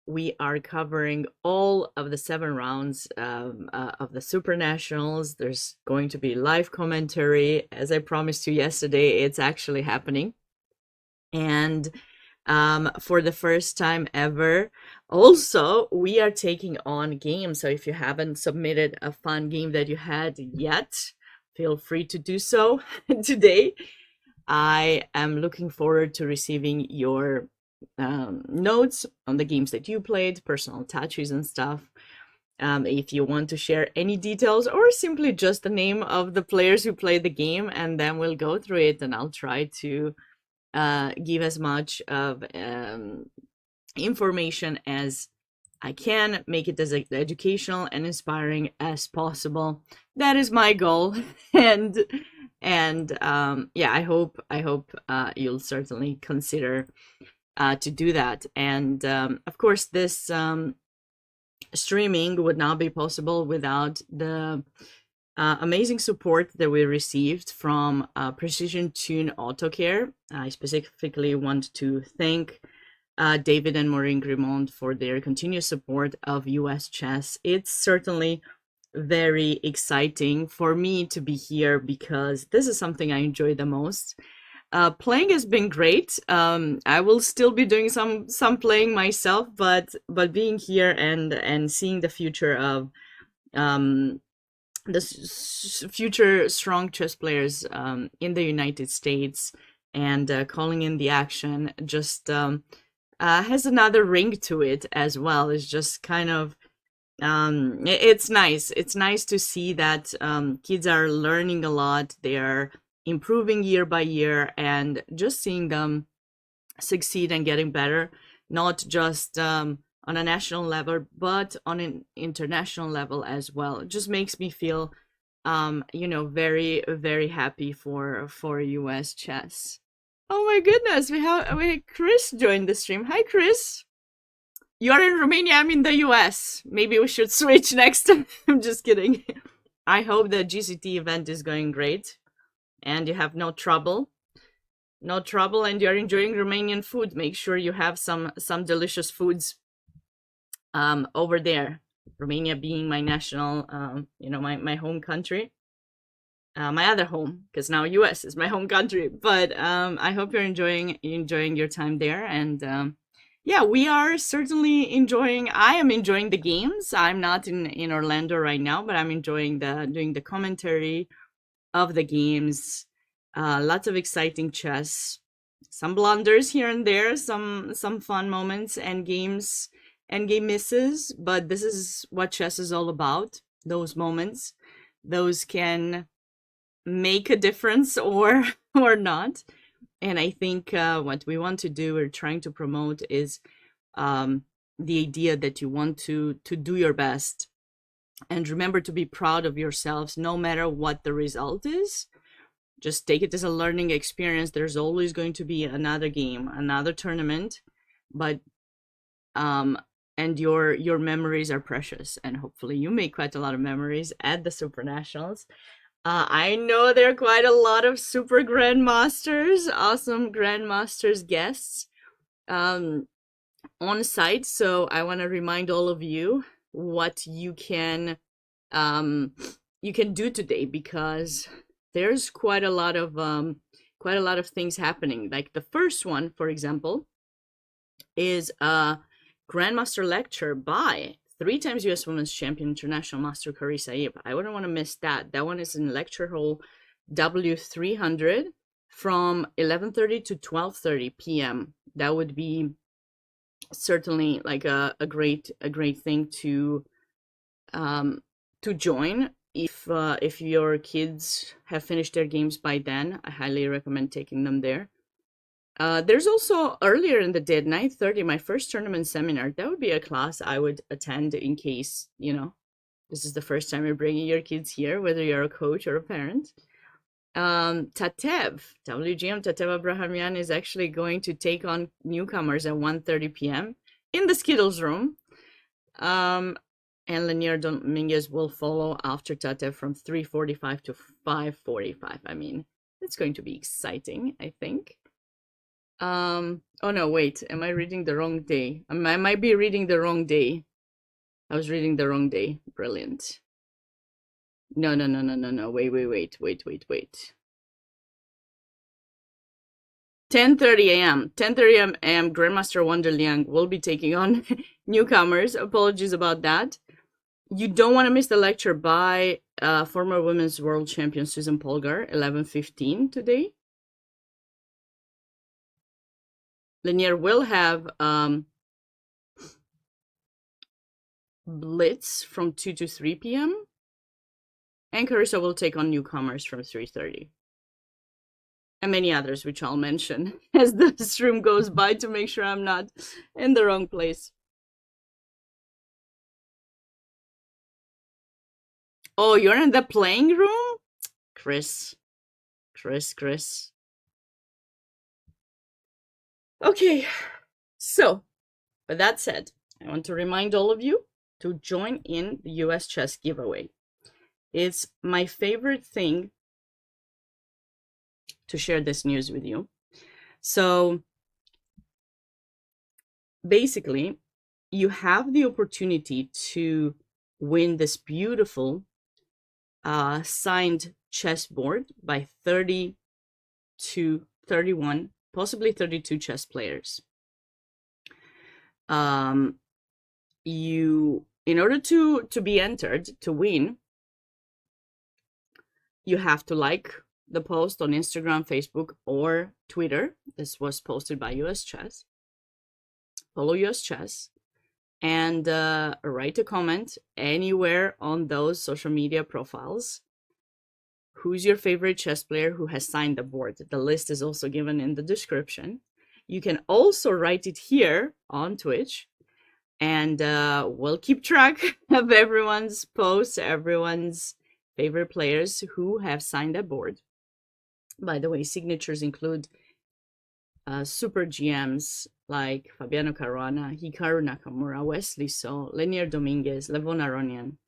we are covering all of the 7 rounds of the SuperNationals. There's going to be live commentary. As I promised you yesterday, it's actually happening. And for the first time ever, also, we are taking on games. So if you haven't submitted a fun game that you had yet, feel free to do so today. I am looking forward to receiving your notes on the games that you played, personal touches and stuff. If you want to share any details or simply just the name of the players who played the game, and then we'll go through it and I'll try to give as much of information as I can, make it as educational and inspiring as possible. That is my goal. And yeah, I hope you'll certainly consider to do that. And of course, this streaming would not be possible without the amazing support that we received from Precision Tune Auto Care. I specifically want to thank David and Maureen Grimond for their continuous support of US chess. It's certainly very exciting for me to be here because this is something I enjoy the most. Playing has been great. I will still be doing some playing myself, but being here and seeing the future of future strong chess players in the United States and calling in the action just has another ring to it as well. It's just kind of it's nice. It's nice to see that kids are learning a lot. They are improving year by year, and just seeing them succeed and getting better, not just on a national level, but on an international level as well. It just makes me feel, very, very happy for US chess. Oh my goodness, we Chris joined the stream. Hi, Chris. You are in Romania, I'm in the US. Maybe we should switch next time. I'm just kidding. I hope the GCT event is going great and you have no trouble. No trouble, and you're enjoying Romanian food. Make sure you have some delicious foods over there. Romania being my national, my home country. My other home, because now US is my home country. But I hope you're enjoying your time there. And yeah, we are certainly enjoying. I am enjoying the games. I'm not in Orlando right now, but I'm enjoying doing the commentary of the games. Lots of exciting chess, some blunders here and there, some fun moments and game misses, but this is what chess is all about. Those moments, those can make a difference or not. And I think what we want to do, we're trying to promote, is the idea that you want to do your best and remember to be proud of yourselves no matter what the result is. Just take it as a learning experience. There's always going to be another game, another tournament, but and your memories are precious, and hopefully you make quite a lot of memories at the SuperNationals. I know there are quite a lot of super grandmasters, awesome grandmasters guests on site. So I want to remind all of you what you can do today, because there's quite a lot of things happening. Like the first one, for example, is a Grandmaster lecture by 3-time US Women's Champion International Master Carissa Yip. I wouldn't want to miss that. That one is in lecture hall W300 from 11:30 to 12:30 p.m. That would be certainly like a great thing to join. If your kids have finished their games by then, I highly recommend taking them there. There's also earlier in the day at 9:30, my first tournament seminar. That would be a class I would attend in case, this is the first time you're bringing your kids here, whether you're a coach or a parent. WGM Tatev Abrahamyan is actually going to take on newcomers at 1:30 p.m. in the Skittles room. And Leinier Dominguez will follow after Tatev from 3:45 to 5:45. I mean, it's going to be exciting, I think. Oh no, wait, am I reading the wrong day? I might be reading the wrong day. I was reading the wrong day. Brilliant. No. Wait. 10:30 a.m. 10:30 a.m. Grandmaster Awonder Liang will be taking on newcomers. Apologies about that. You don't want to miss the lecture by former women's world champion Susan Polgar, 11:15 today. Leinier will have Blitz from 2 to 3 p.m. And Carissa will take on newcomers from 3:30. And many others, which I'll mention as the stream goes by to make sure I'm not in the wrong place. Oh, you're in the playing room? Chris. Okay, so with that said, I want to remind all of you to join in the US chess giveaway. It's my favorite thing to share this news with you. So basically, you have the opportunity to win this beautiful signed chessboard by 30 to 31, possibly 32 chess players. In order to be entered to win, you have to like the post on Instagram, Facebook, or Twitter. This was posted by US Chess. Follow US Chess and write a comment anywhere on those social media profiles. Who's your favorite chess player who has signed the board? The list is also given in the description. You can also write it here on Twitch, and we'll keep track of everyone's posts, everyone's favorite players who have signed a board. By the way, signatures include super GMs like Fabiano Caruana, Hikaru Nakamura, Wesley So, Leinier Dominguez, Levon Aronian,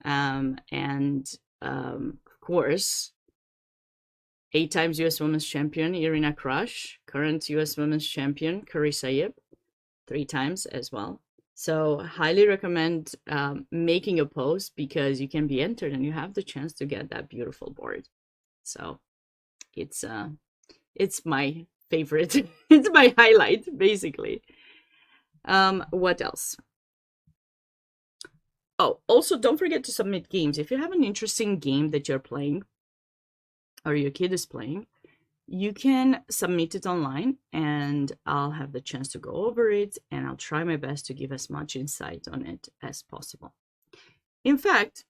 and of course, 8 times US Women's Champion Irina Krush, current US Women's Champion Carissa Yip, 3 times as well. So highly recommend making a post because you can be entered and you have the chance to get that beautiful board. So it's my favorite. It's my highlight, basically. What else? Oh, also don't forget to submit games. If you have an interesting game that you're playing or your kid is playing, you can submit it online and I'll have the chance to go over it and I'll try my best to give as much insight on it as possible. In fact,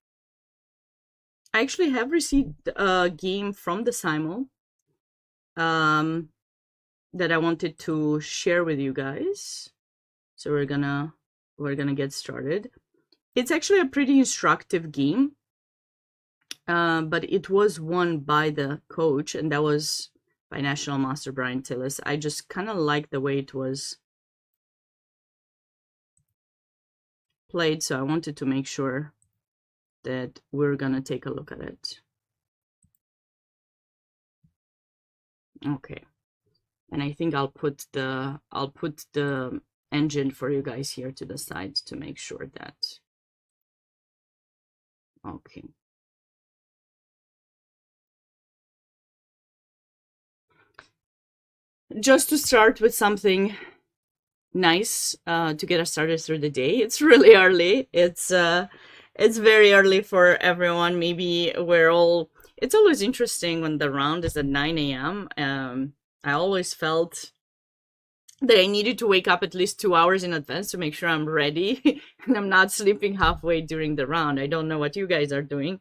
I actually have received a game from the Simul that I wanted to share with you guys. So we're gonna get started. It's actually a pretty instructive game, but it was won by the coach, and that was by National Master Brian Tillis. I just kind of like the way it was played, so I wanted to make sure that we're gonna take a look at it. Okay, and I think I'll put the engine for you guys here to the side to make sure that. Okay. Just to start with something nice to get us started through the day. It's really early. It's very early for everyone. Maybe it's always interesting when the round is at 9 a.m. I always felt that I needed to wake up at least 2 hours in advance to make sure I'm ready and I'm not sleeping halfway during the round. I don't know what you guys are doing.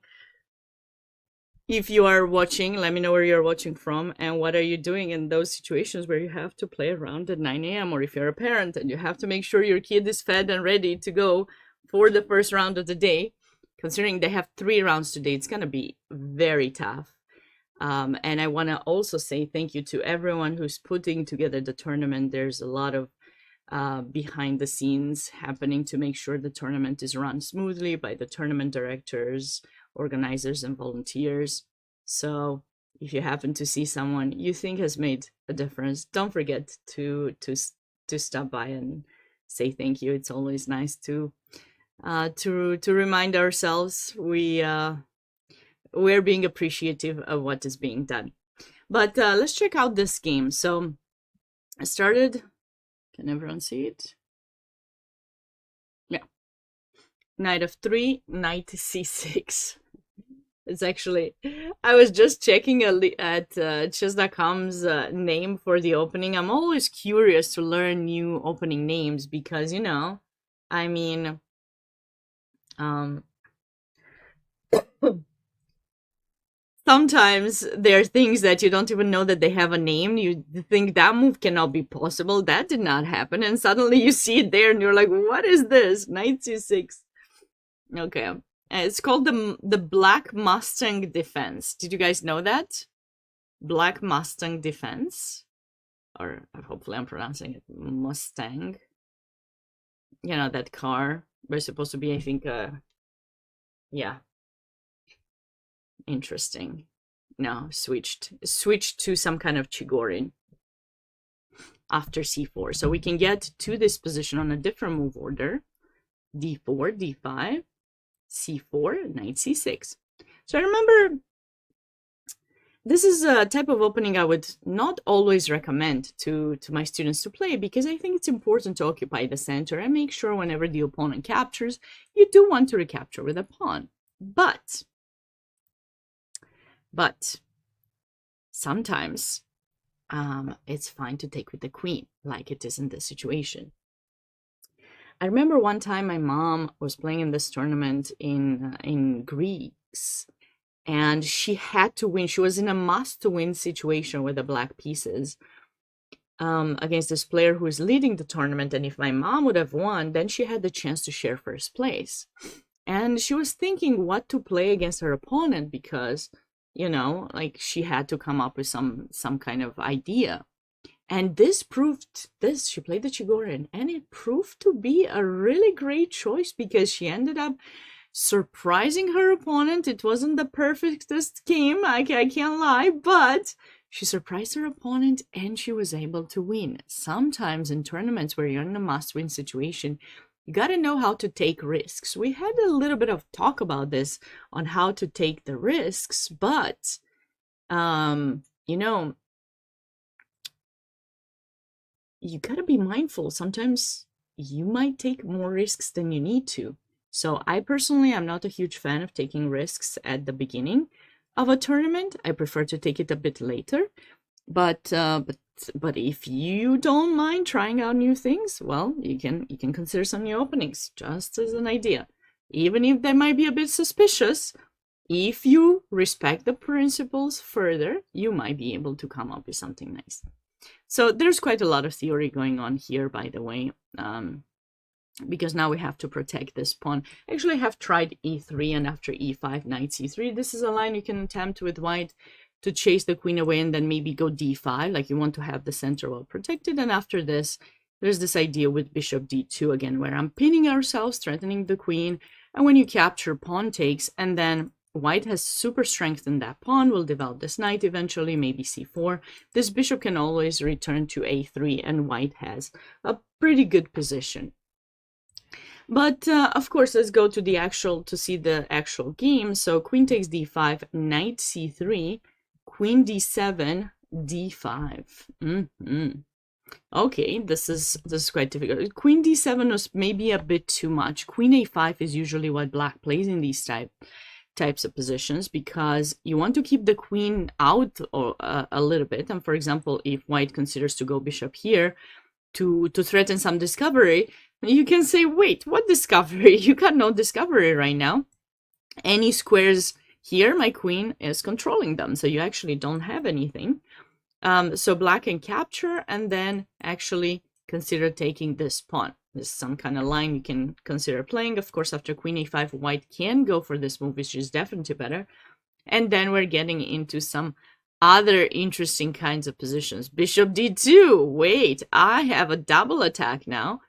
If you are watching, let me know where you're watching from and what are you doing in those situations where you have to play around at 9 a.m. or if you're a parent and you have to make sure your kid is fed and ready to go for the first round of the day. Considering they have 3 rounds today, it's going to be very tough. And I want to also say thank you to everyone who's putting together the tournament. There's a lot of behind the scenes happening to make sure the tournament is run smoothly by the tournament directors, organizers, and volunteers. So if you happen to see someone you think has made a difference, don't forget to stop by and say thank you. It's always nice to remind ourselves we're being appreciative of what is being done. But let's check out this game. So I started. Can everyone see it? Yeah. Knight of 3, knight c6. It's actually, I was just checking at chess.com's name for the opening. I'm always curious to learn new opening names because, you know, I mean, sometimes there are things that you don't even know that they have a name. You think that move cannot be possible. That did not happen. And suddenly you see it there and you're like, what is this? Knight c6. Okay. It's called the Black Mustang Defense. Did you guys know that? Black Mustang Defense? Or hopefully I'm pronouncing it Mustang. You know, that car. We're supposed to be, I think, yeah. Interesting. No, switched to some kind of Chigorin after c4. So we can get to this position on a different move order. d4, d5. c4, knight c6. So I remember this is a type of opening I would not always recommend to my students to play because I think it's important to occupy the center and make sure whenever the opponent captures, you do want to recapture with a pawn. But sometimes it's fine to take with the queen, like it is in this situation. I remember one time my mom was playing in this tournament in Greece, and she had to win. She was in a must-to-win situation with the black pieces against this player who is leading the tournament. And if my mom would have won, then she had the chance to share first place. And she was thinking what to play against her opponent because, you know, like she had to come up with some kind of idea. And this proved this. She played the Chigorin, and it proved to be a really great choice because she ended up surprising her opponent. It wasn't the perfectest game, I can't lie, but she surprised her opponent and she was able to win. Sometimes in tournaments where you're in a must-win situation, you got to know how to take risks. We had a little bit of talk about this on how to take the risks, but, you know, you got to be mindful. Sometimes you might take more risks than you need to. So I personally am not a huge fan of taking risks at the beginning of a tournament. I prefer to take it a bit later. But if you don't mind trying out new things, well, you can consider some new openings, just as an idea. Even if they might be a bit suspicious, if you respect the principles further, you might be able to come up with something nice. So there's quite a lot of theory going on here, by the way, because now we have to protect this pawn. Actually, I have tried e3 and after e5, knight c3. This is a line you can attempt with white to chase the queen away and then maybe go d5, like you want to have the center well protected. And after this, there's this idea with bishop d2 again, where I'm pinning ourselves, threatening the queen. And when you capture, pawn takes, and then white has super strengthened that pawn, will develop this knight eventually, maybe c4. This bishop can always return to a3, and white has a pretty good position. But of course, let's go to to see the actual game. So queen takes d5, knight c3, queen d7, d5. Okay, this is quite difficult. Queen d7 was maybe a bit too much. Queen a5 is usually what black plays in these types of positions because you want to keep the queen out or a little bit. And for example, if white considers to go bishop here to threaten some discovery, you can say, wait, what discovery? You got no discovery right now. Any squares here, my queen is controlling them, so you actually don't have anything. So black can capture and then actually consider taking this pawn. This is some kind of line you can consider playing. Of course, after queen a5, white can go for this move, which is definitely better. And then we're getting into some other interesting kinds of positions. Bishop d2. Wait, I have a double attack now.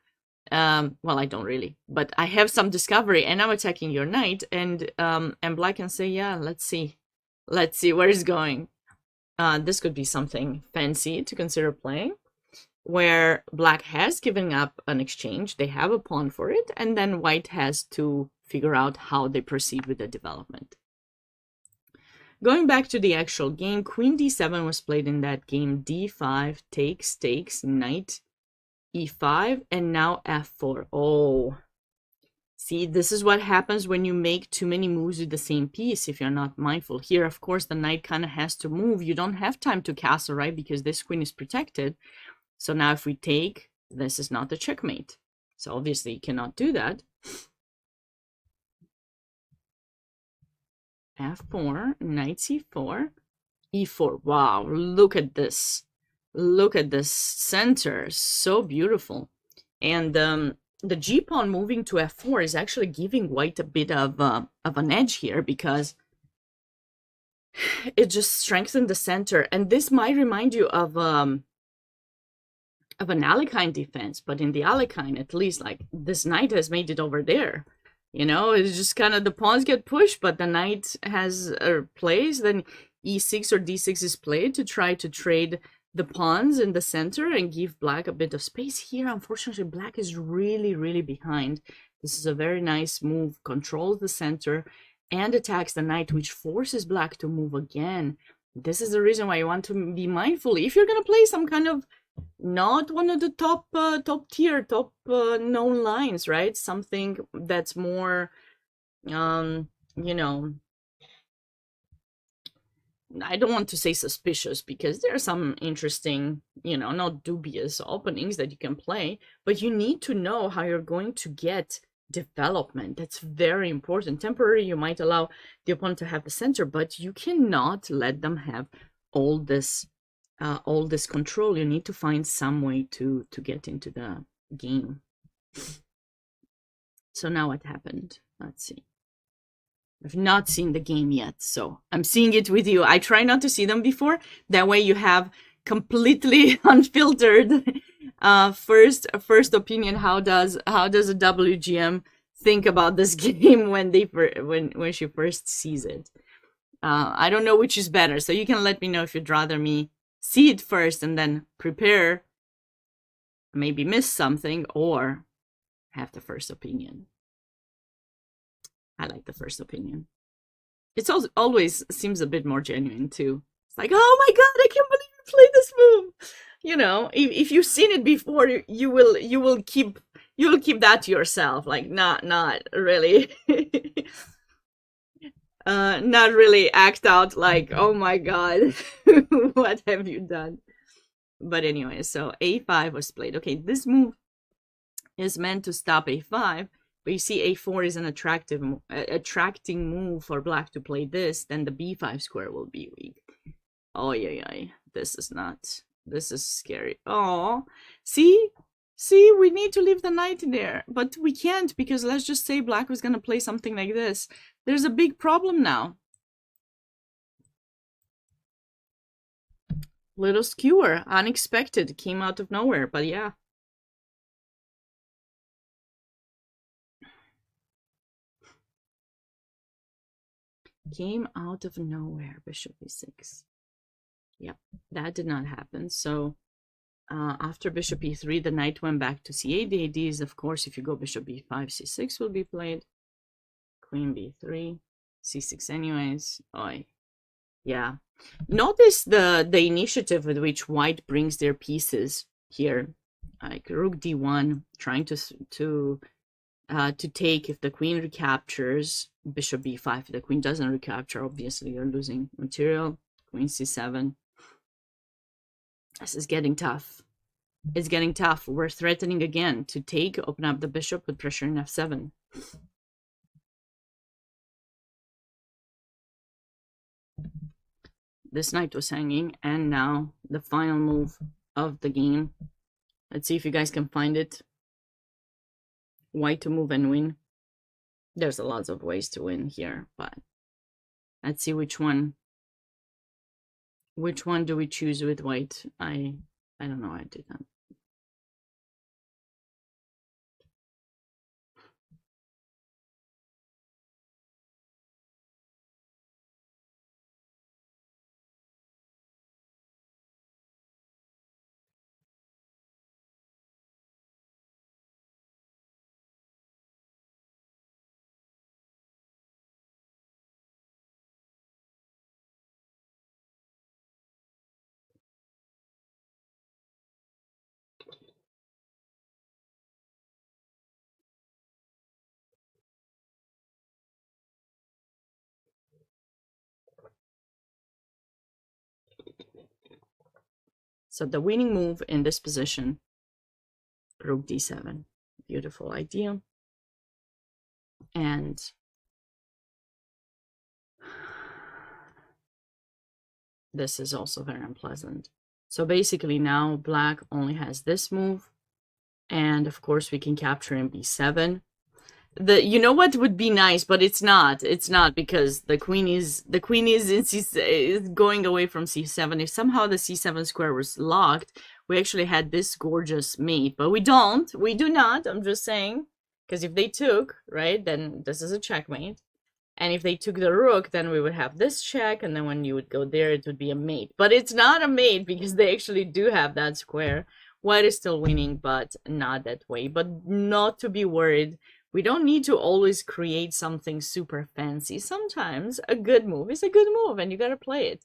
Well, I don't really, but I have some discovery and I'm attacking your knight, and black can say, yeah, let's see where it's going. this could be something fancy to consider playing, where black has given up an exchange, they have a pawn for it, and then white has to figure out how they proceed with the development. Going back to the actual game, queen d7 was played in that game. d5 takes, knight e5, and now f4. Oh, see, this is what happens when you make too many moves with the same piece if you're not mindful. Here, of course, the knight kind of has to move. You don't have time to castle, right? Because this queen is protected. So now if we take, this is not a checkmate. So obviously you cannot do that. f4, knight c4, e4. Wow, look at this. Look at this center. So beautiful. And the g-pawn moving to f4 is actually giving white a bit of an edge here, because it just strengthened the center. And this might remind you of an Alekhine defense, but in the Alekhine, at least, like, this knight has made it over there. You know, it's just kind of the pawns get pushed, but the knight has plays, then e6 or d6 is played to try to trade the pawns in the center and give black a bit of space. Here, unfortunately, black is really, really behind. This is a very nice move, controls the center and attacks the knight, which forces black to move again. This is the reason why you want to be mindful. If you're going to play some kind of not one of the top known lines, right? Something that's more, you know, I don't want to say suspicious, because there are some interesting, you know, not dubious openings that you can play, but you need to know how you're going to get development. That's very important. Temporary, you might allow the opponent to have the center, but you cannot let them have all this control. You need to find some way to get into the game. So now what happened? Let's see. I've not seen the game yet, so I'm seeing it with you. I try not to see them before. That way you have completely unfiltered first opinion. How does a WGM think about this game when she first sees it? I don't know which is better, so you can let me know if you'd rather me see it first and then prepare, maybe miss something, or have the first opinion. I like the first opinion. It always seems a bit more genuine too. It's like, oh my god, I can't believe you played this move. You know, if you've seen it before, you will keep that to yourself. Like, not really. Not really act out like, oh my god, what have you done? But anyway, so a5 was played. Okay, this move is meant to stop a5, but you see a4 is an attracting move for black to play this, then the b5 square will be weak. Oh yeah, this is scary. Oh, see, we need to leave the knight in there, but we can't, because let's just say black was gonna play something like this. There's a big problem now. Little skewer, unexpected, came out of nowhere, but yeah. Came out of nowhere, bishop e6. Yep, that did not happen. So after bishop e3, the knight went back to c8. The idea is, of course, if you go bishop b5, c6 will be played. Queen b3, c6 anyways. Oh, yeah. Notice the initiative with which white brings their pieces here. Like rook d1, trying to take if the queen recaptures. Bishop b5, if the queen doesn't recapture, obviously you're losing material. Queen c7. This is getting tough. It's getting tough. We're threatening again to take, open up the bishop with pressure in f7. This knight was hanging, and now the final move of the game. Let's see if you guys can find it. White to move and win. There's a lot of ways to win here, but let's see which one. Which one do we choose with white? I don't know. I did not. So the winning move in this position, rook d7. Beautiful idea. And this is also very unpleasant. So basically now black only has this move. And of course we can capture in b7. You know what would be nice, but it's not because the queen is is going away from c7. If somehow the c7 square was locked, we actually had this gorgeous mate, but we do not. I'm just saying, because if they took, right, then this is a checkmate, and if they took the rook, then we would have this check, and then when you would go there, it would be a mate. But it's not a mate because they actually do have that square. White is still winning, but not that way. But not to be worried. We don't need to always create something super fancy. Sometimes a good move is a good move and you gotta play it.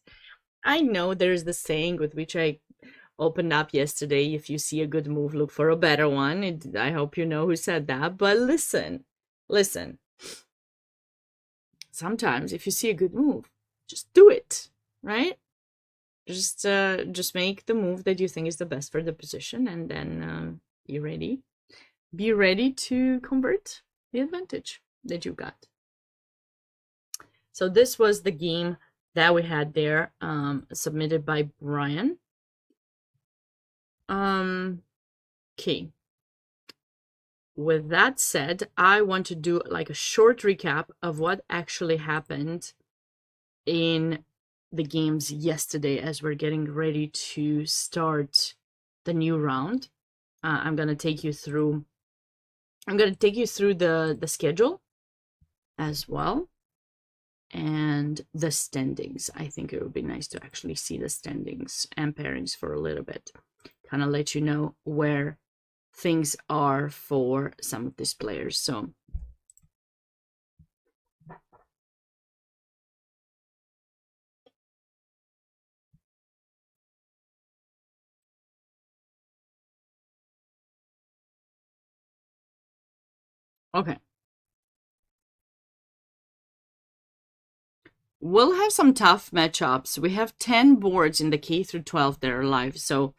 I know there's the saying with which I opened up yesterday, if you see a good move, look for a better one. I hope you know who said that, but listen. Sometimes if you see a good move, just do it, right? Just make the move that you think is the best for the position, and then be ready. Be ready to convert the advantage that you got. So this was the game that we had there, submitted by Brian. Okay. With that said, I want to do like a short recap of what actually happened in the games yesterday as we're getting ready to start the new round. I'm going to take you through the schedule as well, and the standings. I think it would be nice to actually see the standings and pairings for a little bit, kind of let you know where things are for some of these players. So okay. We'll have some tough matchups. We have 10 boards in the K through 12 that are live, so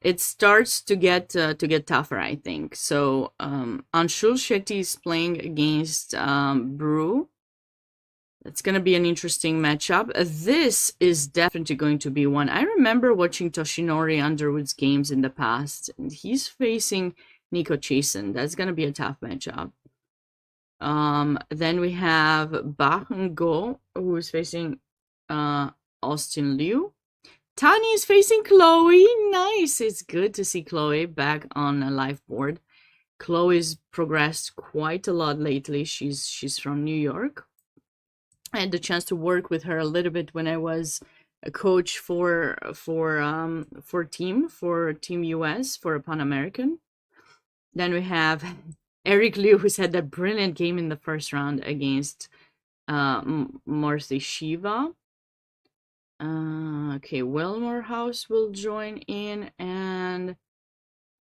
it starts to get tougher, I think. So Anshul Shetty is playing against Brew. It's going to be an interesting matchup. This is definitely going to be one. I remember watching Toshinori Underwood's games in the past, and he's facing Nico Chasen. That's going to be a tough matchup. Then we have Bach and Go, who's facing Austin Liu. Tani is facing Chloe. Nice. It's good to see Chloe back on a live board. Chloe's progressed quite a lot lately. She's from New York. I had the chance to work with her a little bit when I was a coach for Team US for a Pan American. Then we have Eric Liu, who's had that brilliant game in the first round against Marcy Shiva. Okay, Wilmore House will join in, and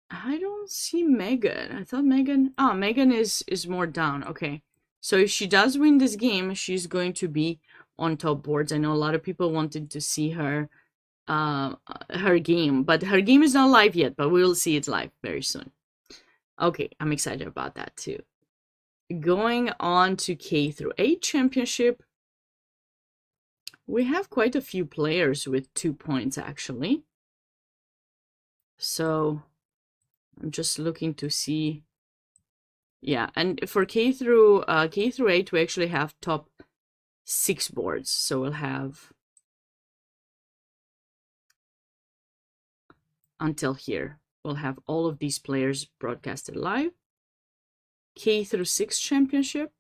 I don't see Megan. I thought Megan... Oh, Megan is more down. Okay, so if she does win this game, she's going to be on top boards. I know a lot of people wanted to see her game, but her game is not live yet, but we will see it live very soon. Okay, I'm excited about that too. Going on to K through 8 championship, we have quite a few players with 2 points actually. So I'm just looking to see. Yeah, and for K through 8, we actually have top 6 boards. So we'll have until here. We'll have all of these players broadcasted live. K through 6 championship,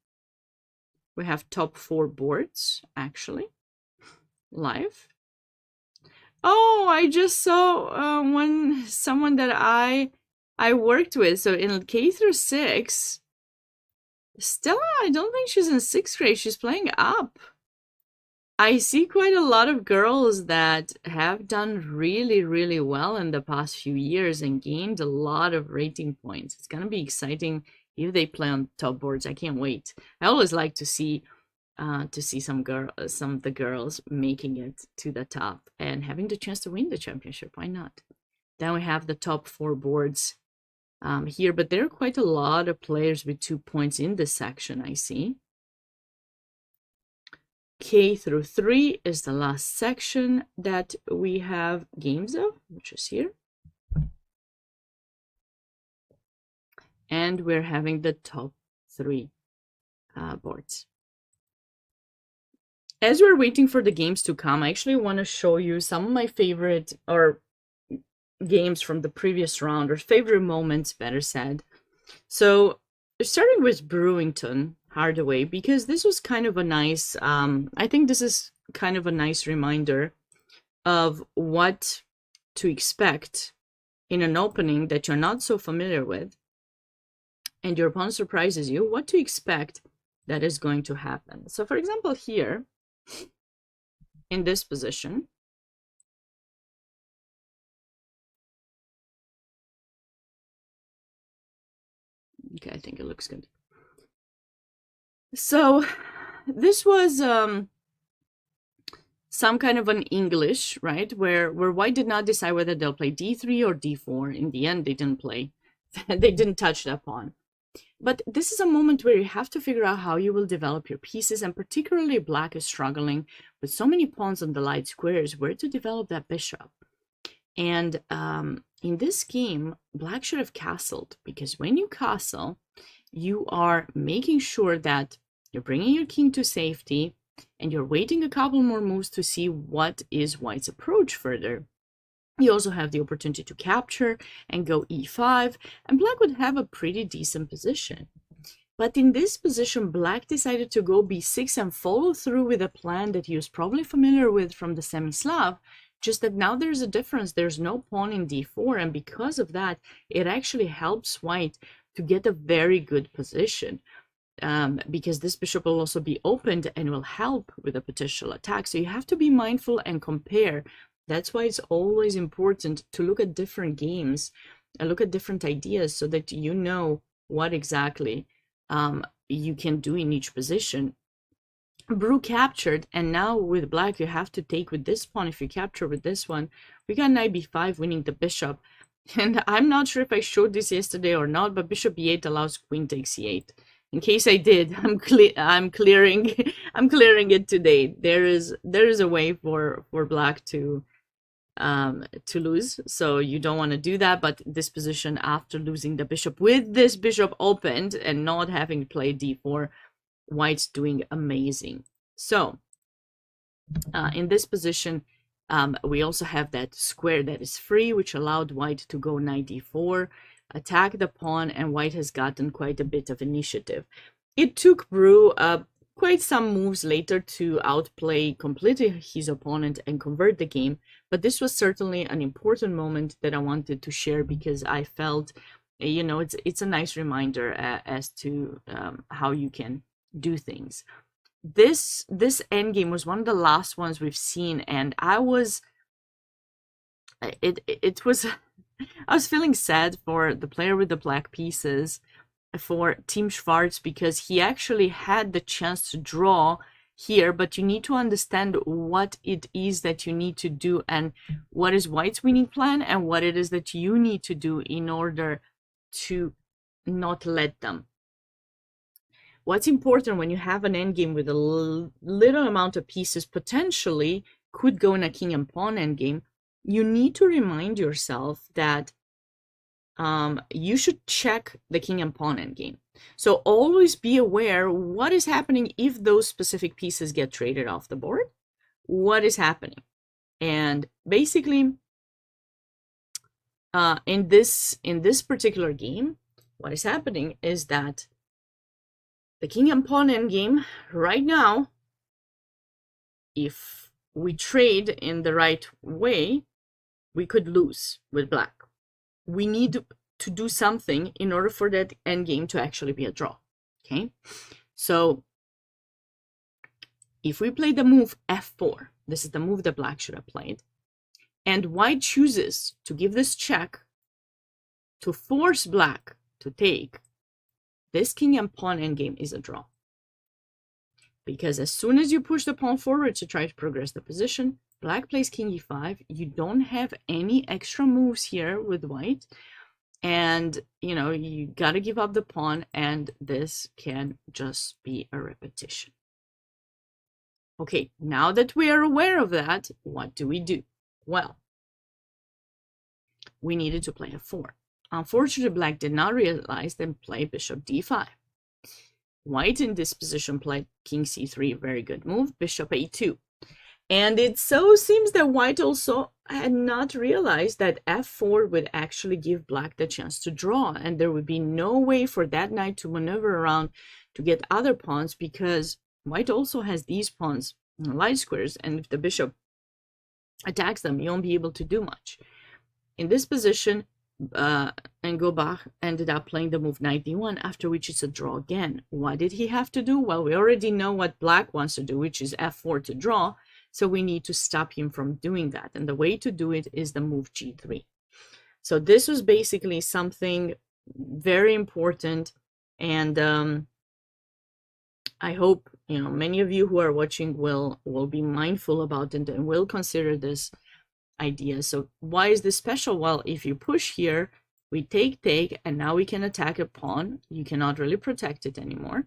we have top 4 boards actually live. Oh, I just saw someone that I worked with. So in K through 6, Stella, I don't think she's in 6th grade. She's playing up. I see quite a lot of girls that have done really, really well in the past few years and gained a lot of rating points. It's going to be exciting if they play on top boards. I can't wait. I always like to see to see some of the girls making it to the top and having the chance to win the championship. Why not? Then we have the top 4 boards here, but there are quite a lot of players with 2 points in this section, I see. K through 3 is the last section that we have games of, which is here. And we're having the top 3 boards. As we're waiting for the games to come, I actually want to show you some of my favorite games from the previous round, or favorite moments, better said. So starting with Brewington Hardaway, because this was kind of a nice, I think this is kind of a nice reminder of what to expect in an opening that you're not so familiar with, and your opponent surprises you, what to expect that is going to happen. So for example, here, in this position, okay, I think it looks good. So this was some kind of an English, right, where White did not decide whether they'll play d3 or d4. In the end, they didn't play. They didn't touch that pawn. But this is a moment where you have to figure out how you will develop your pieces, and particularly Black is struggling with so many pawns on the light squares, where to develop that bishop. And in this game, Black should have castled, because when you castle, you are making sure that you're bringing your king to safety, and you're waiting a couple more moves to see what is White's approach further. You also have the opportunity to capture and go e5, and Black would have a pretty decent position. But in this position, Black decided to go b6 and follow through with a plan that he was probably familiar with from the semi-Slav, just that now there's a difference. There's no pawn in d4, and because of that, it actually helps White to get a very good position, because this bishop will also be opened and will help with a potential attack. So you have to be mindful and compare. That's why it's always important to look at different games and look at different ideas, so that you know what exactly you can do in each position. Brew captured, and now with Black you have to take with this pawn. If you capture with this one, we got knight b5 winning the bishop. And I'm not sure if I showed this yesterday or not, but bishop e8 allows queen takes e8. In case I did, I'm clearing it today. There is a way for Black to lose, so you don't want to do that. But this position, after losing the bishop with this bishop opened and not having played d4, White's doing amazing. So in this position, we also have that square that is free, which allowed White to go knight d4, attack the pawn, and White has gotten quite a bit of initiative. It took Brew quite some moves later to outplay completely his opponent and convert the game, but this was certainly an important moment that I wanted to share, because I felt, you know, it's a nice reminder as to how you can do things. This endgame was one of the last ones we've seen, and I was feeling sad for the player with the black pieces, for Team Schwarz, because he actually had the chance to draw here, but you need to understand what it is that you need to do, and what is White's winning plan, and what it is that you need to do in order to not let them. What's important when you have an endgame with a little amount of pieces, potentially could go in a king and pawn endgame, you need to remind yourself that you should check the king and pawn endgame. So always be aware what is happening if those specific pieces get traded off the board. What is happening? And basically, in this particular game, what is happening is that the king and pawn endgame right now, if we trade in the right way, we could lose with black. We need to do something in order for that endgame to actually be a draw. Okay, so if we play the move f4, this is the move that black should have played, and white chooses to give this check to force black to take, this king and pawn endgame is a draw. because as soon as you push the pawn forward to try to progress the position, black plays king e5. You don't have any extra moves here with white, and you know, you got to give up the pawn, and this can just be a repetition. Okay, now that we are aware of that, what do we do? Well, we needed to play f4. Unfortunately, black did not realize and play bishop d5. White in this position played king c3, very good move, bishop a2. And it so seems that white also had not realized that f4 would actually give black the chance to draw, and there would be no way for that knight to maneuver around to get other pawns, because white also has these pawns in light squares, and if the bishop attacks them, you won't be able to do much. In this position, Ngobach ended up playing the move knight d1, after which it's a draw again. What did he have to do? Well, we already know what black wants to do, which is f4 to draw, so we need to stop him from doing that. And the way to do it is the move g3. So this was basically something very important, and I hope, you know, many of you who are watching will be mindful about it and will consider this idea. So why is this special? Well, if you push here, we take, and now we can attack a pawn. You cannot really protect it anymore.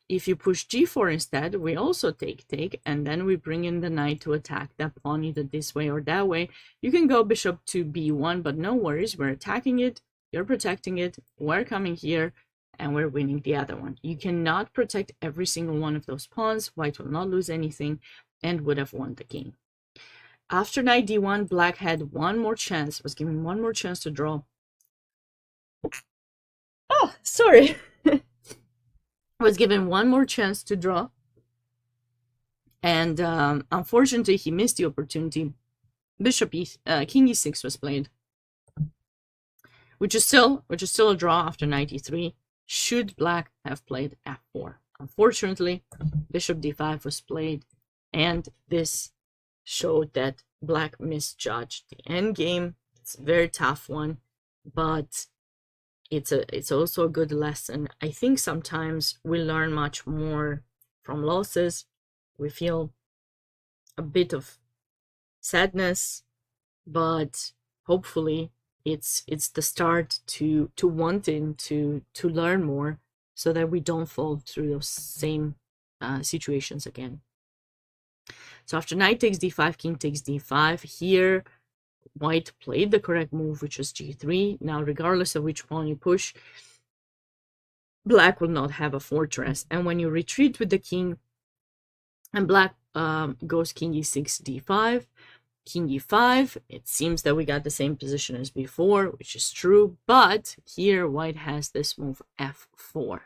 If you push g4 instead, we also take, and then we bring in the knight to attack that pawn either this way or that way. You can go bishop to b1, but no worries, we're attacking it, you're protecting it, we're coming here, and we're winning the other one. You cannot protect every single one of those pawns. White will not lose anything and would have won the game. After knight d1, black had one more chance, was given one more chance to draw. Oh, sorry. Was given one more chance to draw, and unfortunately he missed the opportunity. Bishop king e6 was played, which is still a draw after knight e3. Should black have played f4? Unfortunately, bishop d5 was played, and this showed that black misjudged the endgame. It's a very tough one, but it's also a good lesson. I think sometimes we learn much more from losses. We feel a bit of sadness, but hopefully it's the start to wanting to learn more, so that we don't fall through those same situations again. So after knight takes d5, king takes d5, here white played the correct move, which was g3. Now, regardless of which pawn you push, black will not have a fortress. And when you retreat with the king, and black goes king e6, d5, king e5, it seems that we got the same position as before, which is true. But here, white has this move f4,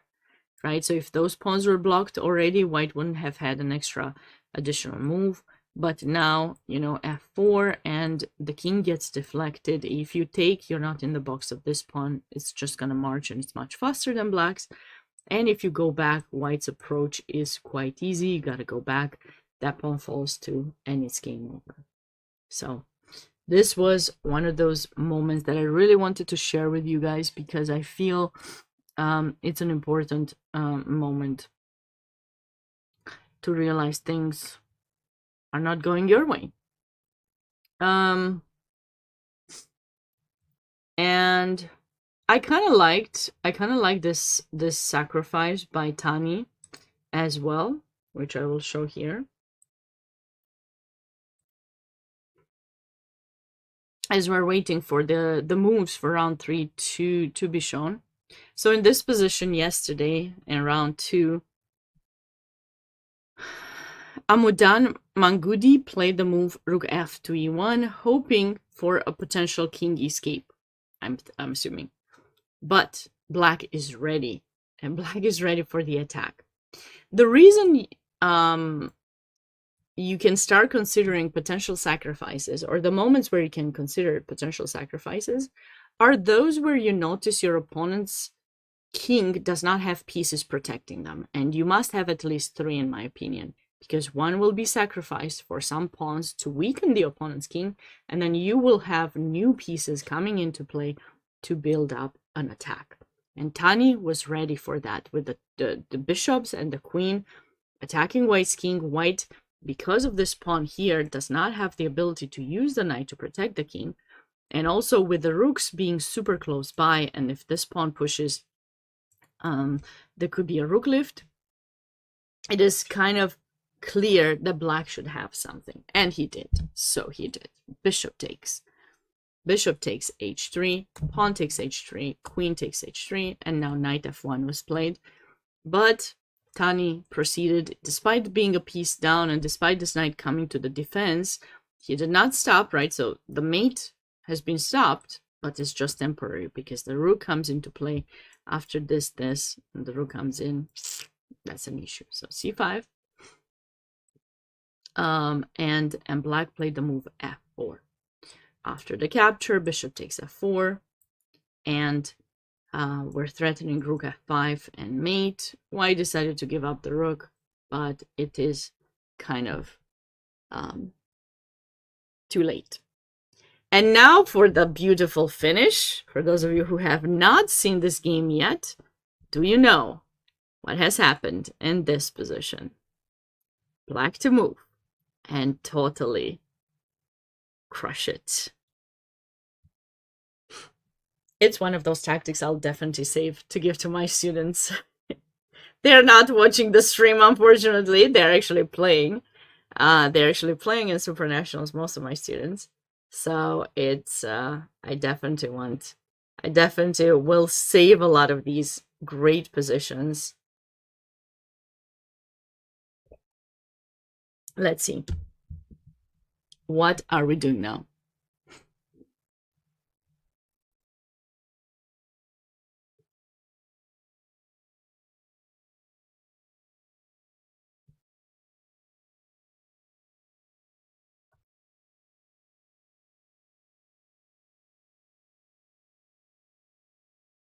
right? So if those pawns were blocked already, white wouldn't have had an extra additional move. But now, you know, f4, and the king gets deflected. If you take, you're not in the box of this pawn. It's just going to march, and it's much faster than black's. And if you go back, white's approach is quite easy. You got to go back. That pawn falls too, and it's game over. So this was one of those moments that I really wanted to share with you guys, because I feel it's an important moment to realize things are not going your way. And I kind of liked this sacrifice by Tani as well, which I will show here. As we're waiting for the moves for round 3 to be shown. So in this position yesterday in round 2, Amudan Mangudi played the move rook f to e1, hoping for a potential king escape, I'm assuming. But black is ready, and black is ready for the attack. The reason you can start considering potential sacrifices, or the moments where you can consider potential sacrifices, are those where you notice your opponent's king does not have pieces protecting them. And you must have at least 3, in my opinion, because one will be sacrificed for some pawns to weaken the opponent's king, and then you will have new pieces coming into play to build up an attack. And Tani was ready for that with the bishops and the queen attacking white's king. White, because of this pawn here, does not have the ability to use the knight to protect the king. And also with the rooks being super close by, and if this pawn pushes, there could be a rook lift. It is kind of clear that black should have something. And he did. So he did. Bishop takes. Bishop takes h3, pawn takes h3, queen takes h3, and now knight f1 was played. But Tani proceeded, despite being a piece down and despite this knight coming to the defense, he did not stop, right? So the mate has been stopped, but it's just temporary because the rook comes into play after this, and the rook comes in. That's an issue. So c5. And black played the move f4. After the capture, bishop takes f4, and we're threatening rook f5 and mate. White decided to give up the rook, but it is kind of too late. And now for the beautiful finish. For those of you who have not seen this game yet, do you know what has happened in this position? Black to move and totally crush it. It's one of those tactics I'll definitely save to give to my students. They're not watching the stream, unfortunately. They're actually playing. They're actually playing in SuperNationals, most of my students. So it's, I definitely will save a lot of these great positions. Let's see. What are we doing now?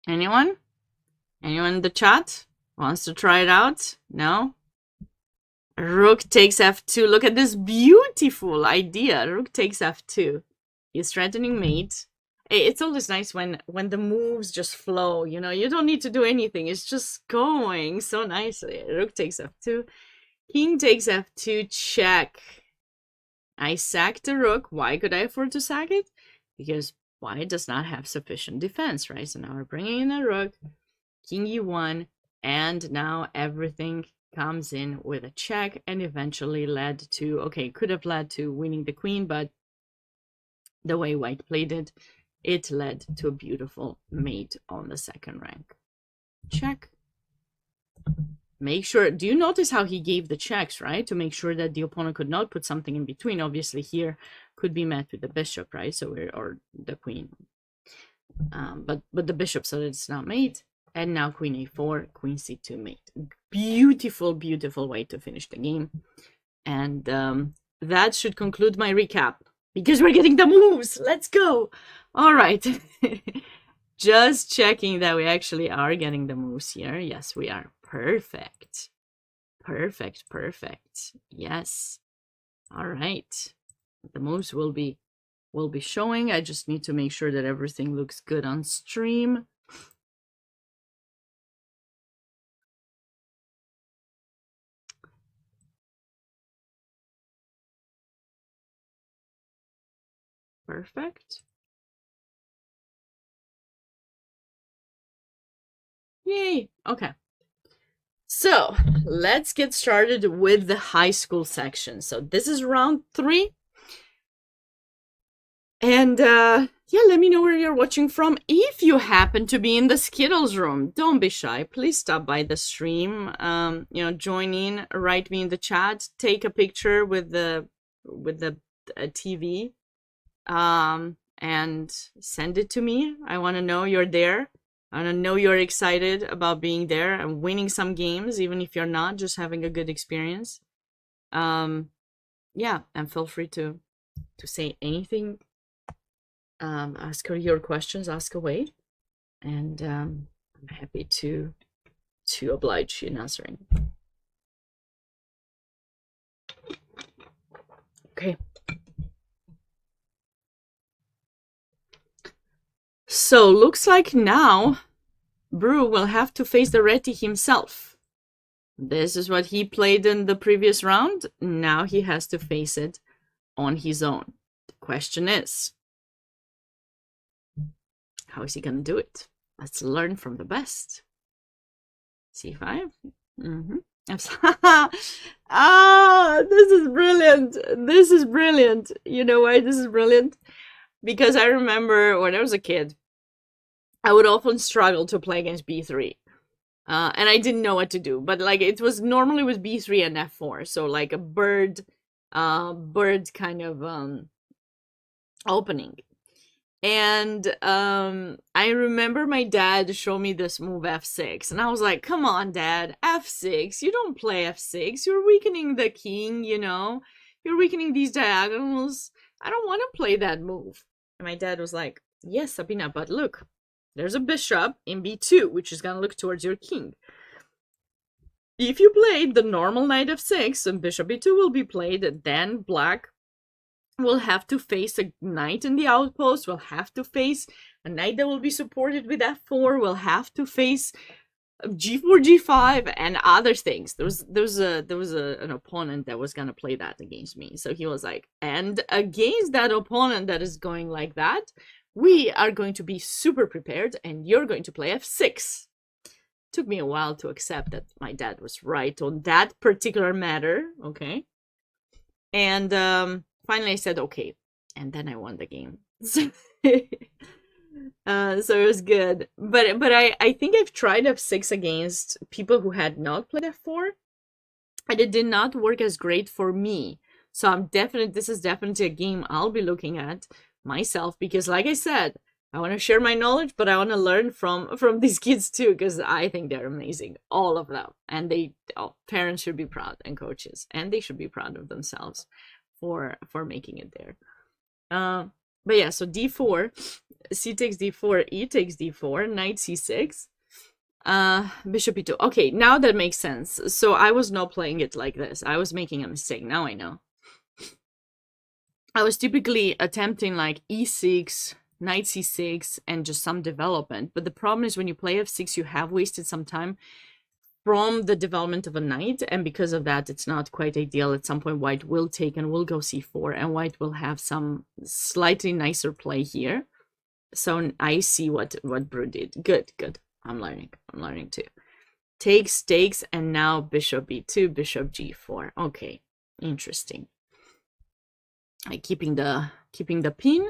Anyone? Anyone in the chat wants to try it out? No? Rook takes f2. Look at this beautiful idea. Rook takes f2. He's threatening mate. It's always nice when the moves just flow. You know, you don't need to do anything. It's just going so nicely. Rook takes f2. King takes f2. Check. I sacked the rook. Why could I afford to sack it? Because white does not have sufficient defense, right? So now we're bringing in a rook. King e1. And now everything comes in with a check and eventually led to, okay, could have led to winning the queen, but the way white played it, it led to a beautiful mate on the second rank. Check. Make sure, do you notice how he gave the checks, right? To make sure that the opponent could not put something in between. Obviously here could be met with the bishop, right? So we're, or the queen. But the bishop, so that it's not mate. And now queen a4, queen c2 mate. Beautiful, beautiful way to finish the game. And that should conclude my recap. Because we're getting the moves. Let's go. All right. Just checking that we actually are getting the moves here. Yes, we are. Perfect. Perfect, perfect. Yes. All right. The moves will be showing. I just need to make sure that everything looks good on stream. Perfect. Yay. Okay. So let's get started with the high school section. So this is round 3. And yeah, let me know where you're watching from. If you happen to be in the Skittles room, don't be shy. Please stop by the stream. You know, join in, write me in the chat, take a picture with the TV. And send it to me. I want to know you're there. I want to know you're excited about being there and winning some games, even if you're not, just having a good experience. Yeah, and feel free to say anything. Ask her your questions, ask away, and I'm happy to oblige you in answering. Okay. So looks like now Brew will have to face the Reti himself. This is what he played in the previous round. Now he has to face it on his own. The question is, how is he going to do it? Let's learn from the best. C5. Ah, this is brilliant. This is brilliant. You know why this is brilliant? Because I remember when I was a kid, I would often struggle to play against b3. And I didn't know what to do. But like it was normally with b3 and f4. So like a bird kind of opening. And I remember my dad showed me this move f6, and I was like, come on, Dad, f6, you don't play f6, you're weakening the king, you know, you're weakening these diagonals, I don't want to play that move. And my dad was like, yes, Sabina, but look, there's a bishop in b2, which is going to look towards your king. If you played the normal knight f6 and bishop b2 will be played, then black will have to face a knight in the outpost, will have to face a knight that will be supported with f4, will have to face g4, g5, and other things. There was an opponent that was gonna play that against me. So he was like, and against that opponent that is going like that, we are going to be super prepared, and you're going to play f6. Took me a while to accept that my dad was right on that particular matter, okay? And finally, I said, okay. And then I won the game. So it was good. But I think I've tried f6 against people who had not played f4. And it did not work as great for me. So this is definitely a game I'll be looking at myself. Because like I said, I want to share my knowledge, but I want to learn from these kids too. Because I think they're amazing. All of them. And parents should be proud, and coaches. And they should be proud of themselves for making it there. But yeah, so d4, c takes d4, e takes d4, knight c6, bishop e2. Okay, now that makes sense. So I was not playing it like this. I was making a mistake. Now I know. I was typically attempting like e6, knight c6, and just some development. But the problem is when you play f6, you have wasted some time from the development of a knight, and because of that, it's not quite ideal. At some point, white will take and will go c4, and white will have some slightly nicer play here. So I see what Brew did. Good. I'm learning too. Takes, and now bishop b2, bishop g4. Okay, interesting. Keeping the pin,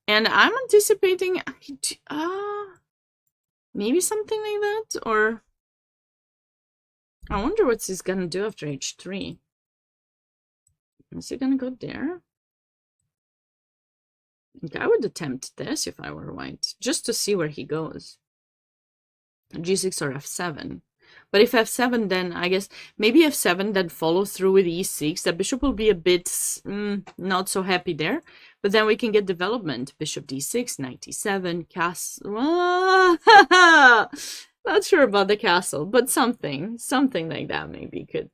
and I'm anticipating maybe something like that, or I wonder what he's gonna do after h3. Is he gonna go there? Okay, I would attempt this if I were white, just to see where he goes. g6 or f7. But if f7, then I guess maybe f7, then follow through with e6. The bishop will be a bit not so happy there. But then we can get development. Bishop d6, knight d7, castle. Not sure about the castle, but something like that maybe could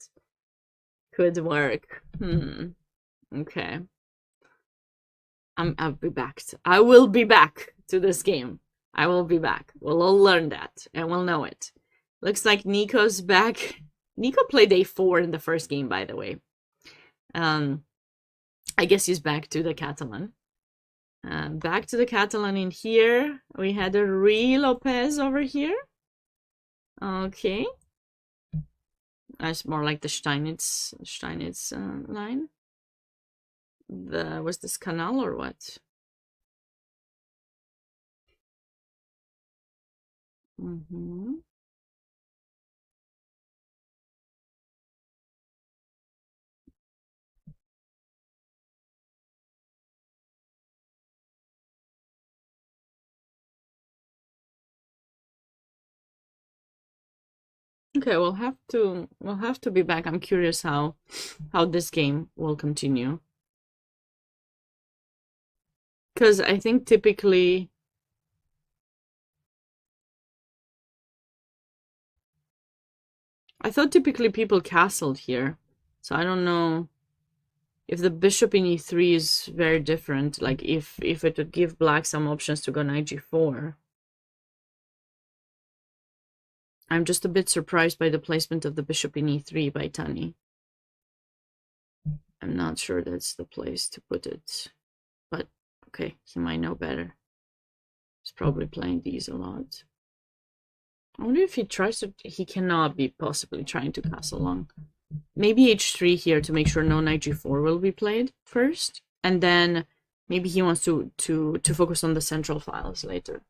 work. Okay. I'll be back. I will be back to this game. I will be back. We'll all learn that, and we'll know it. Looks like Nico's back. Nico played a4 in the first game, by the way. I guess he's back to the Catalan. Back to the Catalan in here. We had a Rui Lopez over here. Okay. That's more like the Steinitz line. Was this Canal or what? Okay, we'll have to be back. I'm curious how this game will continue. Because I think typically people castled here. So I don't know if the bishop in e3 is very different. Like if it would give black some options to go knight g4. I'm just a bit surprised by the placement of the bishop in e3 by Tani. I'm not sure that's the place to put it, but okay, he might know better. He's probably playing these a lot. I wonder if he tries to, he cannot be possibly trying to castle long. Maybe h3 here to make sure no knight g4 will be played first, and then maybe he wants to focus on the central files later.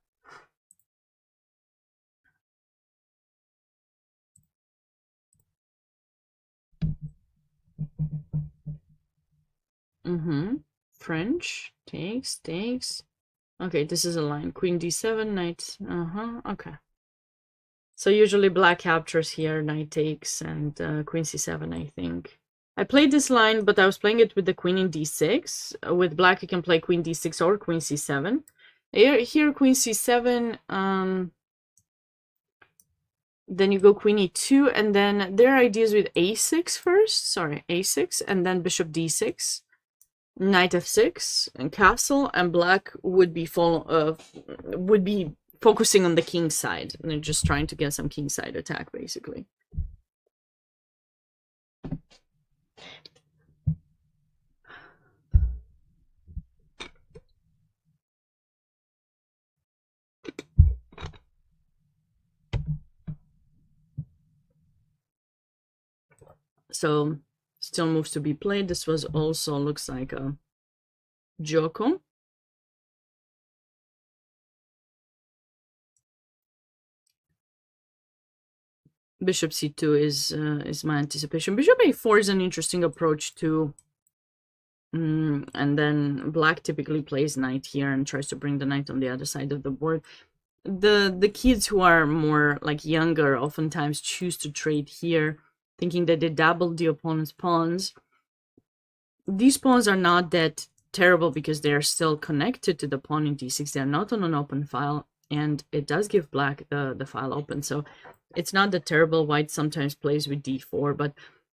French takes. Okay, this is a line. Queen d7, knight. Okay. So usually black captures here, knight takes, and queen c7, I think. I played this line, but I was playing it with the queen in d6. With black, you can play queen d6 or queen c7. Here queen c7, then you go queen e2, and then their ideas with a6 first. Sorry, a6, and then bishop d6. Knight f6 and castle, and black would be focusing on the king side, and they're just trying to get some king side attack, basically. So still moves to be played. This was also looks like a Joko. Bishop c2 is my anticipation. Bishop a4 is an interesting approach too. And then black typically plays knight here and tries to bring the knight on the other side of the board. The kids who are more like younger oftentimes choose to trade here, thinking that they doubled the opponent's pawns. These pawns are not that terrible because they are still connected to the pawn in d6. They're not on an open file, and it does give black the file open. So it's not that terrible. White sometimes plays with d4, but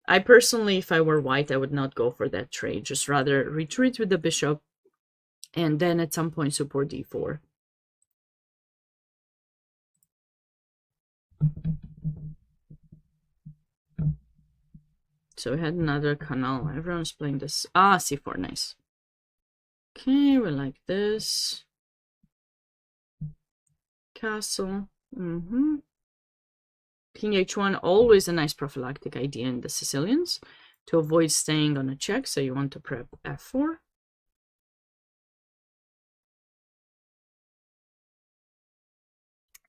I personally, if I were white, I would not go for that trade. Just rather retreat with the bishop and then at some point support d4. So we had another canal. Everyone's playing this. Ah, c4, nice. Okay, we like this. Castle. King h1, always a nice prophylactic idea in the Sicilians to avoid staying on a check, so you want to prep f4.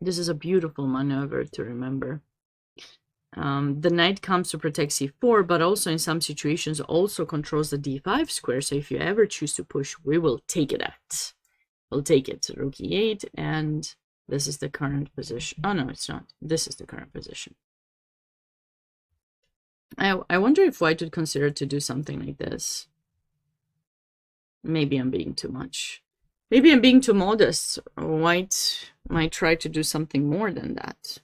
This is a beautiful maneuver to remember. The knight comes to protect c4, but also in some situations also controls the d5 square, so if you ever choose to push, we will take it at. We'll take it to rook e8, and this is the current position. Oh, no, it's not. This is the current position. I wonder if white would consider to do something like this. Maybe I'm being too much. Maybe I'm being too modest. White might try to do something more than that.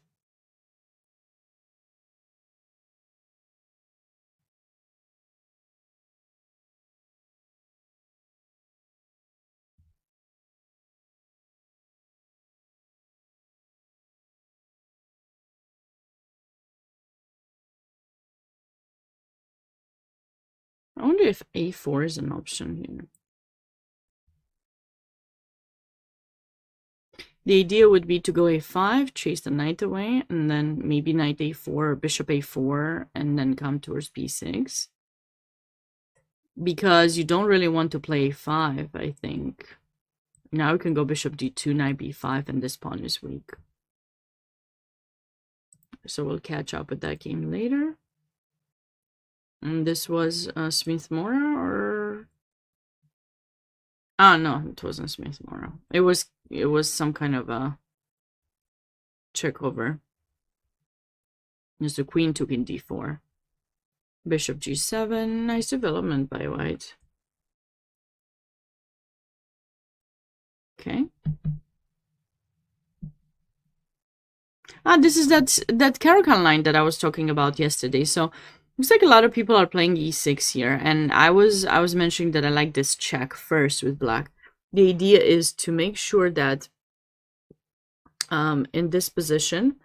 I wonder if a4 is an option here. The idea would be to go a5, chase the knight away, and then maybe knight a4 or bishop a4, and then come towards b6. Because you don't really want to play a5, I think. Now we can go bishop d2, knight b5, and this pawn is weak. So we'll catch up with that game later. And this was Smith-Morra, or... Ah, no, it wasn't Smith-Morra. It was some kind of a check over. Just the queen took in d4. Bishop g7, nice development by white. Okay. Ah, this is that Caracal line that I was talking about yesterday. So looks like a lot of people are playing e6 here, and I was mentioning that I like this check first with black. The idea is to make sure that in this position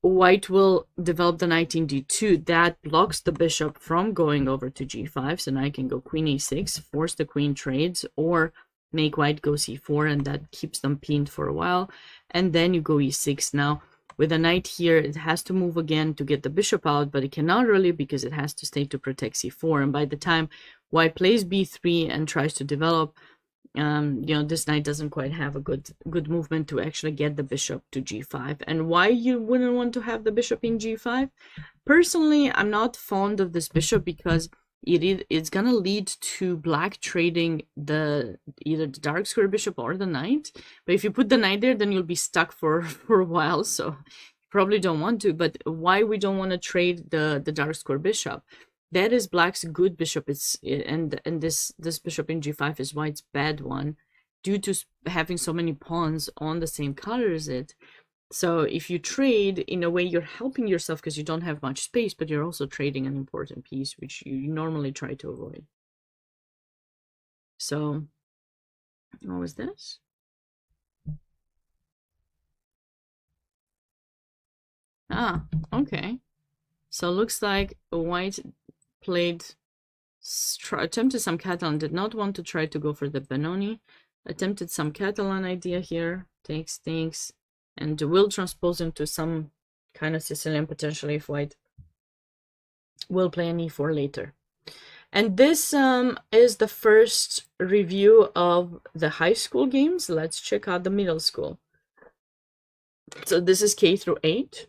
white will develop the knight in d2. That blocks the bishop from going over to g5. So now I can go queen a6, force the queen trades, or make white go c4, and that keeps them pinned for a while. And then you go e6. Now, with a knight here, it has to move again to get the bishop out, but it cannot really because it has to stay to protect c4. And by the time white plays b3 and tries to develop, you know, this knight doesn't quite have a good movement to actually get the bishop to g5. And why you wouldn't want to have the bishop in g5? Personally, I'm not fond of this bishop because it's gonna lead to black trading either the dark square bishop or the knight. But if you put the knight there, then you'll be stuck for a while, so you probably don't want to. But why we don't want to trade the dark square bishop? That is black's good bishop. And this bishop in g5 is white's bad one, due to having so many pawns on the same color as it. So if you trade, in a way, you're helping yourself because you don't have much space, but you're also trading an important piece, which you normally try to avoid. So, what was this? Ah, okay. So looks like white played, attempted some Catalan, did not want to try to go for the Benoni, attempted some Catalan idea here, takes, and will transpose into some kind of Sicilian potentially if white will play an e4 later. And this is the first review of the high school games. Let's check out the middle school. So this is K through 8.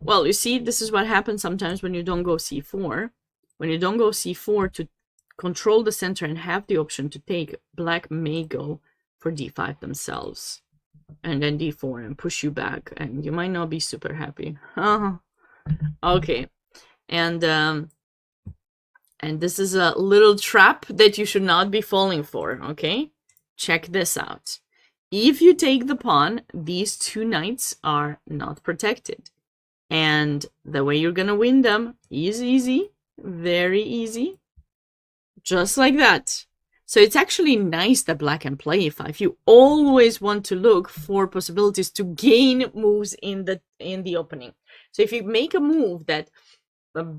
Well, you see, this is what happens sometimes when you don't go c4. When you don't go c4 to control the center and have the option to take, black may go for d5 themselves, and then d4 and push you back, and you might not be super happy. Okay, and this is a little trap that you should not be falling for. Okay, check this out. If you take the pawn, these two knights are not protected. And the way you're going to win them is easy, very easy, just like that. So it's actually nice that black can play e5. You always want to look for possibilities to gain moves in the opening. So if you make a move that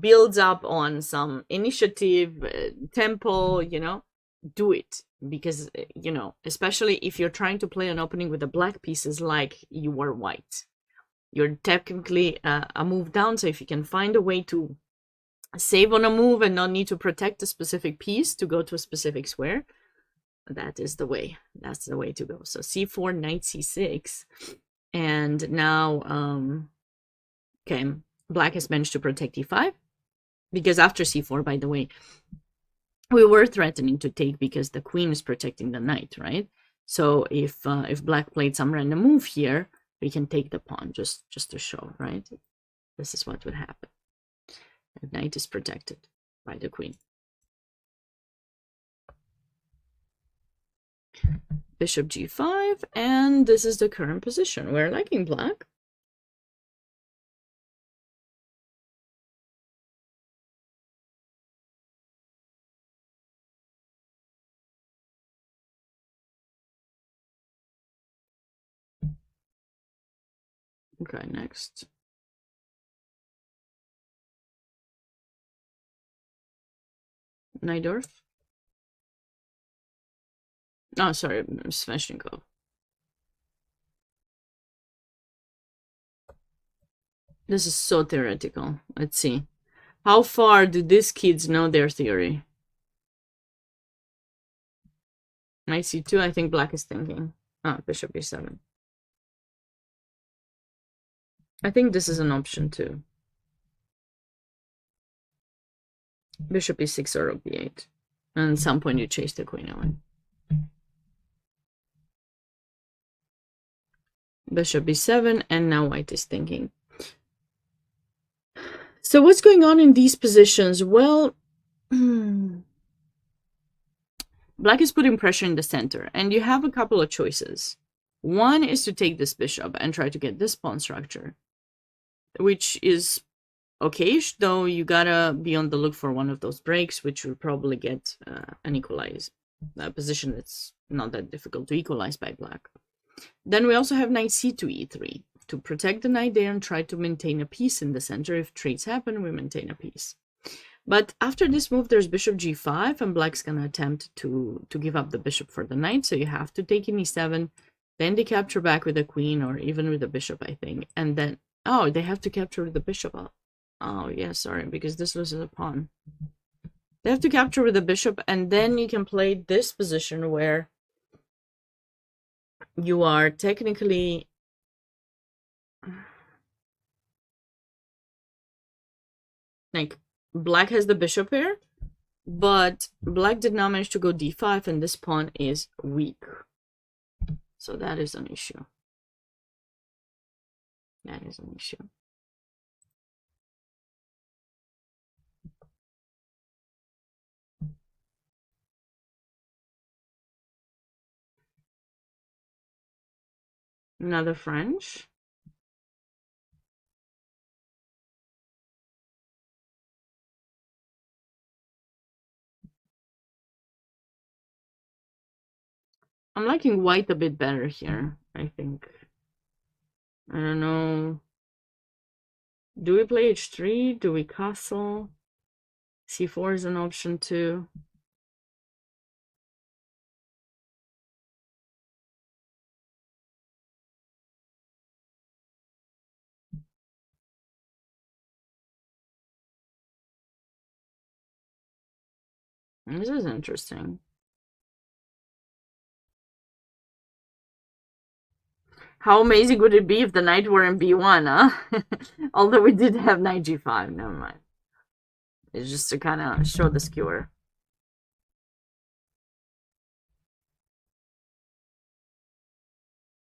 builds up on some initiative, tempo, you know, do it. Because, you know, especially if you're trying to play an opening with the black pieces like you are white, you're technically a move down. So if you can find a way to save on a move and not need to protect a specific piece to go to a specific square, that is the way. That's the way to go. So c4, knight c6, and now okay, black has managed to protect e5, because after c4, by the way, we were threatening to take because the queen is protecting the knight, right? So if black played some random move here, we can take the pawn, just to show, right? This is what would happen. The knight is protected by the queen. Bishop g5, and this is the current position. We're liking black. Okay, next. Najdorf. Oh, sorry, Sveshnikov. This is so theoretical. Let's see. How far do these kids know their theory? Knight c2, I think black is thinking. Ah, bishop e7. I think this is an option too. Bishop e6 or rook b8. And at some point you chase the queen away. Bishop b7, and now white is thinking. So what's going on in these positions? Well, black is putting pressure in the center, and you have a couple of choices. One is to take this bishop and try to get this pawn structure, which is okay, though you gotta be on the look for one of those breaks, which will probably get an equalized position that's not that difficult to equalize by black. Then we also have knight c2 e3 to protect the knight there and try to maintain a piece in the center. If trades happen, we maintain a piece. But after this move, there's bishop g5, and black's gonna attempt to give up the bishop for the knight, so you have to take in e7, then they capture back with the queen, or even with the bishop, I think, and then, oh, they have to capture with the bishop. Oh, yeah, sorry, because this loses a pawn. They have to capture with the bishop, and then you can play this position where you are technically... like, black has the bishop here, but black did not manage to go d5, and this pawn is weak. So that is an issue. That is an issue. Another French. I'm liking white a bit better here, I think. I don't know. Do we play h3? Do we castle? c4 is an option too. This is interesting. How amazing would it be if the knight were in b1, huh? Although we did have knight g5, never mind. It's just to kind of show the skewer.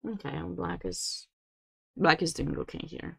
Okay, black is doing okay here.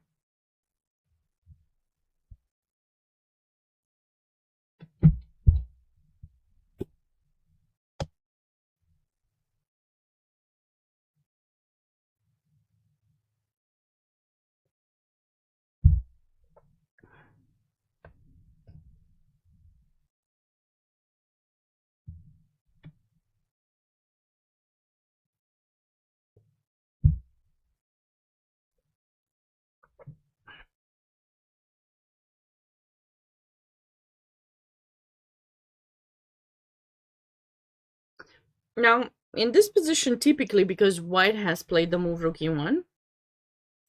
Now, in this position, typically, because white has played the move rook e1,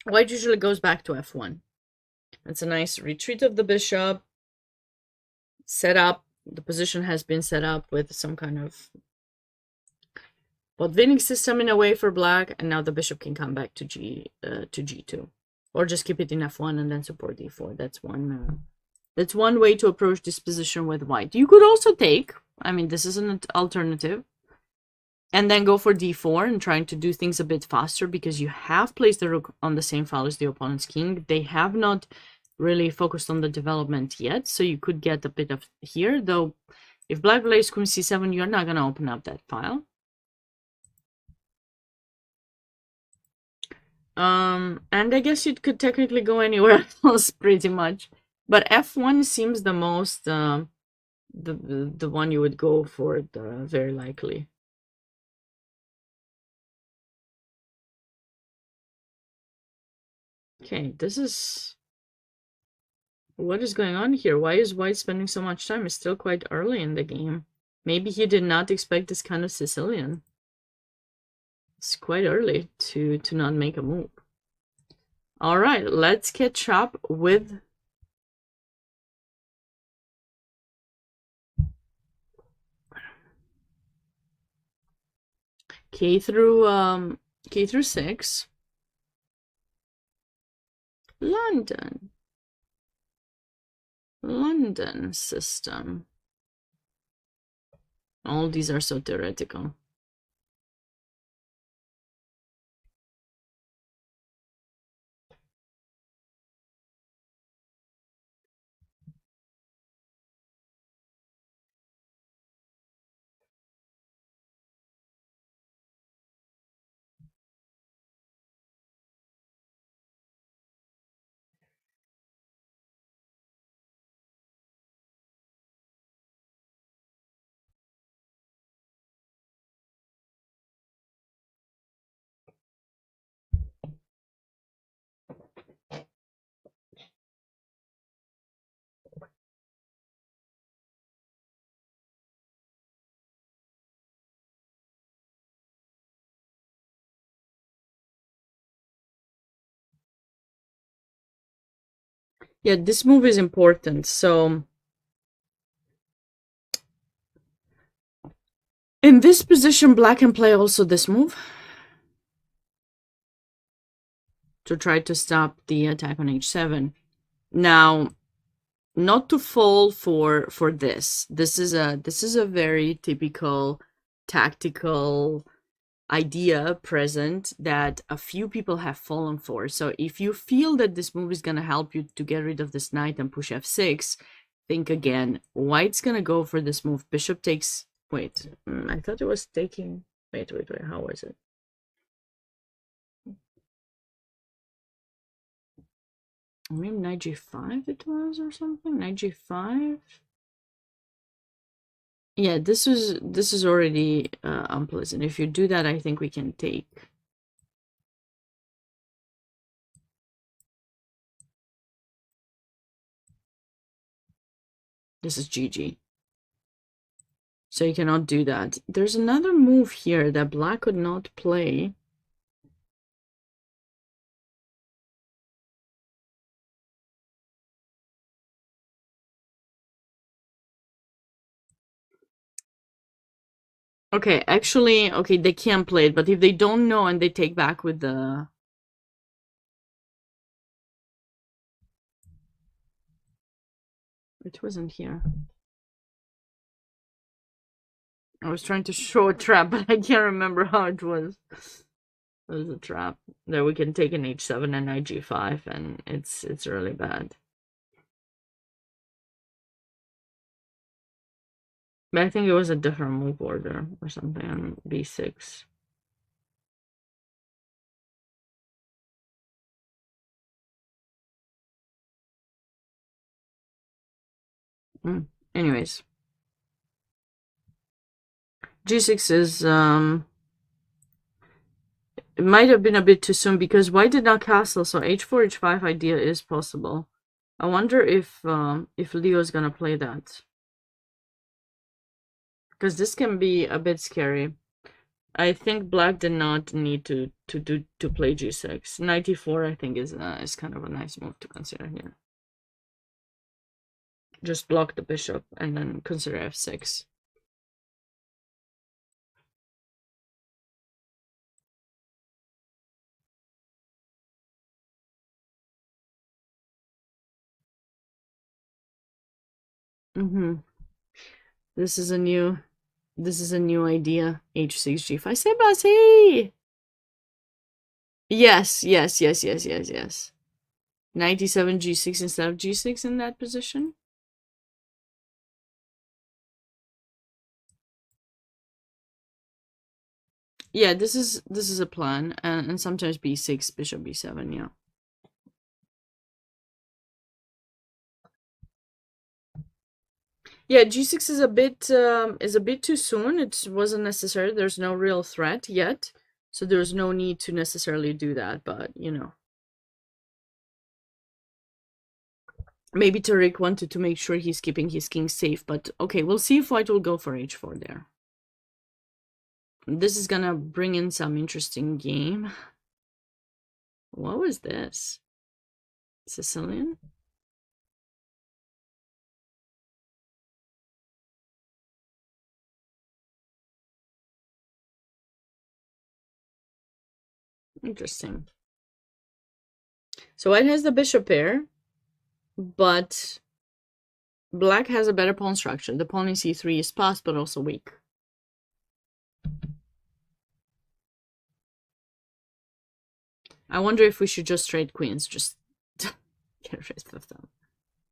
white usually goes back to f1. It's a nice retreat of the bishop, set up. The position has been set up with some kind of winning system in a way for black, and now the bishop can come back to g2, or just keep it in f1 and then support d4. That's one way to approach this position with white. You could also take, I mean, this is an alternative, and then go for d4 and trying to do things a bit faster, because you have placed the rook on the same file as the opponent's king. They have not really focused on the development yet, so you could get a bit of here, though if black plays queen c7, you're not going to open up that file. And I guess you could technically go anywhere else pretty much, but f1 seems the most the one you would go for, very likely. Okay, this is... what is going on here? Why is white spending so much time? It's still quite early in the game. Maybe he did not expect this kind of Sicilian. It's quite early to not make a move. All right, let's catch up with K through 6. London system. All these are so theoretical. Yeah, this move is important. So in this position, black can play also this move to try to stop the attack on h7. Now, not to fall for this. This is a very typical tactical idea present that a few people have fallen for. So if you feel that this move is going to help you to get rid of this knight and push f6, think again. White's going to go for this move. Bishop takes... Wait, I thought it was taking... Wait, how was it? Maybe knight g5 it was or something? Knight g5? Yeah, this is already unpleasant. If you do that, I think we can take. This is GG. So you cannot do that. There's another move here that black could not play. Okay, actually, okay, they can play it, but if they don't know and they take back with the... It wasn't here. I was trying to show a trap, but I can't remember how it was. It was a trap. There we can take an h7 and knight g5, and it's really bad. But I think it was a different move order or something on b6. Anyways. g6 is, it might have been a bit too soon because white did not castle, so h4, h5 idea is possible. I wonder if Leo's gonna play that. Because this can be a bit scary. I think black did not need to play g6. Knight e4 I think is kind of a nice move to consider here. Just block the bishop and then consider f6. This is a new idea. h6 g5. Sebasi! Yes. 97 g6 instead of g6 in that position. Yeah, this is a plan, and sometimes b6, bishop b7, yeah. Yeah, g6 is a bit too soon. It wasn't necessary. There's no real threat yet, so there's no need to necessarily do that. But you know, maybe Tariq wanted to make sure he's keeping his king safe. But okay, we'll see if white will go for h4 there. This is gonna bring in some interesting game. What was this? Sicilian? Interesting. So white has the bishop pair, but black has a better pawn structure. The pawn in c3 is passed, but also weak. I wonder if we should just trade queens, just get rid of them.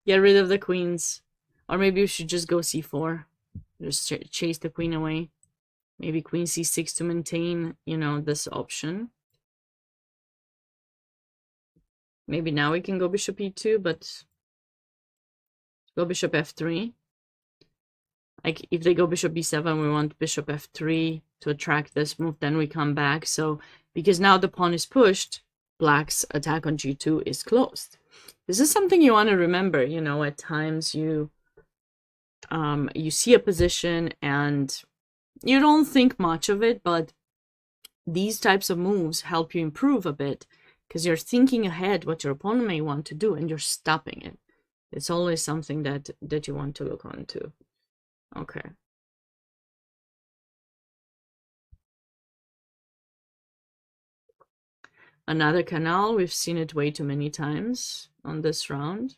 Get rid of the queens. Or maybe we should just go c4. Just chase the queen away. Maybe queen c6 to maintain, you know, this option. Maybe now we can go bishop e2, but go bishop f3. Like, if they go bishop b7, we want bishop f3 to attract this move, then we come back. So, because now the pawn is pushed, black's attack on g2 is closed. This is something you want to remember, you know, at times you see a position and you don't think much of it, but these types of moves help you improve a bit because you're thinking ahead what your opponent may want to do and you're stopping it. It's always something that you want to look onto. Okay. Another canal, we've seen it way too many times on this round.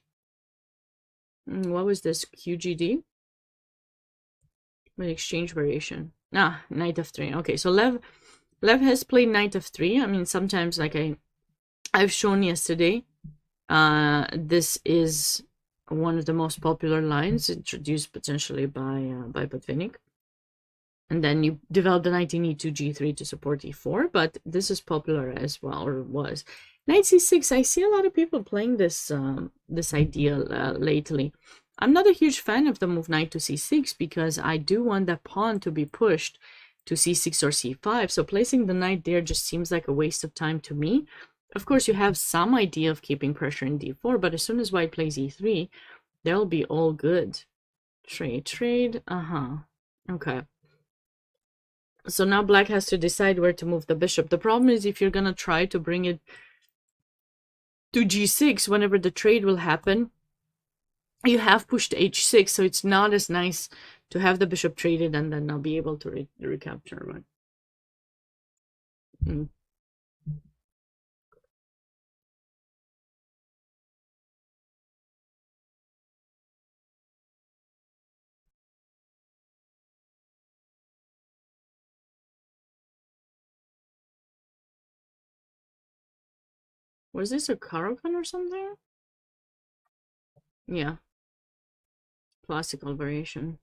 What was this? QGD? With exchange variation. Ah, knight f3. Okay, so Lev has played knight f3. I mean, sometimes, like I've shown yesterday, this is one of the most popular lines introduced potentially by Botvinnik. And then you develop the knight in e2, g3 to support e4, but this is popular as well, or was. Knight c6, I see a lot of people playing this this idea lately. I'm not a huge fan of the move knight to c6 because I do want that pawn to be pushed to c6 or c5, so placing the knight there just seems like a waste of time to me. Of course, you have some idea of keeping pressure in d4, but as soon as white plays e3, they'll be all good. Trade, okay. So now black has to decide where to move the bishop. The problem is if you're gonna try to bring it to g6 whenever the trade will happen, you have pushed h6, so it's not as nice to have the bishop traded and then not be able to recapture, right? Was this a Caro-Kann or something? Yeah. Classical variation.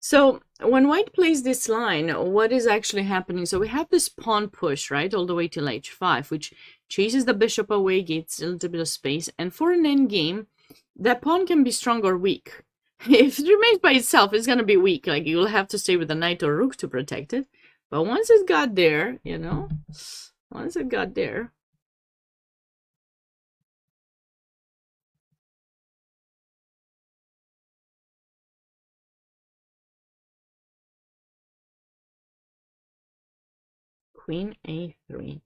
So when white plays this line, what is actually happening? So we have this pawn push, right, all the way till h5, which chases the bishop away, gets a little bit of space. And for an endgame, that pawn can be strong or weak. If it remains by itself, it's going to be weak. Like, you'll have to stay with a knight or rook to protect it. But once it got there, you know, once it got there. Queen a3.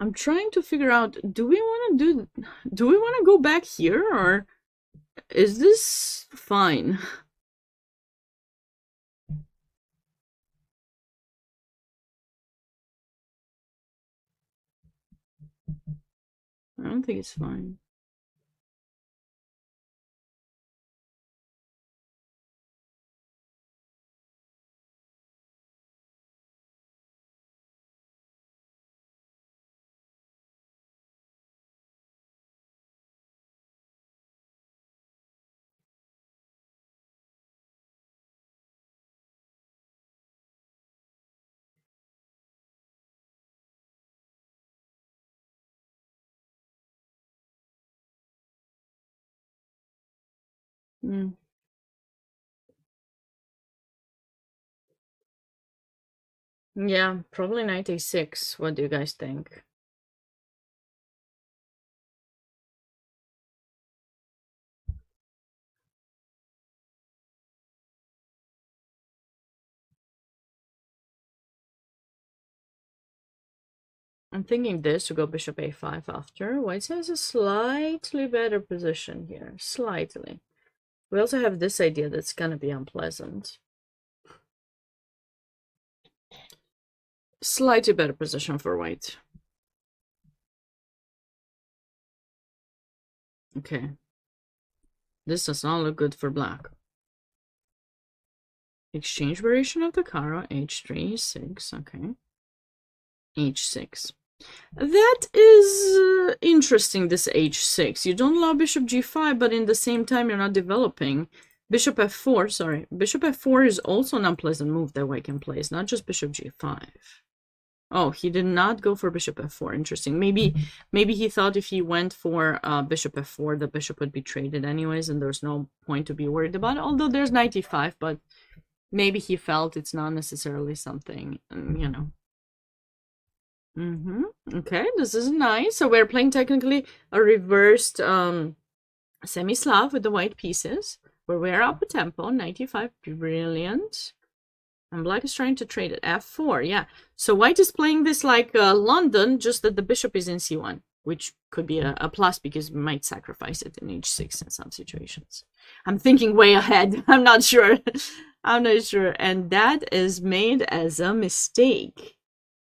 I'm trying to figure out, do we want to go back here, or is this fine? I don't think it's fine. Yeah, probably 96. What do you guys think? I'm thinking this to go bishop a5 after. White has a slightly better position here. Slightly. We also have this idea that's going to be unpleasant. Slightly better position for white. Okay. This does not look good for black. Exchange variation of the caro, h3, 6, okay. h6. That is interesting, this h6. You don't allow bishop g5, but in the same time you're not developing. Bishop f4, sorry. Bishop f4 is also an unpleasant move that white can play. It's not just bishop g5. Oh, he did not go for bishop f4. Interesting. Maybe he thought if he went for bishop f4, the bishop would be traded anyways, and there's no point to be worried about it. Although there's knight e5, but maybe he felt it's not necessarily something, you know. Okay, this is nice. So we're playing technically a reversed semi-Slav with the white pieces, where we're up a tempo, 95, brilliant. And black is trying to trade at f4, yeah. So white is playing this like London, just that the bishop is in c1, which could be a plus because we might sacrifice it in h6 in some situations. I'm thinking way ahead. I'm not sure. I'm not sure. And that is made as a mistake.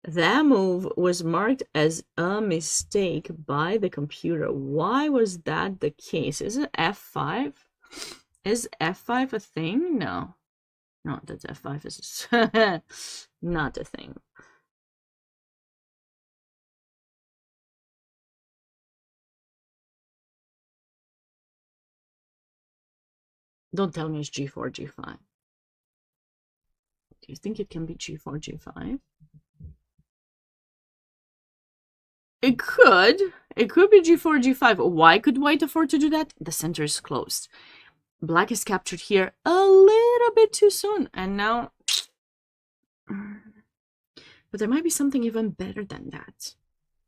That move was marked as a mistake by the computer. Why was that the case? Is it f5? Is f5 a thing? No. No, that's f5 is not a thing. Don't tell me it's g4, g5. Do you think it can be g4, g5? It could. It could be g4, g5. Why could white afford to do that? The center is closed. Black is captured here a little bit too soon. And now... But there might be something even better than that.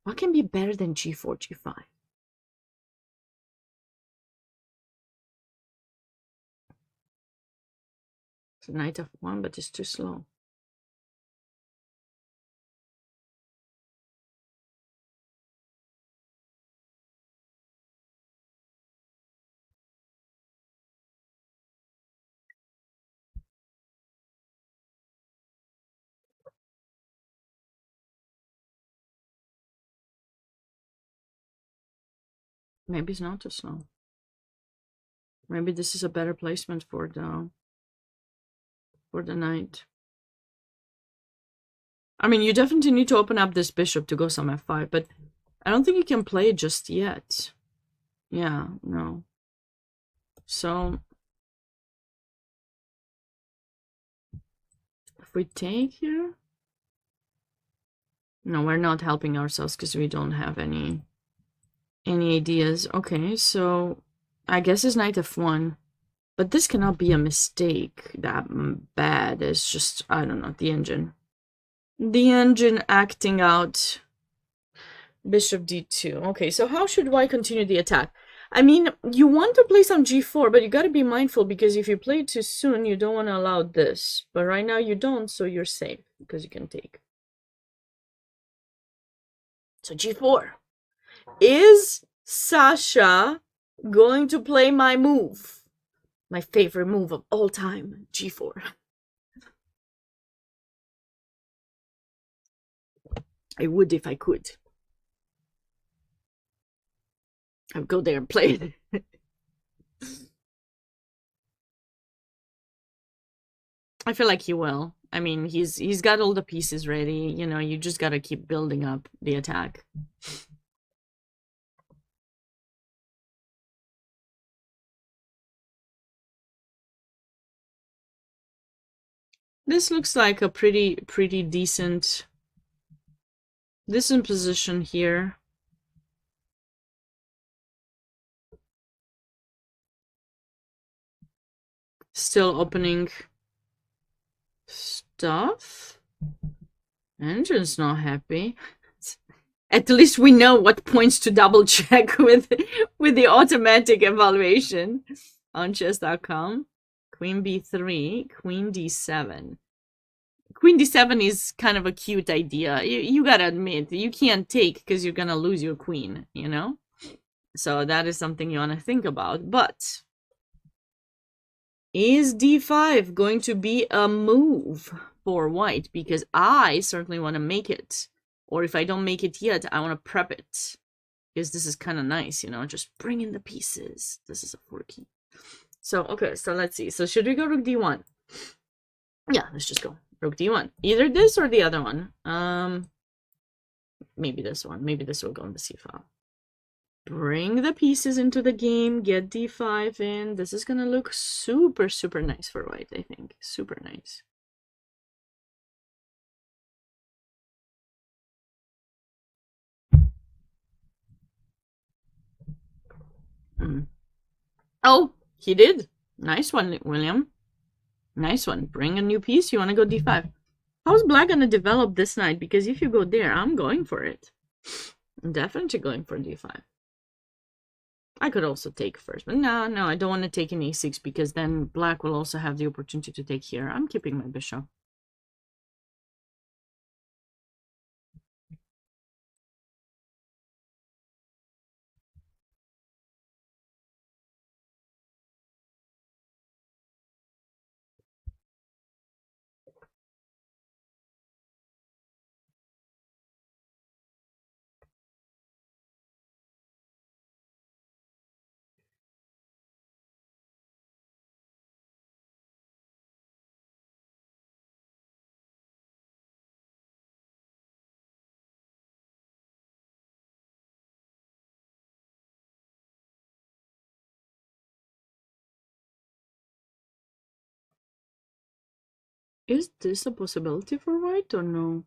What can be better than g4, g5? It's a knight f1, but it's too slow. Maybe it's not too slow. Maybe this is a better placement for the knight. I mean, you definitely need to open up this bishop to go some f5, but I don't think you can play it just yet. Yeah, no. So if we take here, no, we're not helping ourselves because we don't have any ideas. Okay, so I guess it's knight f1, but this cannot be a mistake that bad. It's just, I don't know, the engine acting out. Bishop d2. Okay, so how should white continue the attack? I mean, you want to play some g4, but you got to be mindful because if you play it too soon, you don't want to allow this. But right now you don't, so you're safe because you can take. So g4. Is Sasha going to play my move? My favorite move of all time, g4. I would if I could. I would go there and play it. I feel like he will. I mean, he's got all the pieces ready. You know, you just got to keep building up the attack. This looks like a pretty decent position here. Still opening stuff. Engine's not happy. At least we know what points to double check with the automatic evaluation on chess.com. Queen b3, queen d7. queen d7 is kind of a cute idea. You gotta admit, you can't take because you're gonna lose your queen, you know? So that is something you want to think about. But is d5 going to be a move for white? Because I certainly want to make it. Or if I don't make it yet, I want to prep it. Because this is kind of nice, you know, just bring in the pieces. This is a 4 key. So, okay, so let's see. So should we go rook d1? Yeah, let's just go rook d1. Either this or the other one. Maybe this one. Maybe this will go in the c file. Bring the pieces into the game. Get d5 in. This is going to look super, super nice for white, I think. Super nice. Oh, he did. Nice one, William. Nice one. Bring a new piece. You want to go d5. How's black going to develop this knight? Because if you go there, I'm going for it. I'm definitely going for d5. I could also take first. But no, I don't want to take an a6 because then black will also have the opportunity to take here. I'm keeping my bishop. Is this a possibility for white or no?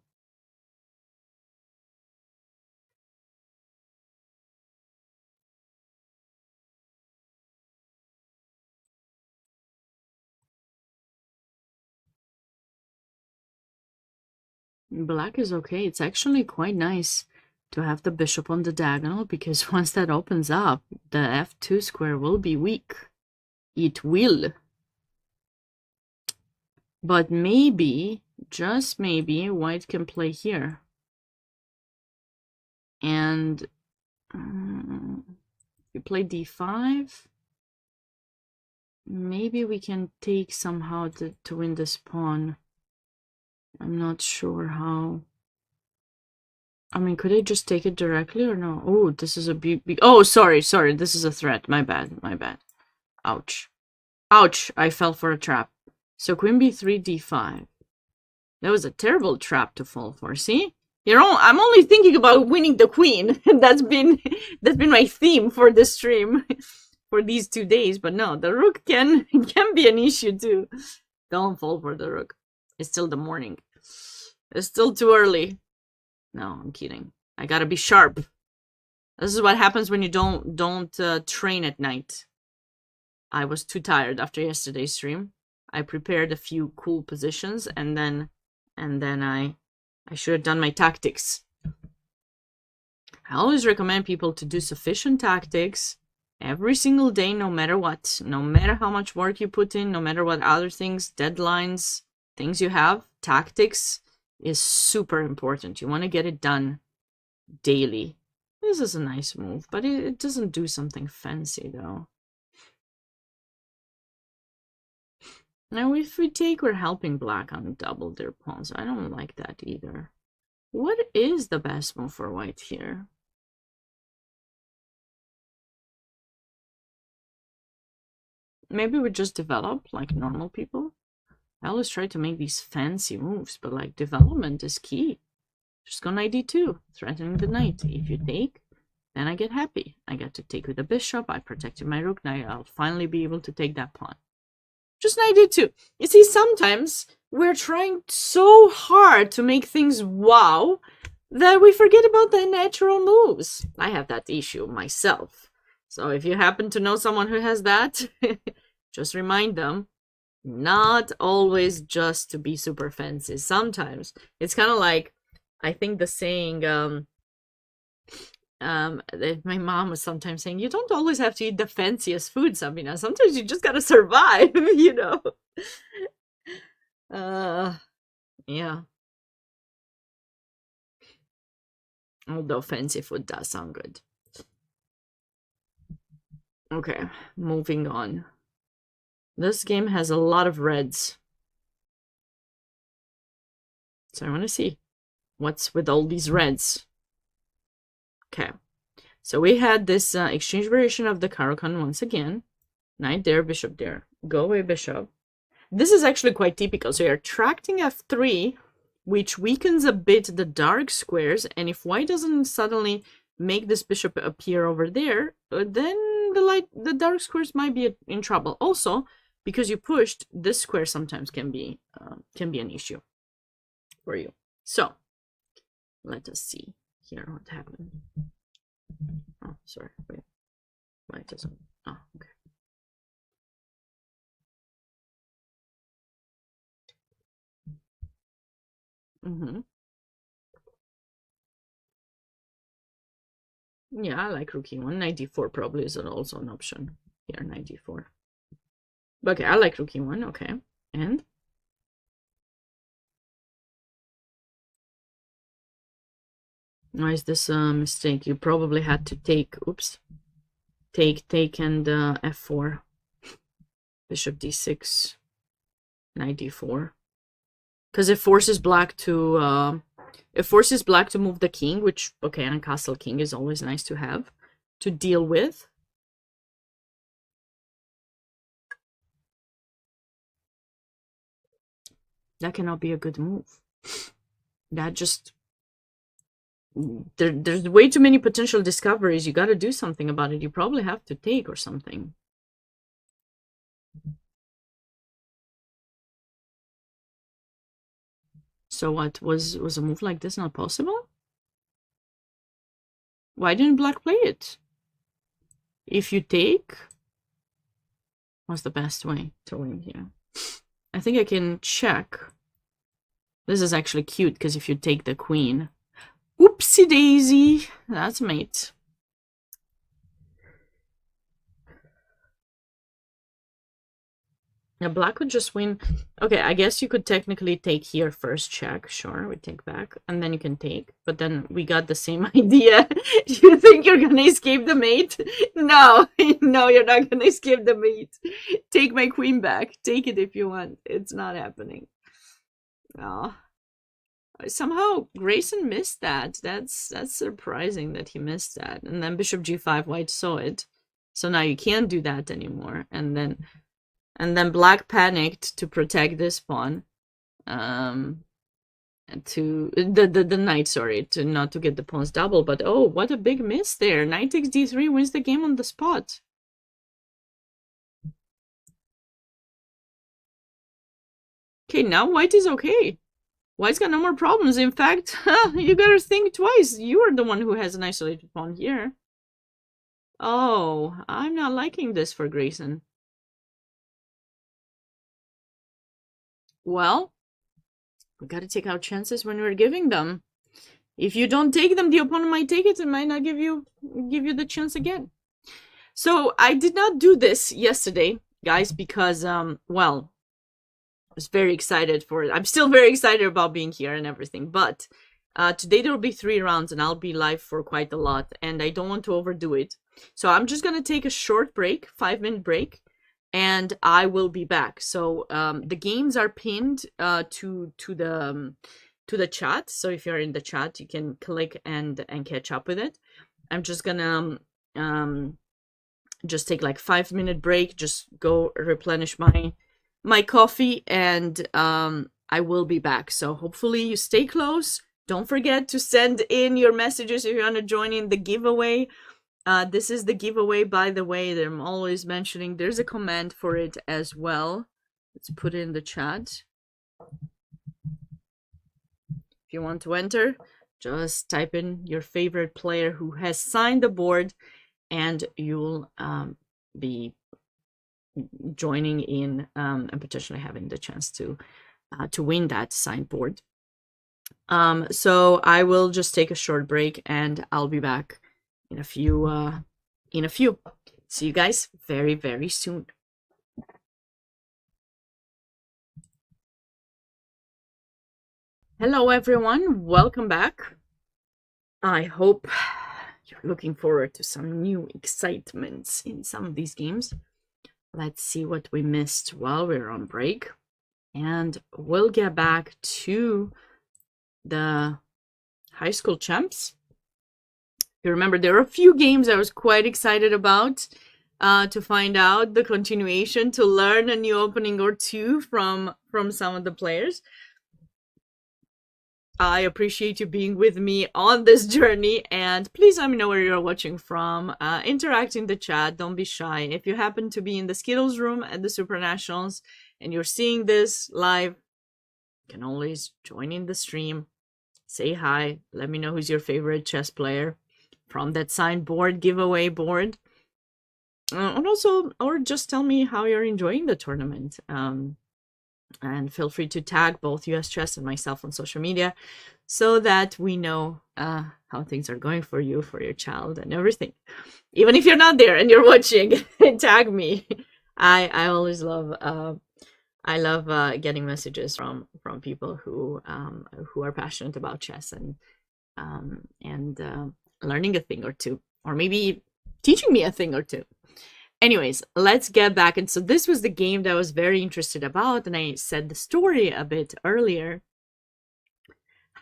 Black is okay. It's actually quite nice to have the bishop on the diagonal because once that opens up, the f2 square will be weak. It will. But maybe, just maybe, white can play here. And if we play d5, maybe we can take somehow to win this pawn. I'm not sure how. I mean, could I just take it directly or no? Oh, this is a big... Oh, sorry. This is a threat. My bad. Ouch. Ouch, I fell for a trap. So queen b3, d5. That was a terrible trap to fall for. See? I'm only thinking about winning the queen. that's been my theme for this stream for these 2 days. But no, the rook can be an issue too. Don't fall for the rook. It's still the morning. It's still too early. No, I'm kidding. I gotta be sharp. This is what happens when you don't train at night. I was too tired after yesterday's stream. I prepared a few cool positions and then I should have done my tactics. I always recommend people to do sufficient tactics every single day, no matter what. No matter how much work you put in, no matter what other things, deadlines, things you have, tactics is super important. You want to get it done daily. This is a nice move, but it doesn't do something fancy though. Now, if we take, we're helping black undouble their pawns. I don't like that either. What is the best move for white here? Maybe we just develop like normal people. I always try to make these fancy moves, but like development is key. Just go knight d2, threatening the knight. If you take, then I get happy. I get to take with the bishop. I protected my rook. Now I'll finally be able to take that pawn. Just knight d2. You see, sometimes we're trying so hard to make things wow that we forget about the natural moves. I have that issue myself. So if you happen to know someone who has that, just remind them, not always just to be super fancy. Sometimes it's kind of like, I think the saying, my mom was sometimes saying, you don't always have to eat the fanciest food, Sabina. Sometimes you just gotta survive, you know. Yeah. Although fancy food does sound good. Okay, moving on. This game has a lot of reds. So I want to see what's with all these reds. Okay. So we had this exchange variation of the Caro-Kann once again. Knight there, bishop there. Go away, bishop. This is actually quite typical. So you're attracting f3, which weakens a bit the dark squares. And if white doesn't suddenly make this bishop appear over there, then the dark squares might be in trouble. Also, because you pushed, this square sometimes can be an issue for you. So let us see here what happened. Oh, sorry. Wait. Why doesn't? Oh, okay. Yeah, I like rook e1. Knight d4 probably is also an option here. Knight d4. Okay, I like rook e1. Okay, and why is this a mistake? You probably had to take. Oops. Take and f4. Bishop d6. Knight d4. Because it forces black to move the king, which, okay, and castle king is always nice to have to deal with. That cannot be a good move. That just... There's way too many potential discoveries. You got to do something about it. You probably have to take or something. So what, was a move like this not possible? Why didn't black play it? If you take, what's the best way to win here? I think I can check. This is actually cute, because if you take the queen... Oopsie daisy! That's mate. Yeah, black would just win. Okay, I guess you could technically take here first, check. Sure, we take back, and then you can take. But then we got the same idea. You think you're gonna escape the mate? No, no, you're not gonna escape the mate. Take my queen back. Take it if you want. It's not happening. Oh. Somehow Grayson missed that. That's surprising that he missed that. And then bishop g5, white saw it. So now you can't do that anymore. And then black panicked to protect this pawn. To the knight, sorry, to not to get the pawns double. But oh, what a big miss there. Knight takes d3, wins the game on the spot. Okay, now white is okay. White's got no more problems. In fact, you gotta think twice. You are the one who has an isolated pawn here. Oh, I'm not liking this for Grayson. Well, we gotta take our chances when we're giving them. If you don't take them, the opponent might take it and might not give you the chance again. So I did not do this yesterday, guys, because well, I was very excited for it. I'm still very excited about being here and everything, but today there will be 3 rounds and I'll be live for quite a lot, and I don't want to overdo it. So I'm just gonna take a short break, 5-minute break, and I will be back. So the games are pinned to the chat. So if you're in the chat, you can click and catch up with it. I'm just gonna just take like 5-minute break, just go replenish my coffee, and I will be back. So hopefully you stay close. Don't forget to send in your messages if you want to join in the giveaway. This is the giveaway, by the way, that I'm always mentioning. There's a command for it as well. Let's put it in the chat. If you want to enter, just type in your favorite player who has signed the board, and you'll be joining in and potentially having the chance to win that signed board. So I will just take a short break, and I'll be back in a few. See you guys very, very soon. Hello everyone, welcome back. I hope you're looking forward to some new excitements in some of these games. Let's see what we missed while we were on break. And we'll get back to the high school champs. You remember there are a few games I was quite excited about to find out the continuation, to learn a new opening or two from some of the players. I appreciate you being with me on this journey, and please let me know where you're watching from. Interact in the chat, don't be shy. If you happen to be in the Skittles room at the SuperNationals and you're seeing this live, you can always join in the stream, say hi, let me know who's your favorite chess player from that signed board, giveaway board. And also, or just tell me how you're enjoying the tournament. And feel free to tag both US Chess and myself on social media so that we know how things are going for you, for your child, and everything. Even if you're not there and you're watching, tag me. I always love getting messages from people who are passionate about chess and learning a thing or two, or maybe teaching me a thing or two. Anyways, let's get back. And so this was the game that I was very interested about, and I said the story a bit earlier.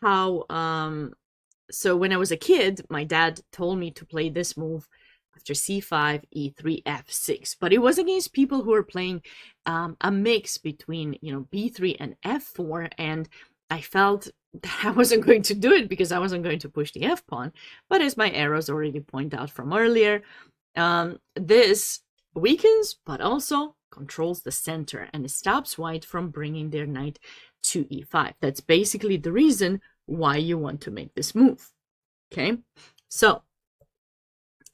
How so when I was a kid, my dad told me to play this move after c5, e3, f6, but it was against people who were playing a mix between, you know, b3 and f4, and I felt that I wasn't going to do it because I wasn't going to push the f pawn. But as my arrows already point out from earlier, this weakens but also controls the center, and it stops white from bringing their knight to e5. That's basically the reason why you want to make this move. Okay, so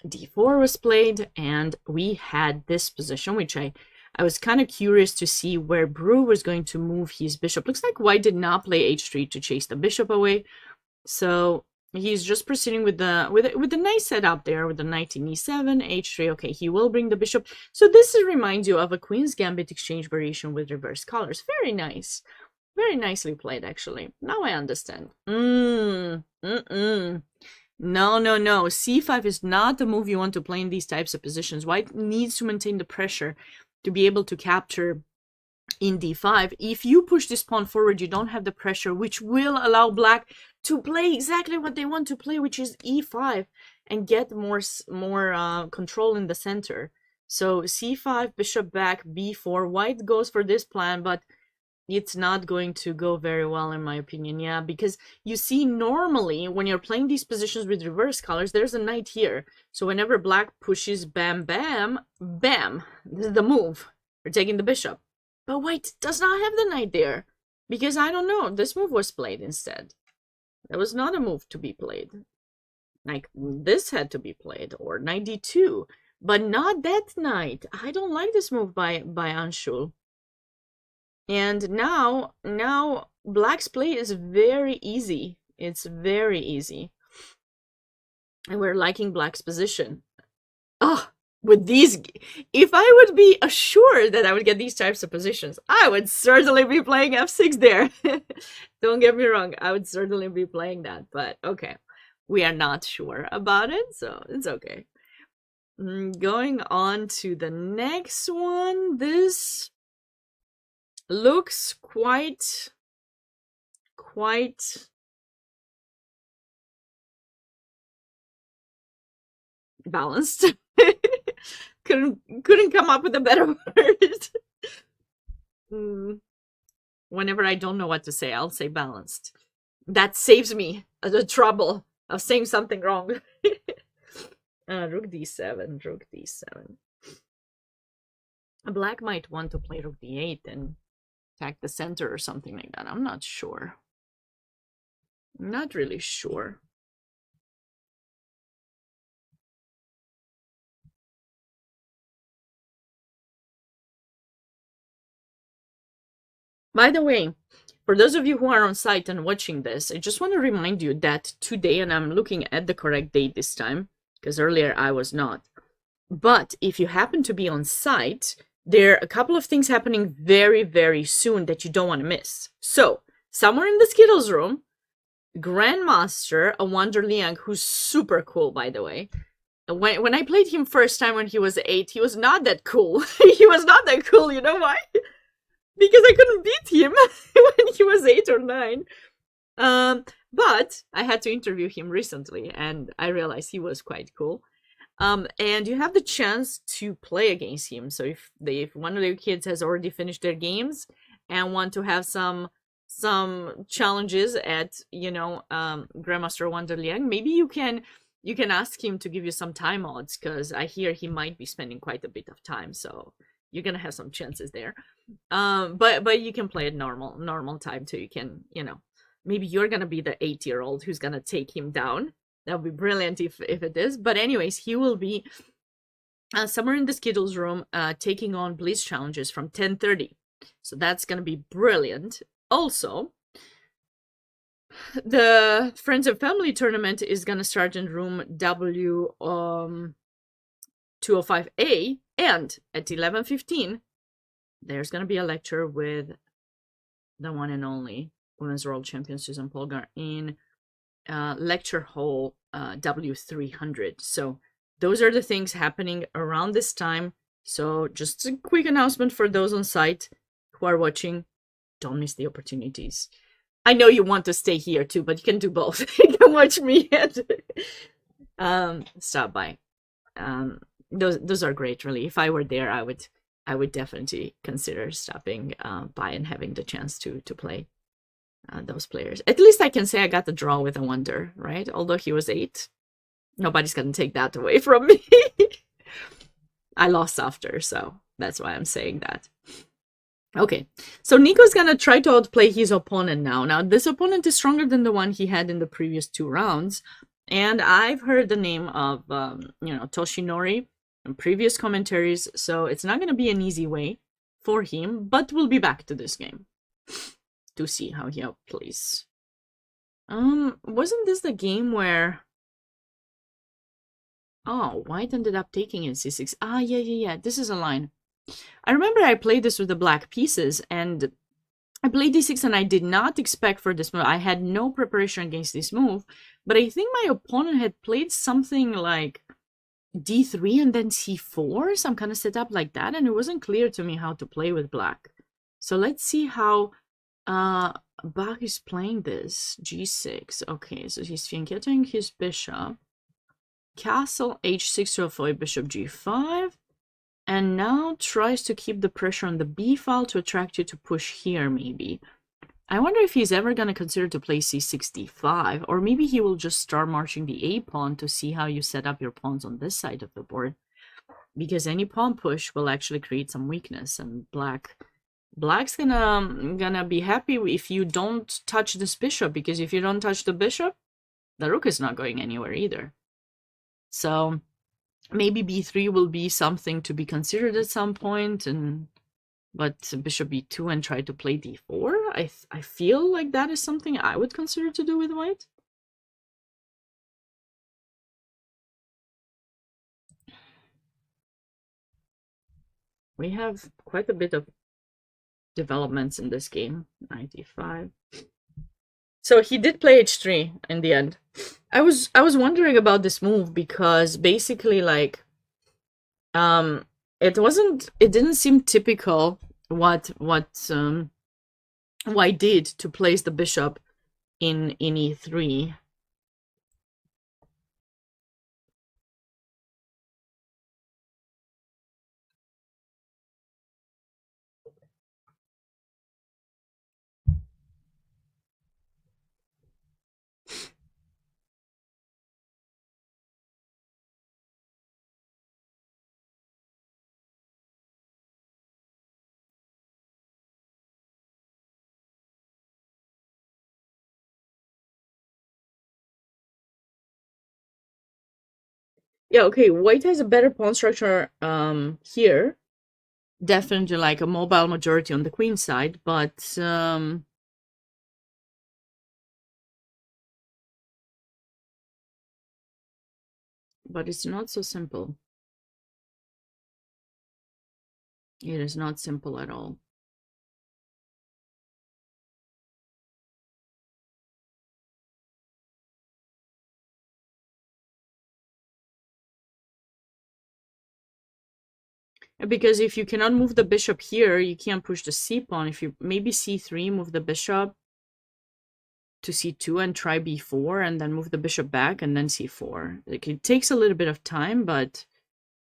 d4 was played, and we had this position, which I was kind of curious to see where Brew was going to move his bishop. Looks like white did not play h3 to chase the bishop away, so he's just proceeding with the nice setup there with the knight in e7, h3. Okay, he will bring the bishop. So this reminds you of a Queen's Gambit exchange variation with reverse colors. Very nice. Very nicely played, actually. Now I understand. No. C5 is not the move you want to play in these types of positions. White needs to maintain the pressure to be able to capture in d5. If you push this pawn forward, you don't have the pressure, which will allow black to play exactly what they want to play, which is e5, and get more control in the center. So c5, bishop back, b4. White goes for this plan, but it's not going to go very well, in my opinion. Yeah, because you see, normally when you're playing these positions with reverse colors, there's a knight here. So whenever black pushes bam, bam, bam, this is the move. We're taking the bishop. But white does not have the knight there, because I don't know, this move was played instead. There was not a move to be played. Like this had to be played, or knight d2, but not that knight. I don't like this move by Anshul. And now black's play is very easy. It's very easy. And we're liking black's position. Oh, with these, if I would be assured that I would get these types of positions, I would certainly be playing f6 there. Don't get me wrong, I would certainly be playing that, but okay, we are not sure about it, so it's okay. Going on to the next one. This looks quite balanced. couldn't come up with a better word. Whenever I don't know what to say, I'll say balanced. That saves me the trouble of saying something wrong. Rook d7, rook d7. Black might want to play rook d8 and attack the center or something like that. I'm not sure. I'm not really sure. By the way, for those of you who are on site and watching this, I just want to remind you that today, and I'm looking at the correct date this time, because earlier I was not, but if you happen to be on site, there are a couple of things happening very, very soon that you don't want to miss. So somewhere in the Skittles room, Grandmaster Awonder Liang, who's super cool, by the way. When I played him first time when he was 8, he was not that cool. He was not that cool, you know why? Because I couldn't beat him when he was 8 or 9. But I had to interview him recently, and I realized he was quite cool. And you have the chance to play against him. So if one of your kids has already finished their games and want to have some challenges at, you know, Grandmaster Awonder Liang, maybe you can ask him to give you some time odds, because I hear he might be spending quite a bit of time, so you're gonna have some chances there. But you can play at normal time too. You can, you know, maybe you're gonna be the 8-year-old who's gonna take him down. That would be brilliant if it is. But anyways, he will be somewhere in the Skittles room taking on Blitz challenges from 10:30. So that's gonna be brilliant. Also, the Friends and Family tournament is gonna start in room W205A, and at 11:15, there's gonna be a lecture with the one and only Women's World Champion Susan Polgar in lecture hall W300. So those are the things happening around this time. So just a quick announcement for those on site who are watching: don't miss the opportunities. I know you want to stay here too, but you can do both. You can watch me and stop by. Those are great, really. If I were there, I would definitely consider stopping by and having the chance to play those players. At least I can say I got the draw with Awonder, right? Although he was 8, nobody's gonna take that away from me. I lost after, so that's why I'm saying that. Okay, so Nico's gonna try to outplay his opponent now. Now, this opponent is stronger than the one he had in the previous 2 rounds, and I've heard the name of, Toshinori in previous commentaries, so it's not gonna be an easy way for him, but we'll be back to this game to see how he outplays. Wasn't this the game where... Oh, White ended up taking in c6. Ah, yeah. This is a line. I remember I played this with the black pieces, and I played d6, and I did not expect for this move. I had no preparation against this move, but I think my opponent had played something like d3 and then c4, some kind of setup like that, and it wasn't clear to me how to play with black. So let's see how Bach is playing this. g6. Okay, so he's fianchetting his bishop. Castle h6 to avoid bishop g5. And now tries to keep the pressure on the b file to attract you to push here, maybe. I wonder if he's ever going to consider to play c6 d5, or maybe he will just start marching the a pawn to see how you set up your pawns on this side of the board. Because any pawn push will actually create some weakness, and Black's gonna be happy if you don't touch this bishop, because if you don't touch the bishop, the rook is not going anywhere either. So maybe b3 will be something to be considered at some point, but bishop b2 and try to play d4. I feel like that is something I would consider to do with white. We have quite a bit of developments in this game. 95. So he did play h3 in the end. I was wondering about this move, because basically, like, it didn't seem typical what White did to place the bishop in e3. Yeah, okay, White has a better pawn structure here. Definitely like a mobile majority on the queen side, but it's not so simple. It is not simple at all. Because if you cannot move the bishop here, you can't push the c pawn. If you maybe c3, move the bishop to c2 and try b4, and then move the bishop back and then c4. Like, it takes a little bit of time, but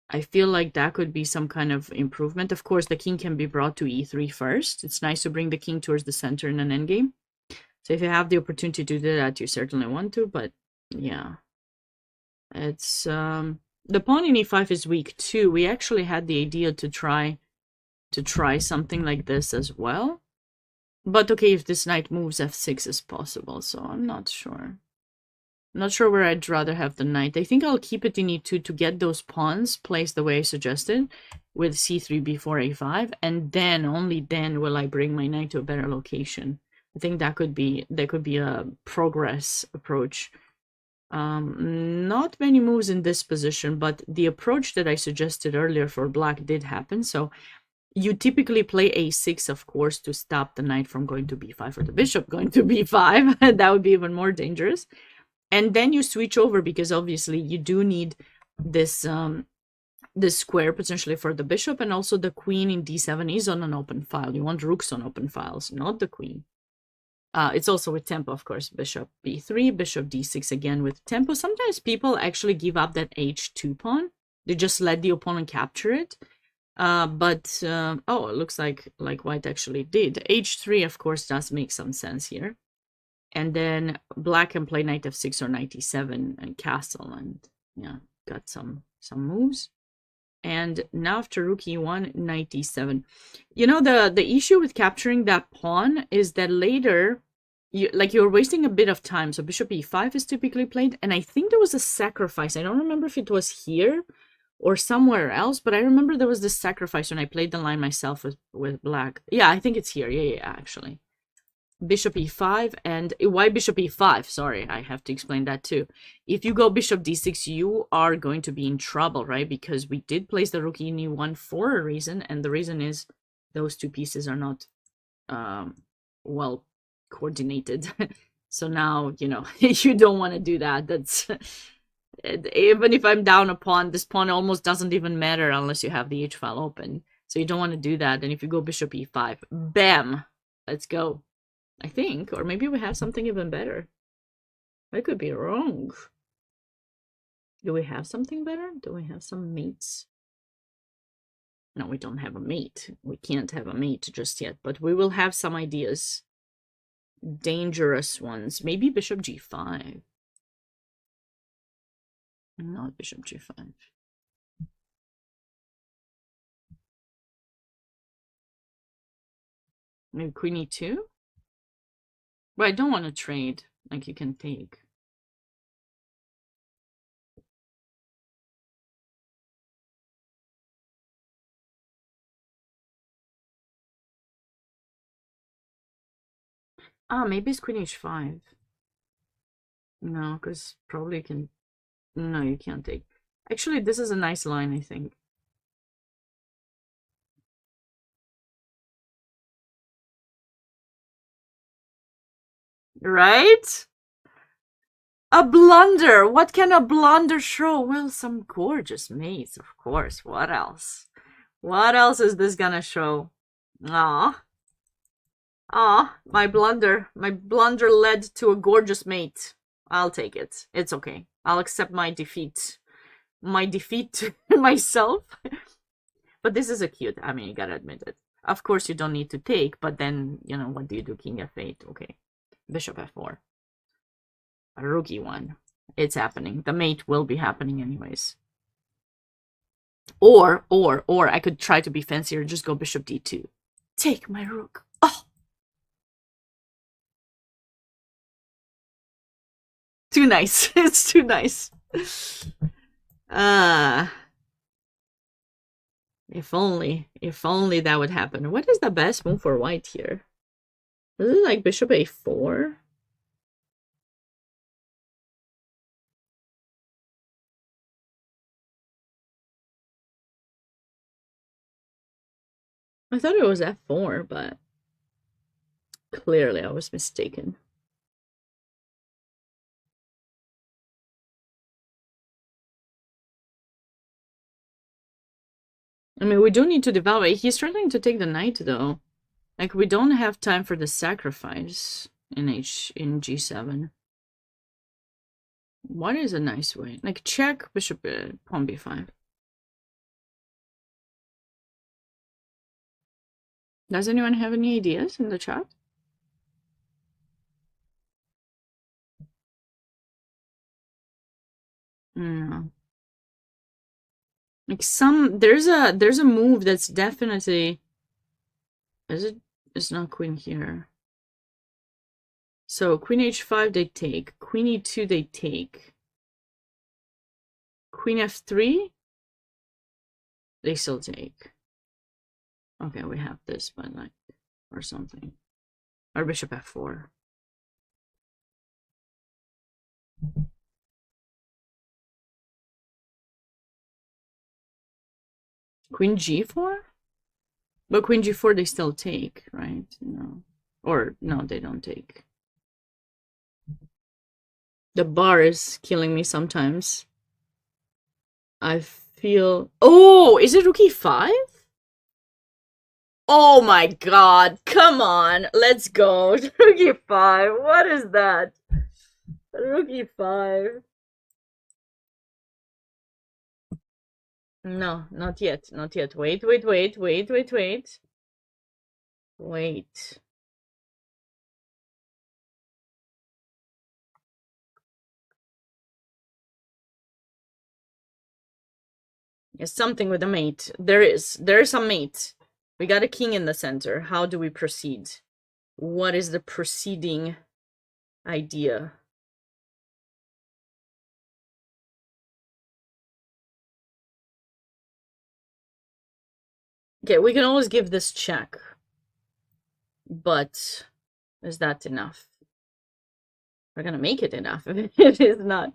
I feel like that could be some kind of improvement. Of course, the king can be brought to e3 first. It's nice to bring the king towards the center in an endgame. So if you have the opportunity to do that, you certainly want to, but yeah. It's the pawn in e5 is weak too. We actually had the idea to try something like this as well. But okay, if this knight moves, f6 is possible, so I'm not sure. I'm not sure where I'd rather have the knight. I think I'll keep it in e2 to get those pawns placed the way I suggested, with c3, b4, a5, and then, only then, will I bring my knight to a better location. I think that could be a progress approach. Not many moves in this position, but the approach that I suggested earlier for black did happen. So you typically play a6, of course, to stop the knight from going to b5 or the bishop going to b5. That would be even more dangerous. And then you switch over, because obviously you do need this this square potentially for the bishop, and also the queen in d7 is on an open file. You want rooks on open files, not the queen. It's also with tempo, of course. Bishop b3, bishop d6 again with tempo. Sometimes people actually give up that h2 pawn. They just let the opponent capture it. Oh, it looks like white actually did. h3, of course, does make some sense here. And then black can play knight f6 or knight e7 and castle, and yeah, got some moves. And now after rook e1, knight e7. You know, the issue with capturing that pawn is that later, you're wasting a bit of time. So bishop e5 is typically played, and I think there was a sacrifice. I don't remember if it was here or somewhere else, but I remember there was this sacrifice when I played the line myself with black. Yeah, I think it's here. Yeah, actually. Bishop e5, and why bishop e5? Sorry, I have to explain that too. If you go bishop d6, you are going to be in trouble, right? Because we did place the rook in e1 for a reason, and the reason is those two pieces are not well coordinated. So now, you know, you don't want to do that. That's even if I'm down a pawn, this pawn almost doesn't even matter unless you have the h file open. So you don't want to do that. And if you go bishop e5, bam, let's go. I think, or maybe we have something even better. I could be wrong. Do we have something better? Do we have some mates? No, we don't have a mate. We can't have a mate just yet, but we will have some ideas. Dangerous ones. Maybe bishop g5. Not bishop g5. Maybe queen e2? But I don't want to trade. Like, you can take. Ah, maybe it's queen h5. No, because probably you can... No, you can't take. Actually, this is a nice line, I think. Right? A blunder. What can a blunder show? Well, some gorgeous mates, of course. What else? What else is this gonna show? Ah, my blunder. My blunder led to a gorgeous mate. I'll take it. It's okay. I'll accept my defeat. My defeat myself. But this is a cute. I mean, you gotta admit it. Of course, you don't need to take, but then, you know, what do you do? King f8. Okay. Bishop f4. A rookie one. It's happening. The mate will be happening anyways. Or I could try to be fancier, just go bishop d2. Take my rook. Oh! Too nice. It's too nice. If only that would happen. What is the best move for white here? Is it like bishop a4? I thought it was f4, but clearly I was mistaken. I mean, we do need to develop it. He's trying to take the knight, though. Like, we don't have time for the sacrifice in G7. What is a nice way? Like, check bishop, pawn b5. Does anyone have any ideas in the chat? No. Like there's a move that's definitely, it's not queen here. So queen h5 they take, queen e2 they take, queen f3 they still take. Okay, we have this, but like, or something. Or bishop f4. Queen g4? But queen g4 they still take, right? No. Or no, they don't take. The bar is killing me sometimes. I feel... Oh, is it rook e5? Oh my god, come on, let's go. Rook e5, what is that? Rook e5. No, not yet, not yet. Wait. Wait. There's something with the mate. There is a mate. We got a king in the center. How do we proceed? What is the proceeding idea? Okay, we can always give this check. But is that enough? We're gonna make it enough if it is not.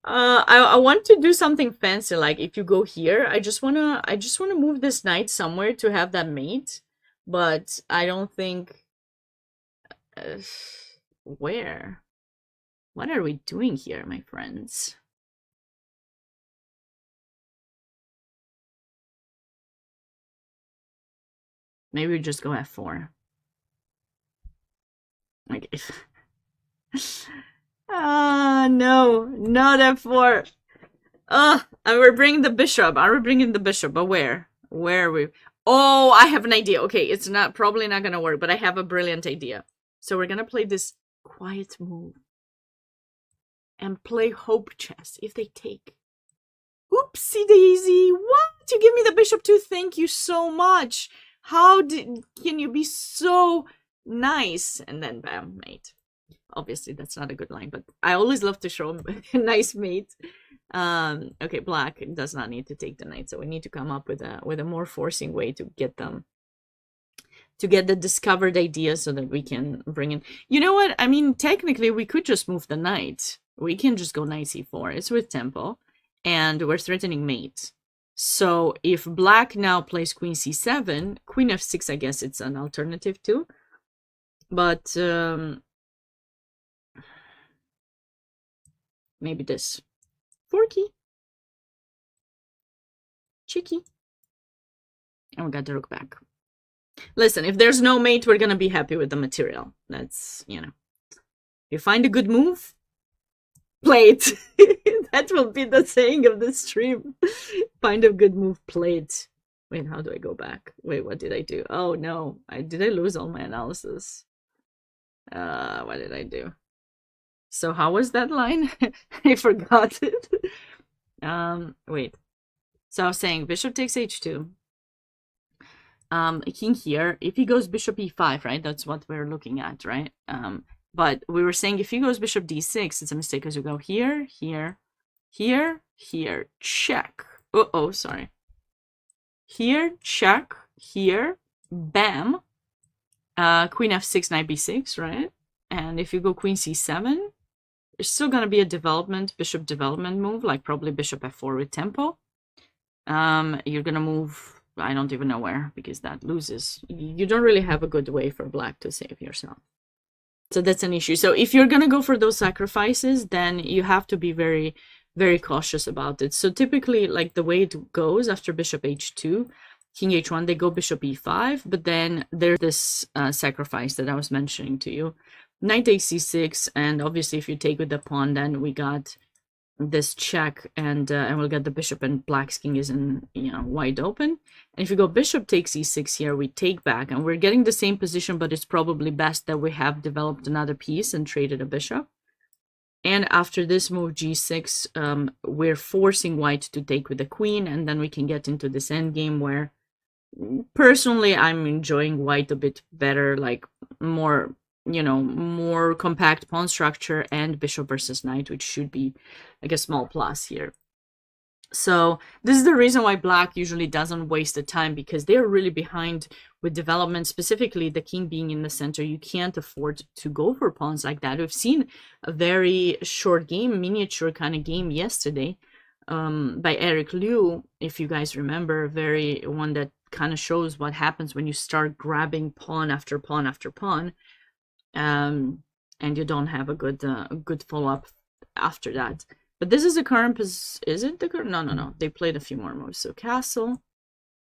I want to do something fancy, like if you go here, I just wanna move this knight somewhere to have that mate, but I don't think where? What are we doing here, my friends? Maybe we just go f4. Like if no, not f4. And we're bringing the bishop. Are we bringing the bishop? But where? Where are we? Oh, I have an idea. Okay, it's probably not gonna work, but I have a brilliant idea. So we're gonna play this quiet move and play hope chess if they take. Oopsie daisy! What? You give me the bishop too? Thank you so much. How can you be so nice? And then bam, mate. Obviously, that's not a good line, but I always love to show a nice mate. Okay, black does not need to take the knight, so we need to come up with a more forcing way to get them, to get the discovered idea so that we can bring in. You know what? I mean, technically, we could just move the knight. We can just go knight c4. It's with tempo, and we're threatening mate. So if black now plays queen c7, queen f6, I guess it's an alternative too. But maybe this. Forky. Cheeky. And we got the rook back. Listen, if there's no mate, we're gonna be happy with the material. That's, you know. You find a good move, play it. That will be the saying of the stream. Find a good move, play it. Wait, how do I go back? Wait, what did I do? Oh no, did I lose all my analysis? What did I do? So how was that line? I forgot it. Wait. So I was saying bishop takes h2. King here. If he goes bishop e5, right? That's what we're looking at, right? But we were saying if he goes bishop d6, it's a mistake because you go here, here, here, here, check. Uh-oh, sorry. Here, check, here, bam. Queen f6, knight b6, right? And if you go queen c7, there's still going to be a development, bishop development move, like probably bishop f4 with tempo. You're going to move, I don't even know where, because that loses. You don't really have a good way for black to save yourself. So that's an issue. So if you're going to go for those sacrifices, then you have to be very, very cautious about it. So typically, like the way it goes after bishop h2, king h1, they go bishop e5, but then there's this sacrifice that I was mentioning to you. Knight takes c6, and obviously if you take with the pawn, then we got this check, and we'll get the bishop, and black's king is in, you know, wide open. And if you go bishop takes e6 here, we take back, and we're getting the same position, but it's probably best that we have developed another piece and traded a bishop. And after this move g6, we're forcing white to take with the queen, and then we can get into this endgame where personally I'm enjoying white a bit better, like more, you know, more compact pawn structure and bishop versus knight, which should be like a small plus here. So this is the reason why black usually doesn't waste the time, because they're really behind with development, specifically the king being in the center. You can't afford to go for pawns like that. We've seen a very short game, miniature kind of game yesterday by Eric Liu, if you guys remember, one that kind of shows what happens when you start grabbing pawn after pawn after pawn, and you don't have a good follow-up after that. But this is the current is it the current? No. They played a few more moves. So castle,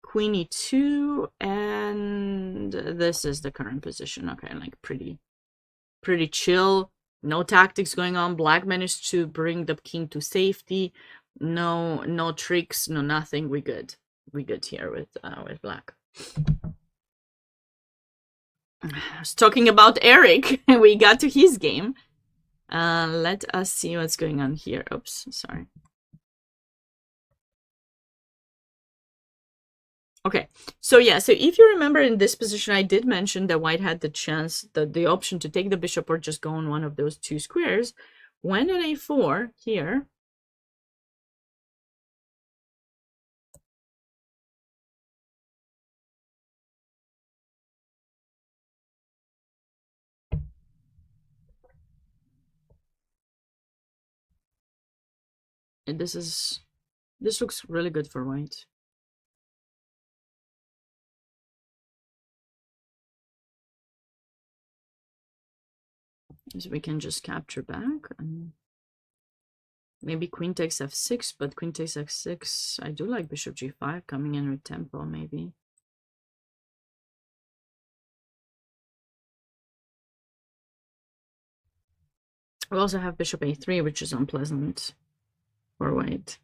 queen e2, and this is the current position. Okay, like pretty chill. No tactics going on. Black managed to bring the king to safety. No tricks, no nothing. We good here with black. I was talking about Eric. We got to his game. Let us see what's going on here. Oops, sorry. Okay, so yeah, so if you remember in this position, I did mention that white had the chance, the option to take the bishop or just go on one of those two squares. When on a4 here, and this looks really good for white. So we can just capture back, and maybe queen takes f6, but queen takes f6, I do like bishop g5 coming in with tempo, maybe. We also have bishop a3, which is unpleasant for white.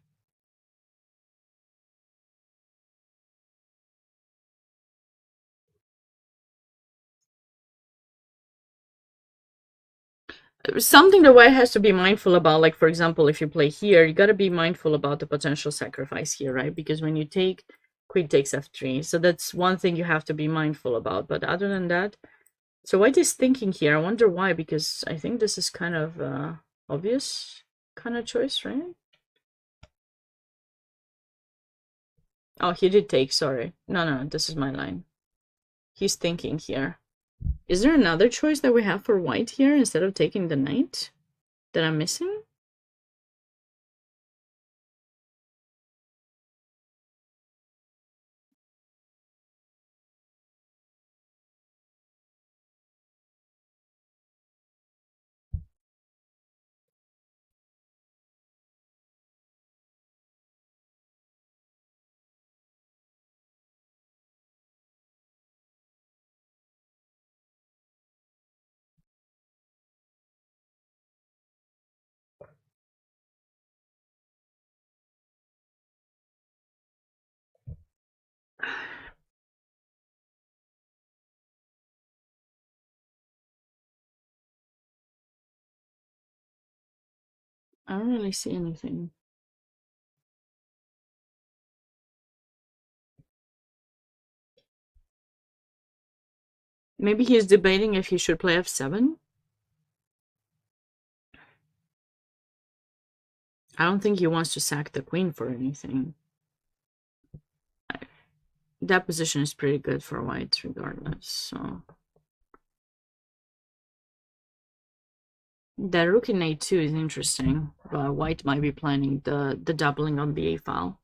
Something the white has to be mindful about, like for example, if you play here, you got to be mindful about the potential sacrifice here, right? Because when you take queen takes f3, so that's one thing you have to be mindful about. But other than that, so white is thinking here. I wonder why, because I think this is kind of obvious kind of choice, right? Oh, he did take, sorry. No, this is my line. He's thinking here. Is there another choice that we have for white here instead of taking the knight that I'm missing? I don't really see anything. Maybe he's debating if he should play f7. I don't think he wants to sack the queen for anything. That position is pretty good for white regardless, so... The rook in a2 is interesting, but white might be planning the doubling on the a file.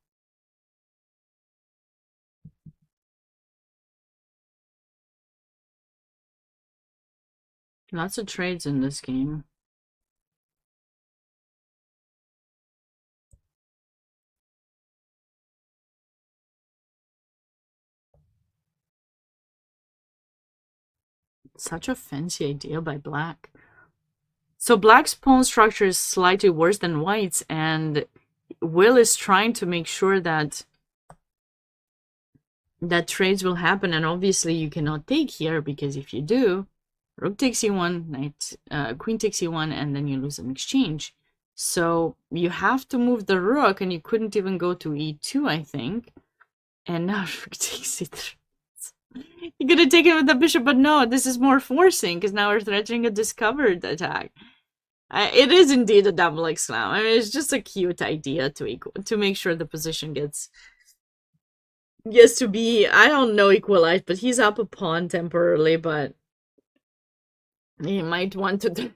Lots of trades in this game. Such a fancy idea by black. So black's pawn structure is slightly worse than white's, and Will is trying to make sure that trades will happen, and obviously you cannot take here, because if you do, rook takes e1, queen takes e1, and then you lose an exchange. So you have to move the rook, and you couldn't even go to e2, I think. And now rook takes e3. You could have taken with the bishop, but no, this is more forcing, because now we're threatening a discovered attack. It is indeed a double exclam. I mean, it's just a cute idea to make sure the position gets to be, I don't know, equalized, but he's up a pawn temporarily, but he might want to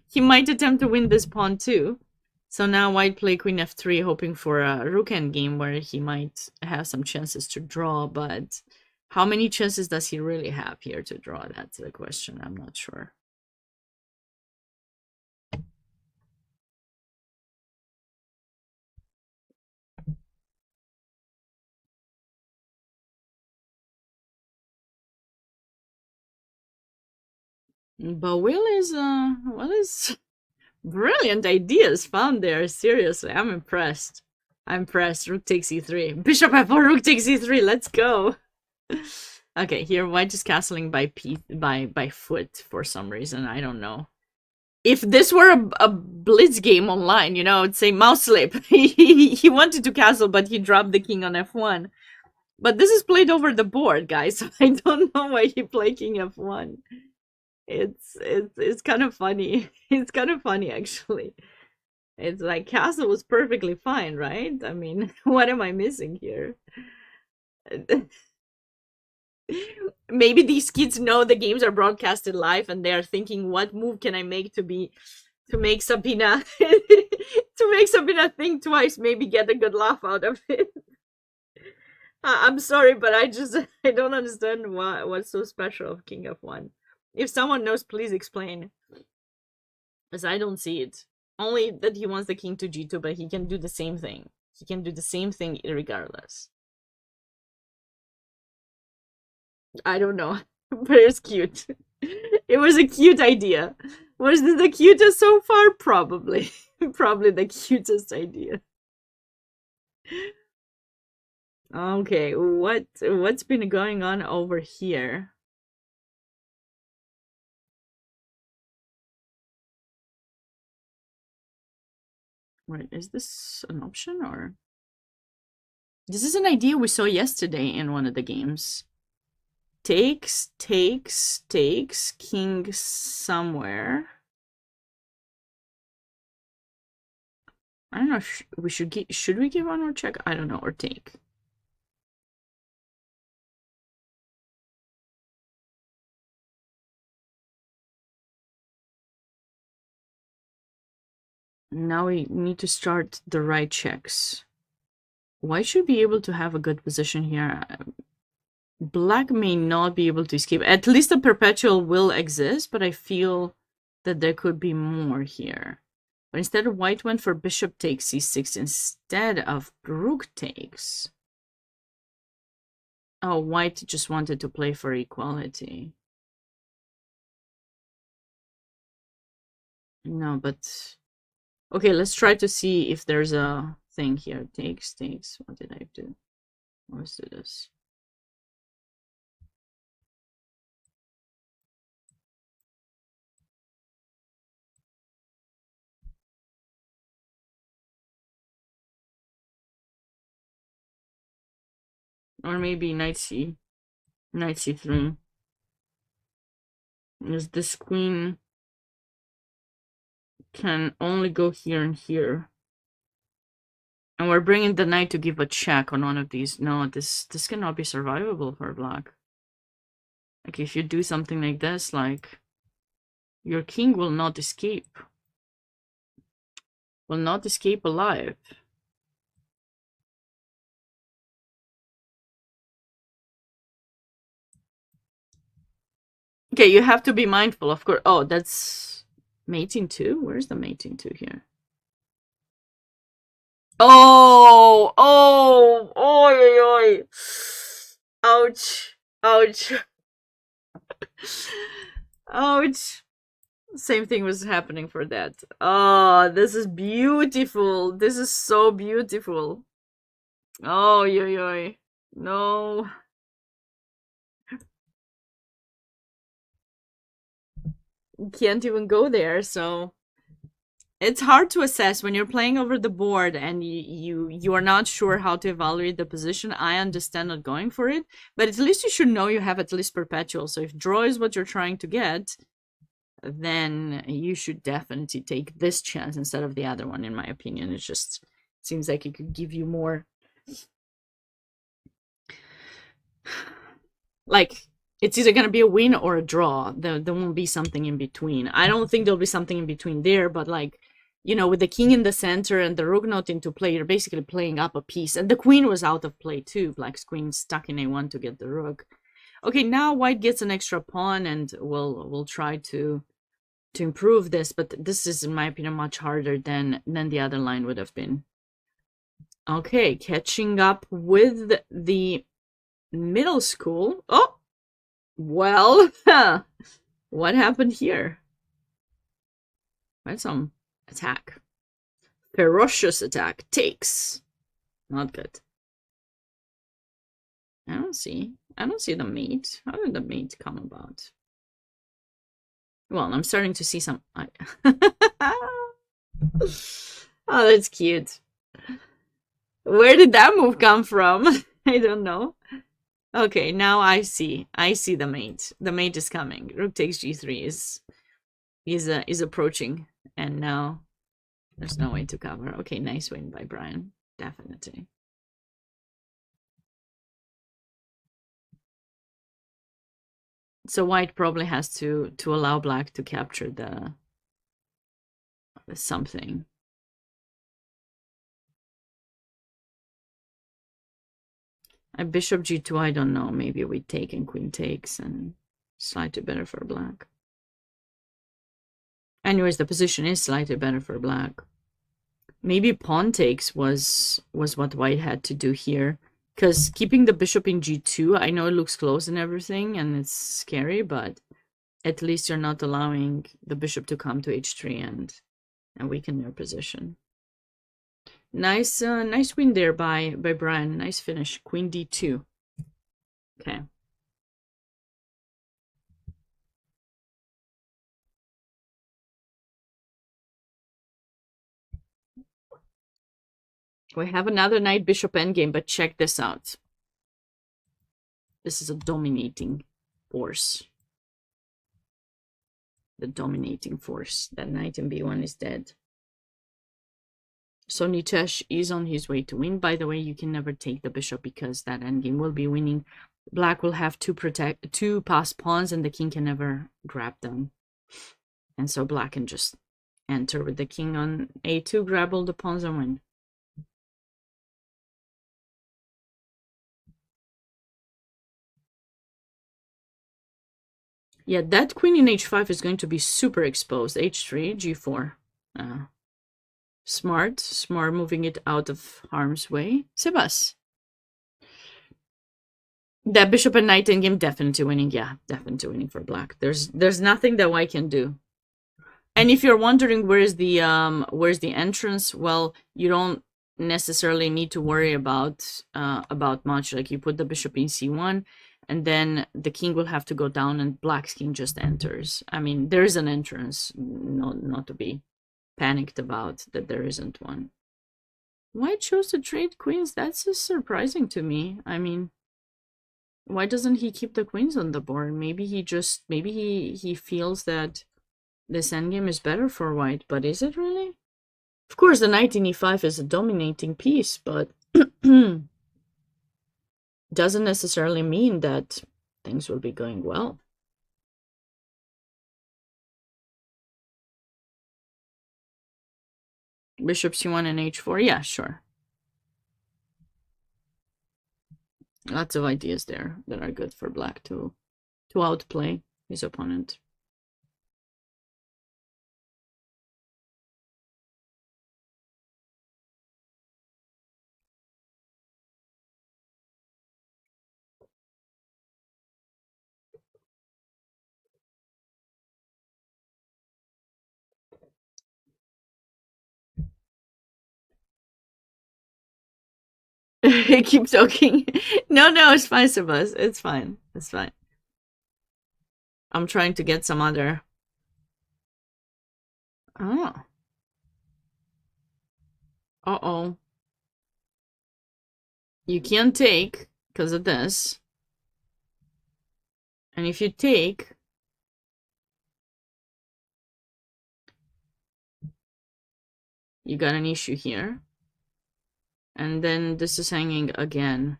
he might attempt to win this pawn too. So now white play queen f3, hoping for a rook endgame where he might have some chances to draw, but how many chances does he really have here to draw? That's the question. I'm not sure. But Will is brilliant ideas found there. Seriously, I'm impressed. I'm impressed. Rook takes e3. Bishop f4, rook takes e3. Let's go. Okay, here white is castling by foot for some reason. I don't know. If this were a Blitz game online, you know, I'd say mouse slip. He wanted to castle, but he dropped the king on f1. But this is played over the board, guys. So I don't know why he played king f1. It's kind of funny. It's kind of funny, actually. It's like castle was perfectly fine, right? I mean, what am I missing here? Maybe these kids know the games are broadcasted live, and they are thinking, what move can I make to make Sabina think twice, maybe get a good laugh out of it. I'm sorry, but I don't understand what's so special of king f1. If someone knows, please explain, because I don't see it. Only that he wants the king to g2, but he can do the same thing. He can do the same thing regardless. I don't know, but it's cute. It was a cute idea. Was this the cutest so far? Probably. Probably the cutest idea. Okay, what's been going on over here? Right, is this an option, or this is an idea we saw yesterday in one of the games? Takes, king somewhere. I don't know. Should we give one more check? I don't know, or take. Now we need to start the right checks. White should be able to have a good position here. Black may not be able to escape. At least a perpetual will exist, but I feel that there could be more here. But instead, white went for bishop takes c6 instead of rook takes. Oh, white just wanted to play for equality. No, but... Okay, let's try to see if there's a thing here. Takes. What did I do? Let's do this. Or maybe knight c3. Because this queen can only go here and here. And we're bringing the knight to give a check on one of these. No, this cannot be survivable for black. Like, if you do something like this, like, your king will not escape. Will not escape alive. Okay, you have to be mindful, of course. Oh, that's mating 2? Where's the mating 2 here? Oh, oi. Ouch. Oh, it's same thing was happening for that. Oh, this is beautiful. This is so beautiful. Oh, yo, yo. No. You can't even go there, so it's hard to assess when you're playing over the board and you are not sure how to evaluate the position. I understand not going for it, but at least you should know you have at least perpetual. So if draw is what you're trying to get, then you should definitely take this chance instead of the other one, in my opinion. It just seems like it could give you more. Like, it's either going to be a win or a draw. There won't be something in between. I don't think there'll be something in between there, but like, you know, with the king in the center and the rook not into play, you're basically playing up a piece. And the queen was out of play too. Black's queen stuck in a1 to get the rook. Okay, now white gets an extra pawn, and we'll try to improve this, but this is, in my opinion, much harder than the other line would have been. Okay, catching up with the middle school. Oh, well, what happened here? Quite some attack. Ferocious attack. Takes. Not good. I don't see the mate. How did the mate come about? Well, I'm starting to see some... Oh, that's cute. Where did that move come from? I don't know. Okay, now I see the mate. The mate is coming. Rook takes g3 is approaching, and now there's no way to cover. Okay, nice win by Brian. Definitely. So white probably has to allow black to capture the something. A bishop g2, I don't know. Maybe we take and queen takes and slightly better for black. Anyways, the position is slightly better for black. Maybe pawn takes was what white had to do here. Because keeping the bishop in g2, I know it looks close and everything, and it's scary, but at least you're not allowing the bishop to come to h3 and weaken your position. Nice win there by Brian. Nice finish. Queen d2. Okay. We have another knight bishop endgame, but check this out. This is a dominating force. The dominating force. That knight in b1 is dead. So Nitesh is on his way to win. By the way, you can never take the bishop because that endgame will be winning. Black will have two passed pawns, and the king can never grab them. And so black can just enter with the king on a2, grab all the pawns and win. Yeah, that queen in h5 is going to be super exposed. h3, g4. Smart moving it out of harm's way. Sebas. That bishop and knight in game definitely winning. Yeah, definitely winning for black. There's nothing that white can do. And if you're wondering where's the entrance, well, you don't necessarily need to worry about much. Like, you put the bishop in c1, and then the king will have to go down, and black's king just enters. I mean, there is an entrance, not to be panicked about that there isn't one. White chose to trade queens. That's just surprising to me. I mean, why doesn't he keep the queens on the board? Maybe he feels that this endgame is better for white, but is it really? Of course, the knight in e5 is a dominating piece, but doesn't necessarily mean that things will be going well. Bishop c1 and h4, yeah, sure. Lots of ideas there that are good for black to outplay his opponent. Keep talking. No, it's fine, Sebas. It's fine. It's fine. I'm trying to get some other... Oh. Uh-oh. You can't take because of this. And if you take... You got an issue here. And then this is hanging again.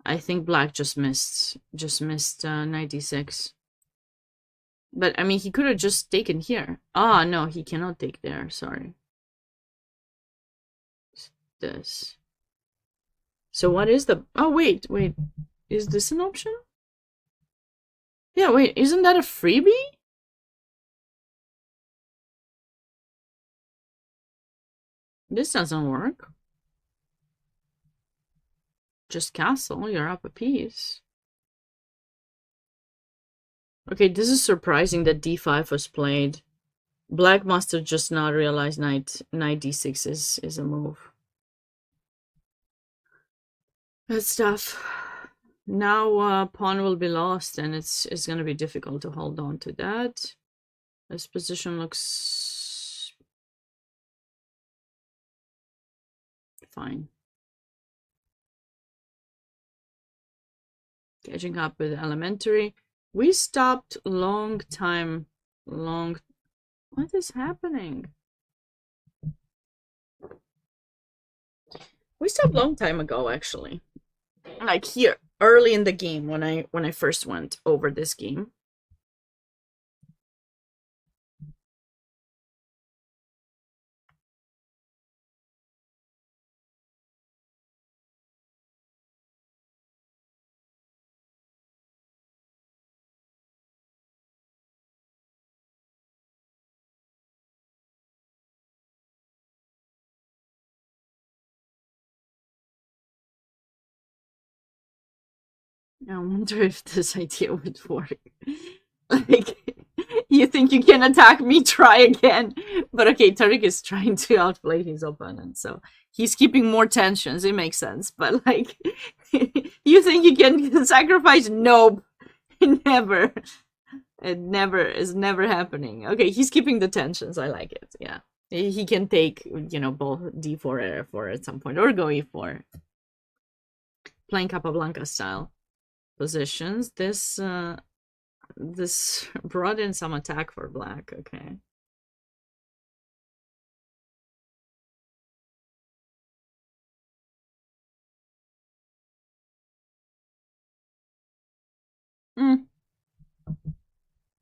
I think black just missed 96. But, I mean, he could have just taken here. Ah, no, he cannot take there. Sorry. This. So what is the... Oh, wait. Is this an option? Yeah, wait. Isn't that a freebie? This doesn't work. Just castle. You're up a piece. Okay, this is surprising that d5 was played. Black must have just not realized knight d6 is a move. That's tough. Now pawn will be lost, and it's going to be difficult to hold on to that. This position looks fine. Catching up with elementary. We stopped long. What is happening? We stopped long time ago, actually. Like here, early in the game when I first went over this game. I wonder if this idea would work. Like, you think you can attack me? Try again. But okay, Tariq is trying to outplay his opponent, so he's keeping more tensions. It makes sense. But like, you think you can sacrifice? Nope. Never. It is never happening. Okay, he's keeping the tensions. I like it. Yeah. He can take, you know, both d4 or f4 at some point, or go e4. Playing Capablanca style positions. This brought in some attack for black. Okay.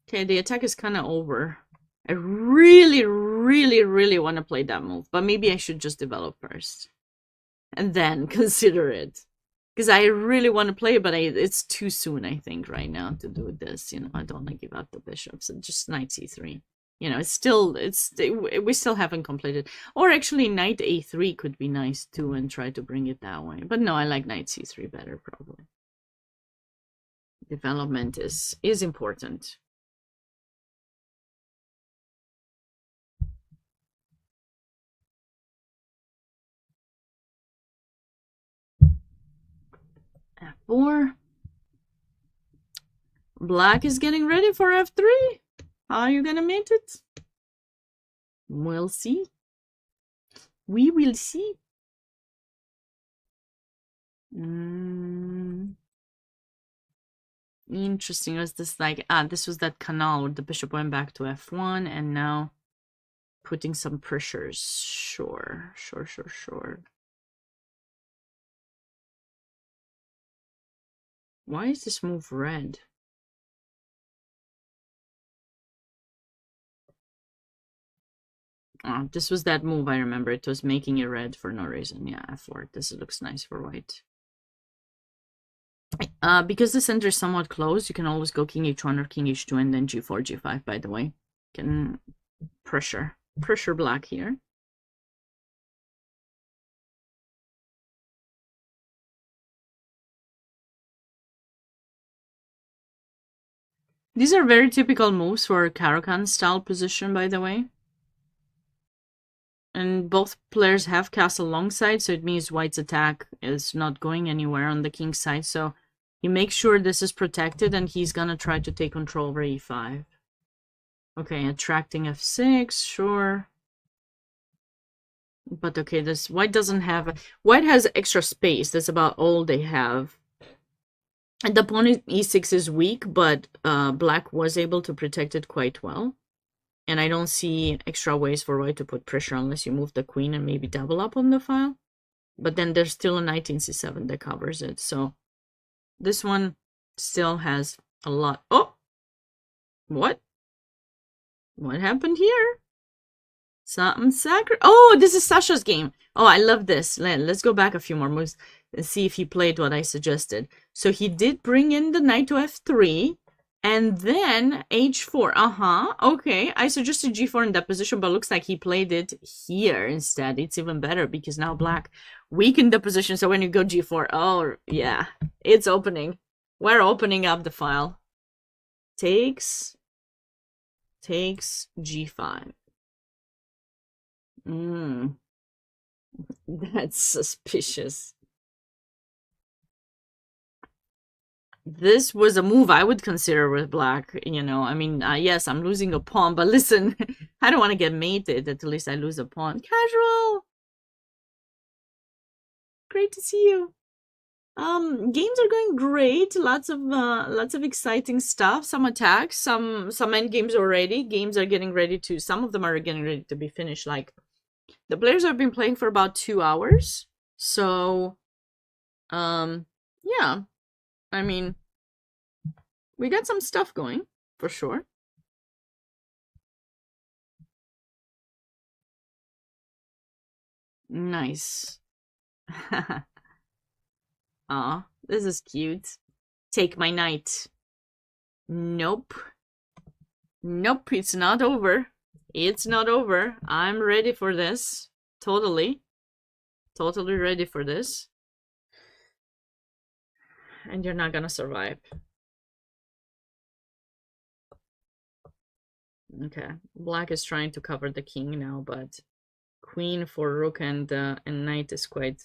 Okay, the attack is kind of over. I really want to play that move, but maybe I should just develop first and then consider it. Because I really want to play, but it's too soon, I think, right now to do this. You know, I don't want to give up the bishop, so just knight c3. You know, we still haven't completed. Or actually, knight a3 could be nice too, and try to bring it that way. But no, I like knight c3 better, probably. Development is important. f4. Black is getting ready for f3. How are you gonna mate it? We'll see. We will see. Interesting. Was this like... this was that canal where the bishop went back to f1 and now putting some pressures. Sure. Why is this move red? Oh, this was that move, I remember. It was making it red for no reason. Yeah, f4. This looks nice for white. Because the center is somewhat closed, you can always go king h1 or king h2 and then g4, g5, by the way. Can pressure black here. These are very typical moves for Caro-Kann style position, by the way. And both players have castle alongside, so it means white's attack is not going anywhere on the king's side. So he makes sure this is protected, and he's gonna try to take control over e5. Okay, attracting f6, sure. But okay, this white doesn't have... White has extra space. That's about all they have. And the pawn in e6 is weak, but black was able to protect it quite well. And I don't see extra ways for white to put pressure unless you move the queen and maybe double up on the file. But then there's still a knight in c7 that covers it. So this one still has a lot. Oh! What? What happened here? Something sacred. Oh, this is Sasha's game. Oh, I love this. Let's go back a few more moves and see if he played what I suggested. So he did bring in the knight to f3. And then h4, okay. I suggested g4 in that position, but looks like he played it here instead. It's even better because now black weakened the position. So when you go g4, oh, yeah, it's opening. We're opening up the file. Takes g5. That's suspicious. This was a move I would consider with black, you know. I mean, yes, I'm losing a pawn, but listen, I don't want to get mated. At least I lose a pawn. Casual! Great to see you. Games are going great. Lots of exciting stuff. Some attacks, some end games already. Games are getting ready to... Some of them are getting ready to be finished. Like, the players have been playing for about 2 hours. So, yeah. I mean, we got some stuff going, for sure. Nice. Aw, this is cute. Take my knight. Nope. Nope, it's not over. It's not over. I'm ready for this. Totally. Totally ready for this. And you're not gonna survive. Okay, black is trying to cover the king now, but queen for rook and knight is quite...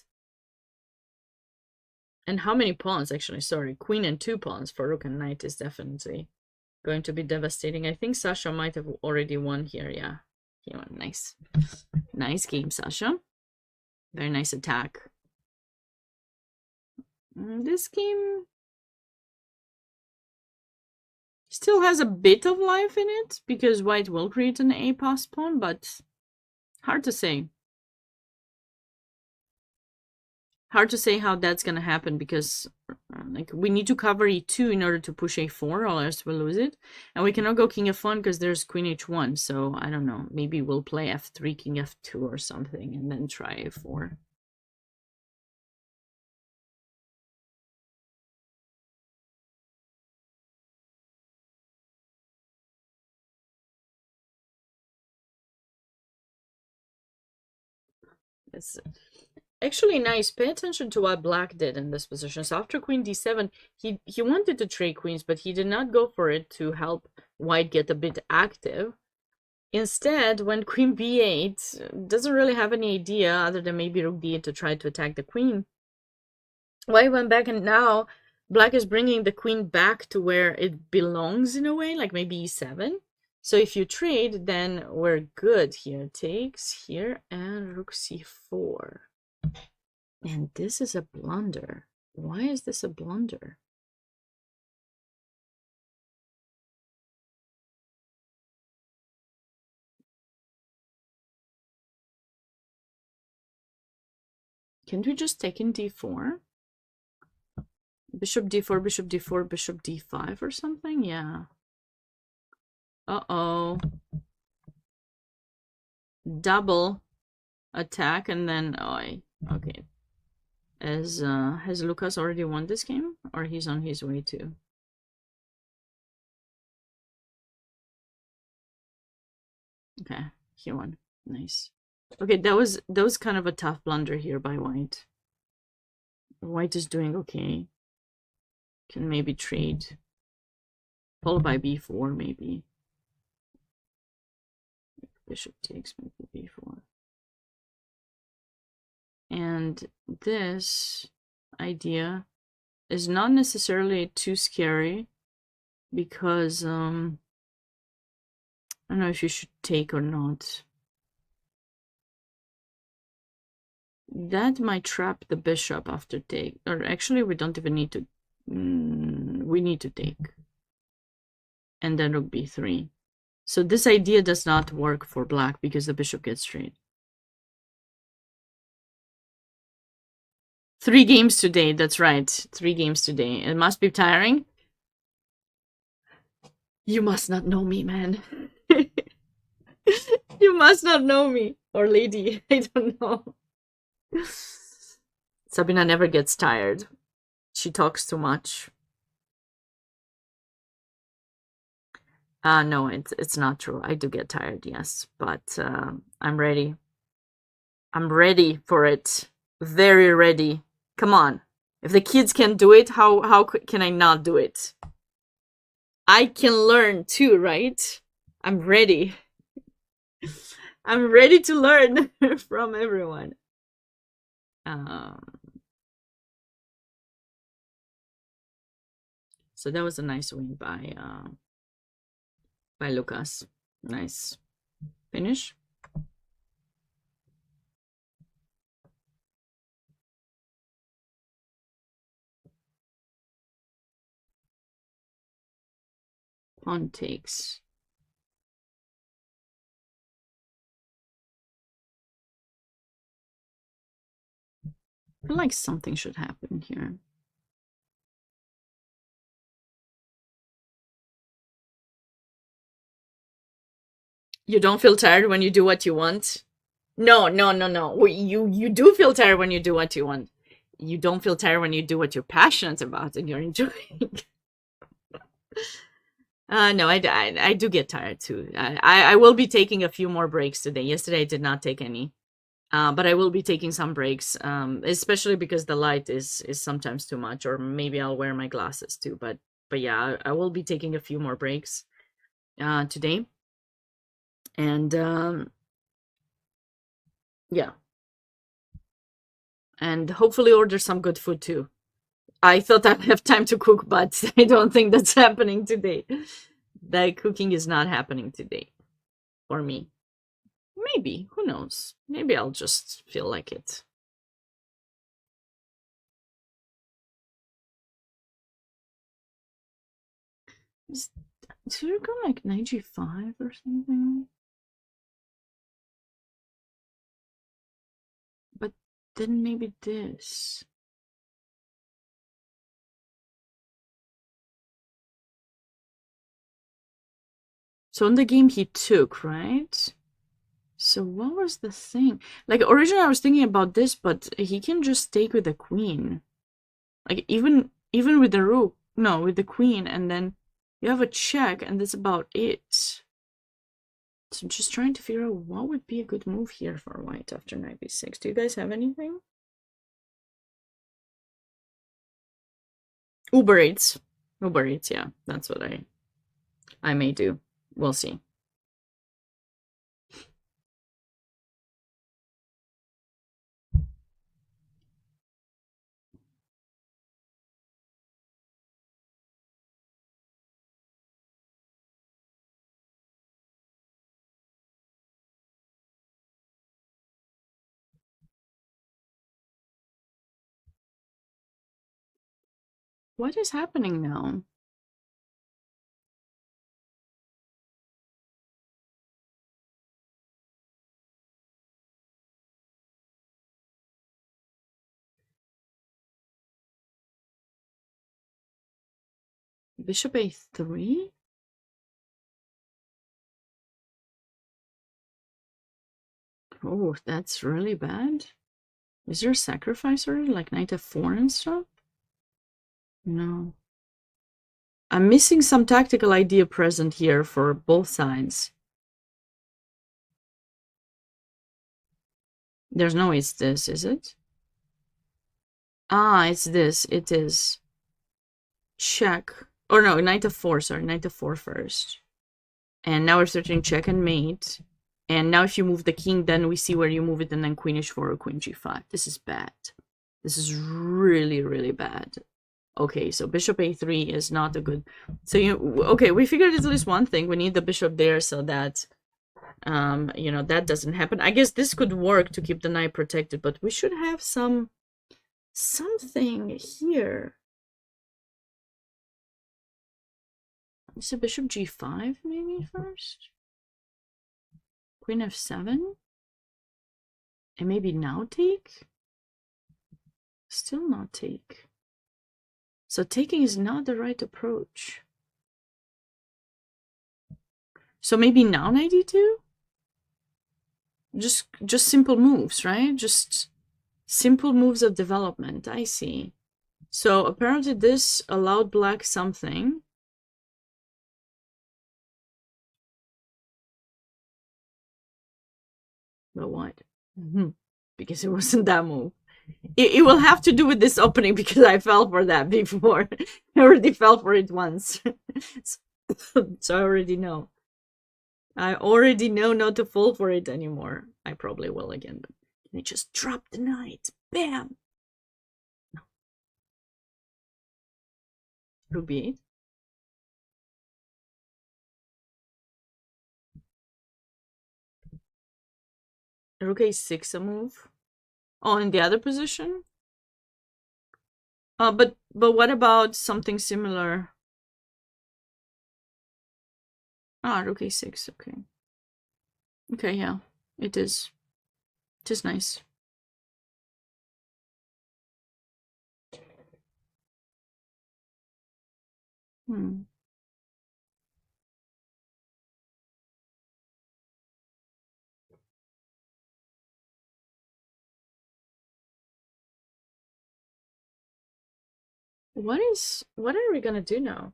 And how many pawns, actually? Sorry, queen and 2 pawns for rook and knight is definitely going to be devastating. I think Sasha might have already won here. Yeah, he won. Nice. Nice game, Sasha. Very nice attack. This game still has a bit of life in it, because white will create an A-pass pawn, but hard to say. Hard to say how that's gonna happen, because like, we need to cover e2 in order to push a4, or else we'll lose it. And we cannot go king f1 because there's queen h1, so I don't know. Maybe we'll play f3, king f2 or something, and then try a4. It's actually nice. Pay attention to what black did in this position. So after queen d7, he wanted to trade queens, but he did not go for it to help white get a bit active. Instead, when queen b8, doesn't really have any idea other than maybe rook d8 to try to attack the queen. White went back, and now black is bringing the queen back to where it belongs in a way, like maybe e7. So if you trade, then we're good here. Takes here and rook c4. And this is a blunder. Why is this a blunder? Can't we just take in d4? Bishop d4, bishop d4, bishop d5 or something? Yeah. Uh-oh. Double attack, and then... Oh, okay. Has Lucas already won this game? Or he's on his way to? Okay, he won. Nice. Okay, that was kind of a tough blunder here by white. White is doing okay. Can maybe trade. Followed by b4, maybe. Bishop takes, maybe b4. And this idea is not necessarily too scary because I don't know if you should take or not. That might trap the bishop after take, or actually we don't even need to. We need to take, and then rook b3. So this idea does not work for black because the bishop gets straight. 3 games today, that's right. 3 games today. It must be tiring. You must not know me, man. You must not know me. Or lady, I don't know. Sabina never gets tired. She talks too much. No, it's not true. I do get tired, yes. But I'm ready. I'm ready for it. Very ready. Come on. If the kids can do it, how can I not do it? I can learn too, right? I'm ready. I'm ready to learn from everyone. So that was a nice win by Lucas. Nice finish. Pawn takes. I feel like something should happen here. You don't feel tired when you do what you want? No. You do feel tired when you do what you want. You don't feel tired when you do what you're passionate about and you're enjoying. No, I do get tired too. I will be taking a few more breaks today. Yesterday I did not take any. But I will be taking some breaks, especially because the light is sometimes too much, or maybe I'll wear my glasses too. But yeah, I will be taking a few more breaks today. And yeah. And hopefully order some good food too. I thought I'd have time to cook, but I don't think that's happening today. The cooking is not happening today for me. Maybe, who knows? Maybe I'll just feel like it. Should it go like 95 or something? But then maybe this. So in the game he took, right? So what was the thing? Like originally I was thinking about this, but he can just take with the queen. Like even with the rook, no, with the queen, and then you have a check, and that's about it. So I'm just trying to figure out what would be a good move here for white after knight b6. Do you guys have anything? Uber Eats, yeah, that's what I may do. We'll see. What is happening now? Bishop a3? Oh, that's really bad. Is there a sacrifice already, like knight f4 and stuff? No. I'm missing some tactical idea present here for both sides. There's no it's this, is it? Ah, it's this. It is. Check. Or no, knight f4, sorry. Knight f4 first. And now we're searching check and mate. And now if you move the king, then we see where you move it, and then queen h4 or queen g5. This is bad. This is really, really bad. Okay, so bishop a3 is not a good... So, okay, we figured at least one thing. We need the bishop there so that, that doesn't happen. I guess this could work to keep the knight protected, but we should have something here. So bishop g5 maybe first? Queen f7? And maybe now take? Still not take. So taking is not the right approach. So maybe now knight d2? Just simple moves, right? Just simple moves of development. I see. So apparently this allowed black something. But what? Because it wasn't that move. It will have to do with this opening because I fell for that before. I already fell for it once. So I already know. I already know not to fall for it anymore. I probably will again, but can I just drop the knight? Bam! No. Rook b8. Rook a6 a move. Oh, in the other position? But what about something similar? Ah, rook a6, okay. Okay, yeah, it is. It is nice. What are we gonna do now?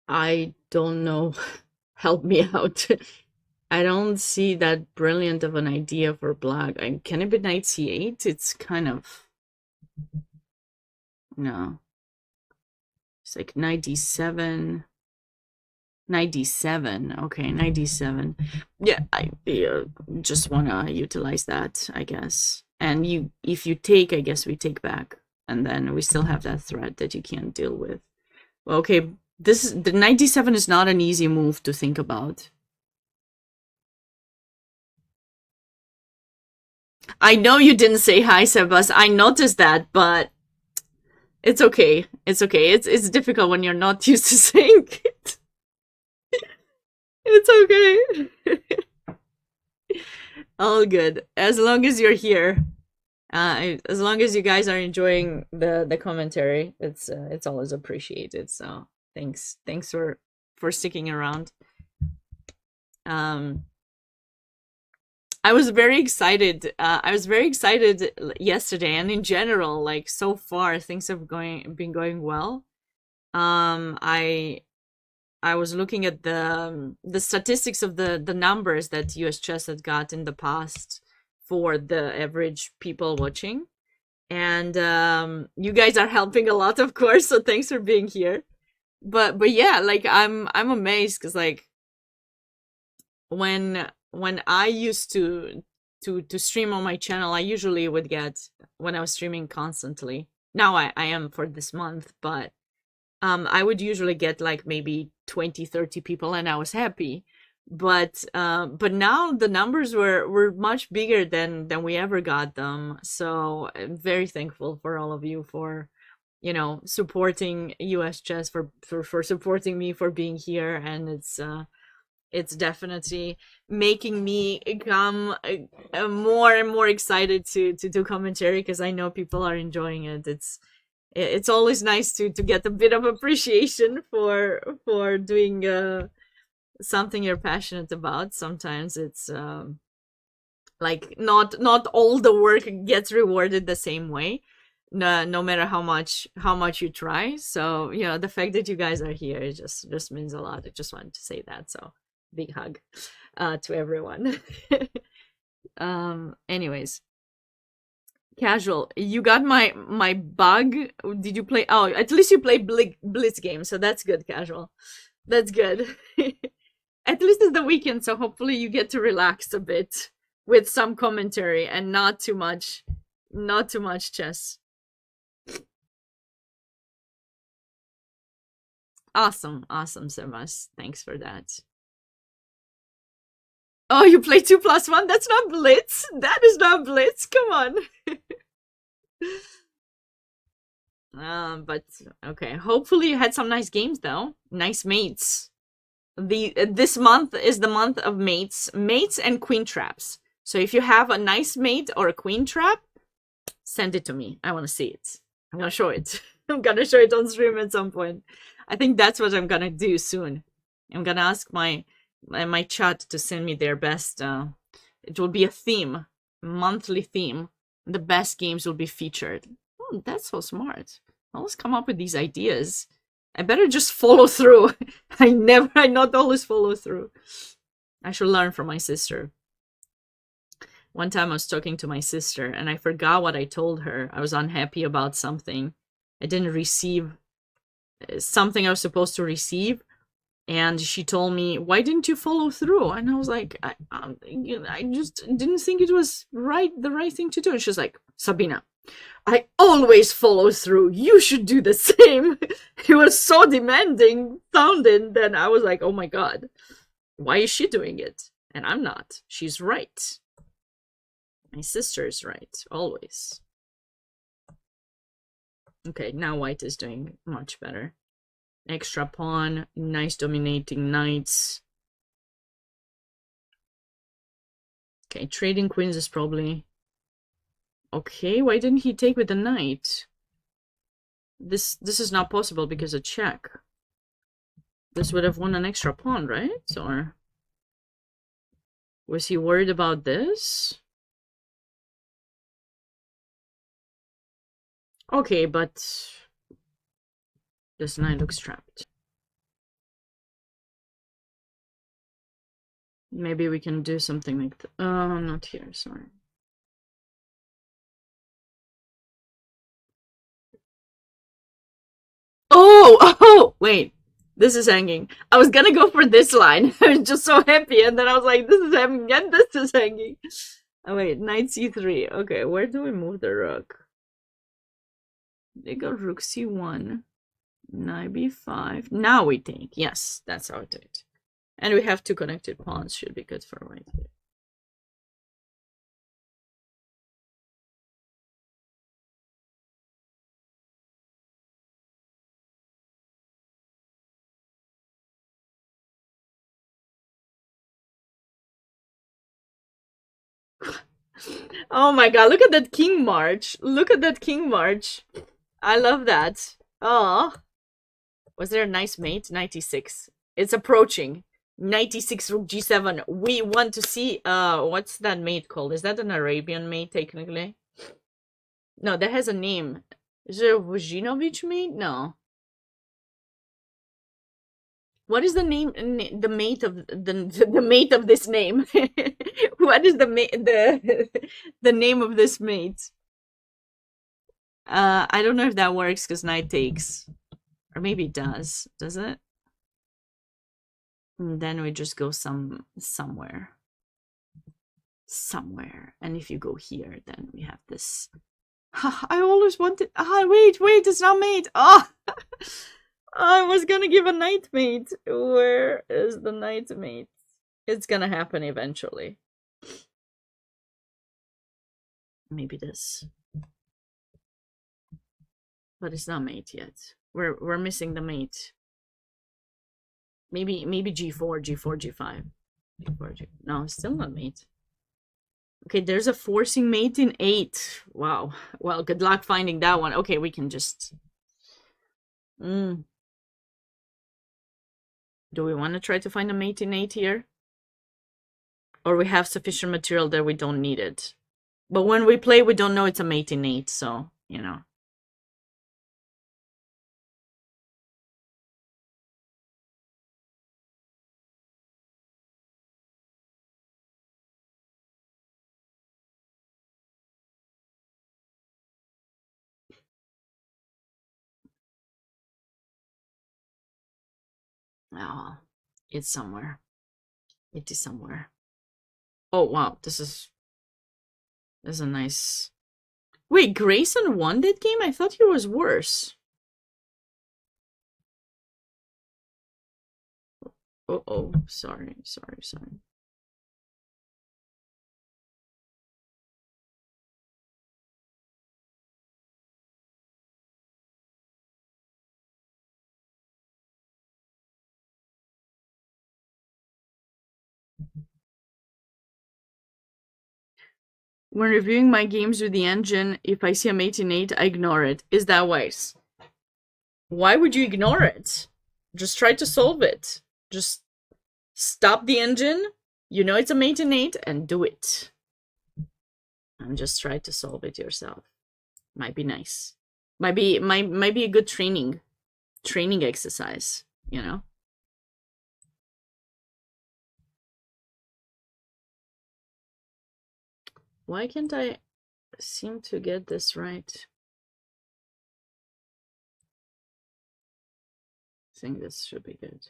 I don't know. Help me out. I don't see that brilliant of an idea for black. Can it be knight c8? It's kind of... No. It's like knight d7. Knight d7. Okay, knight d7. Yeah, I just want to utilize that, I guess. And if you take, I guess we take back. And then we still have that threat that you can't deal with. Well, okay, the knight d7 is not an easy move to think about. I know you didn't say hi, Sebas. I noticed that, but it's okay. It's okay. It's difficult when you're not used to saying it. It's okay. All good. As long as you're here. As long as you guys are enjoying the commentary, it's always appreciated. So thanks for sticking around. I was very excited. I was very excited yesterday, and in general, like so far, things have been going well. I was looking at the statistics of the numbers that US Chess had got in the past for the average people watching, and you guys are helping a lot, of course. So thanks for being here. But yeah, like I'm amazed because like when I used to stream on my channel, I usually would get, when I was streaming constantly, now I am for this month, but I would usually get like maybe 20-30 people and I was happy. But now the numbers were much bigger than we ever got them. So I'm very thankful for all of you for, you know, supporting US Chess, for supporting me, for being here. And It's definitely making me become more and more excited to do commentary, because I know people are enjoying it. It's always nice to get a bit of appreciation for doing something you're passionate about. Sometimes it's like not all the work gets rewarded the same way, no matter how much you try. So the fact that you guys are here, it just means a lot. I just wanted to say that. So big hug to everyone. Anyways, Casual, you got my bug. Did you play? Oh, at least you play Blitz game, so that's good. Casual, that's good. At least it's the weekend, so hopefully you get to relax a bit with some commentary and not too much chess. Awesome, Sebas. Thanks for that. Oh, you play 2+1? That's not Blitz. That is not Blitz. Come on. But okay. Hopefully you had some nice games though. Nice mates. This month is the month of mates and queen traps. So if you have a nice mate or a queen trap, send it to me. I want to see it. I'm gonna show it. I'm gonna show it on stream at some point. I think that's what I'm gonna do soon. I'm gonna ask my chat to send me their best. It will be a theme, monthly theme. The best games will be featured. Oh, that's so smart. I always come up with these ideas. I better just follow through. I not always follow through. I should learn from my sister. One time I was talking to my sister and I forgot what I told her. I was unhappy about something. I didn't receive something I was supposed to receive. And she told me, why didn't you follow through? And I was like, I just didn't think it was the right thing to do. And she's like, Sabina, I always follow through. You should do the same. It was so demanding sounding. Then I was like, oh my God, why is she doing it? And I'm not. She's right. My sister is right, always. Okay, now white is doing much better. Extra pawn, nice dominating knights. Okay, trading queens is probably... Okay, why didn't he take with the knight? This is not possible because of check. This would have won an extra pawn, right? Or was he worried about this? Okay, but this knight looks trapped. Maybe we can do something like that. Oh, not here, sorry. Oh, wait. This is hanging. I was gonna go for this line. I was just so happy, and then I was like, this is hanging, and this is hanging. Oh, wait, knight c3. Okay, where do we move the rook? They go rook c1. Knight b5. Now we take. Yes, that's how it did. And we have two connected pawns. Should be good for white. Oh my god, look at that king march. Look at that king march. I love that. Oh. Was there a nice mate? 96. It's approaching. 96 rook g7. We want to see what's that mate called? Is that an Arabian mate technically? No, that has a name. Is it a Vujinovic mate? No. What is the name? The mate of the mate of this name? What is the name of this mate? I don't know if that works because knight takes, or maybe it does. Does it? And then we just go somewhere. And if you go here, then we have this. I always wanted. Wait, it's not mate. Oh. I was gonna give a knight mate. Where is the knight mate? It's gonna happen eventually. Maybe this. But it's not mate yet. We're missing the mate. Maybe g4, g4, g5. G4, no, still not mate. Okay, there's a forcing mate in 8. Wow. Well, good luck finding that one. Okay, we can just... Do we want to try to find a mate in 8 here? Or we have sufficient material that we don't need it? But when we play, we don't know it's a mate in 8, so, you know. Oh, it's somewhere. It is somewhere. Oh, wow, this is a nice... Wait, Grayson won that game? I thought he was worse. Oh, sorry. When reviewing my games with the engine, if I see a mate in 8, I ignore it. Is that wise? Why would you ignore it? Just try to solve it. Just stop the engine, you know it's a mate in 8, and do it. And just try to solve it yourself. Might be nice. Might be a good training exercise, you know? Why can't I seem to get this right? I think this should be good.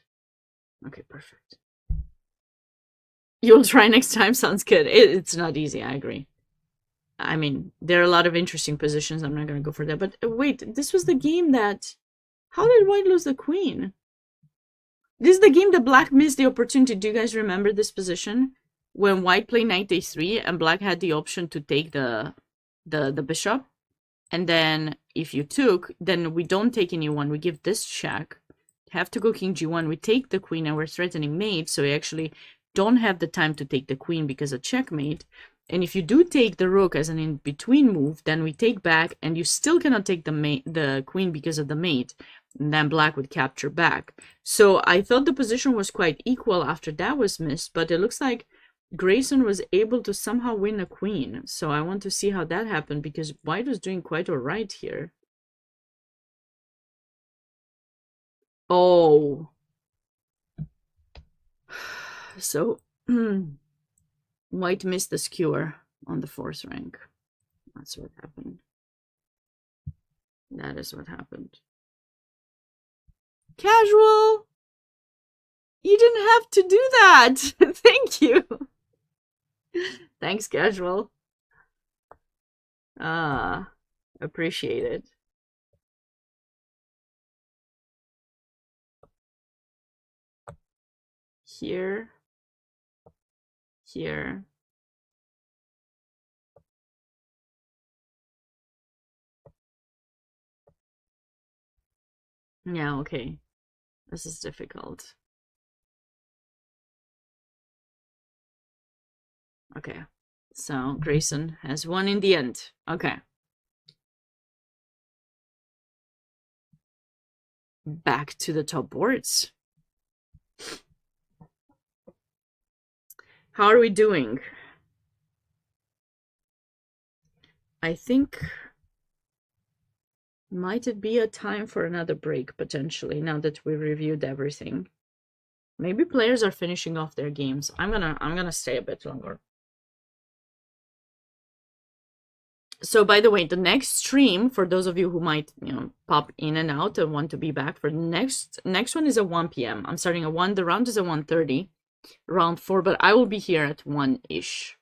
Okay, perfect. You'll try next time, sounds good. It's not easy, I agree. I mean, there are a lot of interesting positions. I'm not going to go for that. But wait, this was the game that... How did white lose the queen? This is the game that black missed the opportunity. Do you guys remember this position? When white played knight a3 and black had the option to take the bishop. And then if you took, then we don't take anyone. We give this check. Have to go king g1. We take the queen and we're threatening mate. So we actually don't have the time to take the queen because of checkmate. And if you do take the rook as an in-between move, then we take back and you still cannot take the queen because of the mate. And then black would capture back. So I thought the position was quite equal after that was missed, but it looks like Grayson was able to somehow win a queen. So I want to see how that happened because white was doing quite all right here. Oh. So white missed the skewer on the 4th rank. That's what happened. That is what happened. Casual! You didn't have to do that! Thank you! Thanks, Casual. Appreciate it. Here. Here. Yeah, okay. This is difficult. Okay. So Grayson has won in the end. Okay. Back to the top boards. How are we doing? I think... Might it be a time for another break, potentially, now that we reviewed everything? Maybe players are finishing off their games. I'm gonna stay a bit longer. So, by the way, the next stream, for those of you who might, you know, pop in and out and want to be back, for the next one is at 1 p.m. I'm starting at 1. The round is at 1:30, round 4, but I will be here at 1-ish.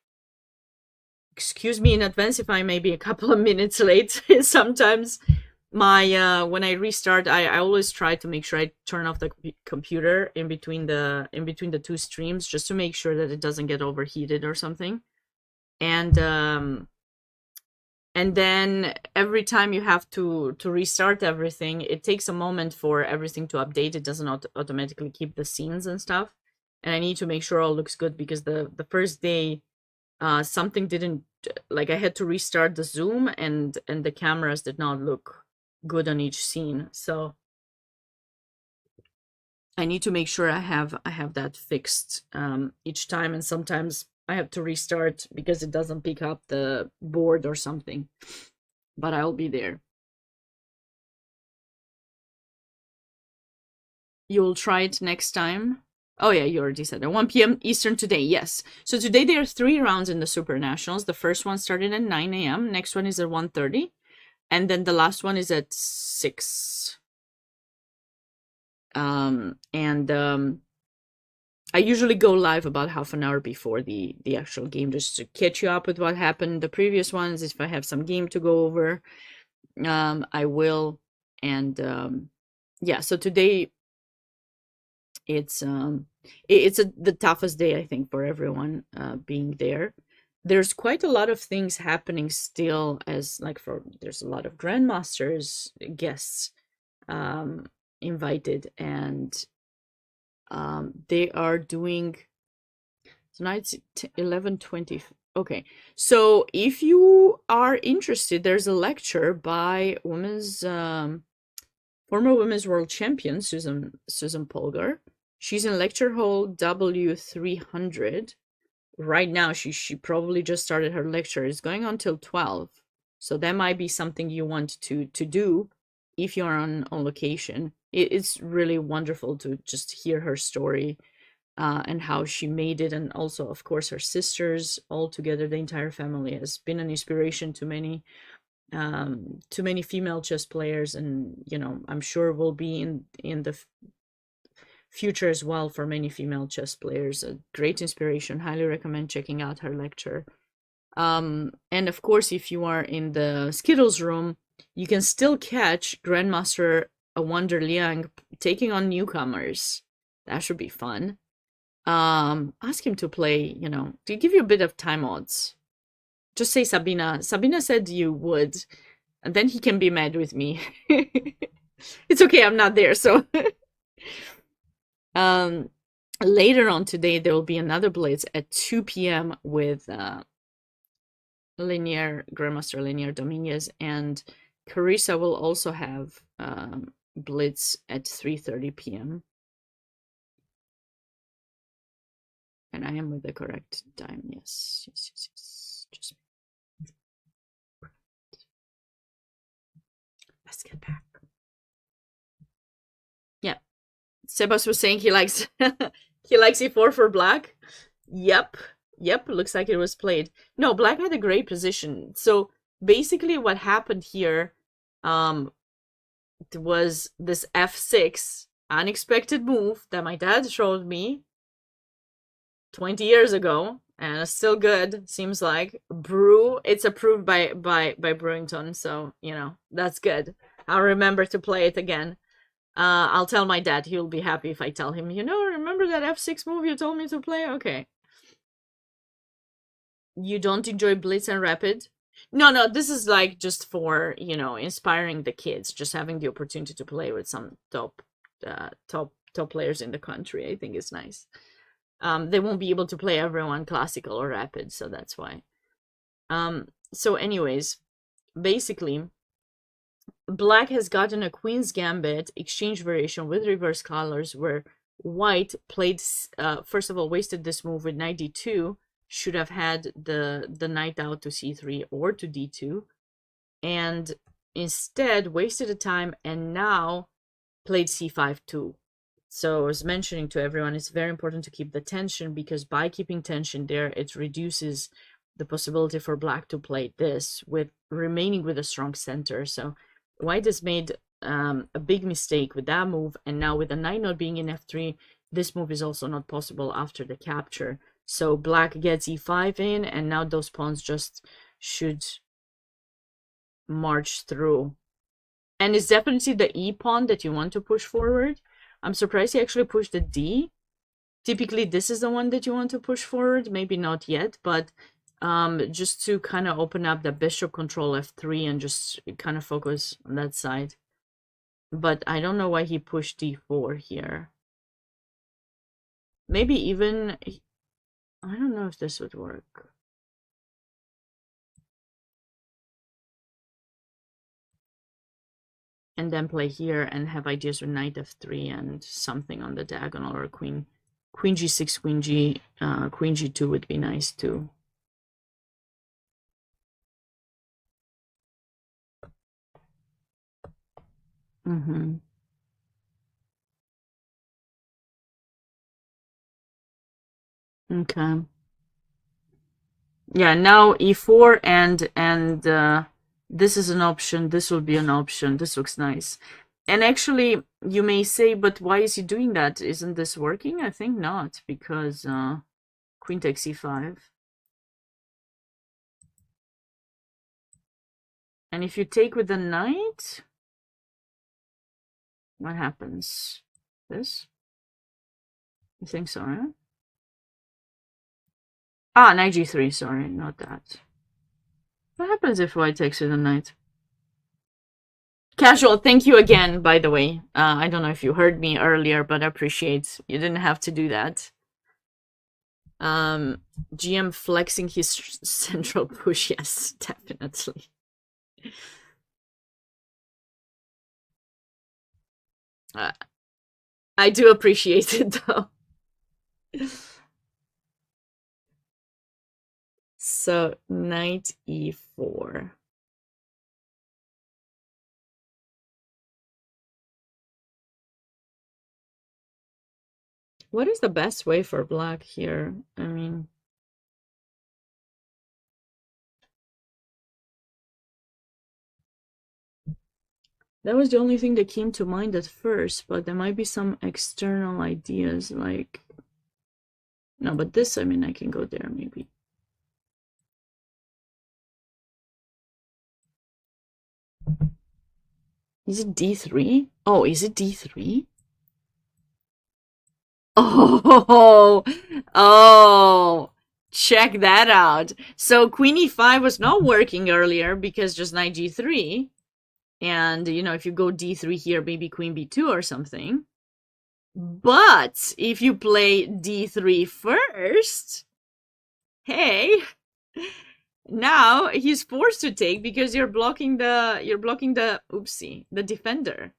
Excuse me in advance if I may be a couple of minutes late. Sometimes my when I restart, I always try to make sure I turn off the computer in between the 2 streams, just to make sure that it doesn't get overheated or something. And and then every time you have to restart everything, it takes a moment for everything to update. It doesn't automatically keep the scenes and stuff. And I need to make sure all looks good, because the first day, something didn't, like, I had to restart the zoom, and the cameras did not look good on each scene. So I need to make sure I have that fixed each time, and sometimes I have to restart because it doesn't pick up the board or something, but I'll be there. You'll try it next time? Oh yeah, you already said that. 1 p.m. Eastern today, yes. So today there are 3 rounds in the SuperNationals. The first one started at 9 a.m. Next one is at 1:30. And then the last one is at 6. I usually go live about half an hour before the actual game, just to catch you up with what happened the previous ones. If I have some game to go over, I will. And yeah, so today it's the toughest day, I think, for everyone being there. There's quite a lot of things happening still, as like there's a lot of grandmasters guests invited, and they are doing, tonight's 11:20. Okay, so if you are interested, there's a lecture by former women's world champion Susan Polgar. She's in lecture hall W300 right now. She probably just started her lecture. It's going on till 12, so that might be something you want to do if you're on location. It's really wonderful to just hear her story and how she made it, and also, of course, her sisters all together. The entire family has been an inspiration to many female chess players, and I'm sure will be in the future as well for many female chess players. A great inspiration. Highly recommend checking out her lecture. And of course, if you are in the Skittles room, you can still catch Grandmaster Awonder Liang taking on newcomers. That should be fun. Ask him to play, to give you a bit of time odds. Just say Sabina. Sabina said you would, and then he can be mad with me. It's okay, I'm not there, so. Later on today, there will be another Blitz at 2 p.m. with Grandmaster Leinier Dominguez, and Carissa will also have Blitz at 3:30 p.m. And I am with the correct time. Yes. Just let's get back. Yeah, Sebas was saying he likes e4 for black. Yep. Looks like it was played. No, black had a great position. So basically, what happened here, was this f6 unexpected move that my dad showed me 20 years ago, and it's still good, seems like. It's approved by Brewington, so that's good. I'll remember to play it again. I'll tell my dad. He'll be happy if I tell him, remember that f6 move you told me to play? Okay. You don't enjoy Blitz and Rapid? No, this is like just for, inspiring the kids, just having the opportunity to play with some top players in the country. I think it's nice. They won't be able to play everyone classical or rapid, so that's why. So anyways, basically, black has gotten a Queen's Gambit exchange variation with reverse colors, where white played, first of all, wasted this move with knight d2, should have had the knight out to c3 or to d2, and instead wasted a time and now played c5 too. So I was mentioning to everyone, it's very important to keep the tension, because by keeping tension there, it reduces the possibility for black to play this with remaining with a strong center. So white has made a big mistake with that move, and now with the knight not being in f3, this move is also not possible after the capture. So black gets e5 in, and now those pawns just should march through. And it's definitely the e pawn that you want to push forward. I'm surprised he actually pushed the d. Typically, this is the one that you want to push forward. Maybe not yet, but just to kind of open up the bishop control f3 and just kind of focus on that side. But I don't know why he pushed d4 here. Maybe even, I don't know if this would work. And then play here and have ideas with knight f3 and something on the diagonal, or queen g6, queen g2 would be nice too. Okay. Yeah, now e4 and this is an option. This will be an option. This looks nice. And actually, you may say, but why is he doing that? Isn't this working? I think not, because queen takes e5. And if you take with the knight, what happens? This? You think so, right? Ah, knight g3, sorry, not that. What happens if white takes with the knight? Casual, thank you again, by the way. I don't know if you heard me earlier, but I appreciate you didn't have to do that. GM flexing his central push, yes, definitely. I do appreciate it, though. So, knight e4. What is the best way for black here? I mean, that was the only thing that came to mind at first, but there might be some external ideas, like... No, but this, I mean, I can go there, maybe. Is it d3? Oh, is it d3? Oh, oh, check that out. So queen e5 was not working earlier because just knight g3. And, you know, if you go d3 here, maybe queen b2 or something. But if you play d3 first, hey, now he's forced to take because you're blocking the oopsie, the defender.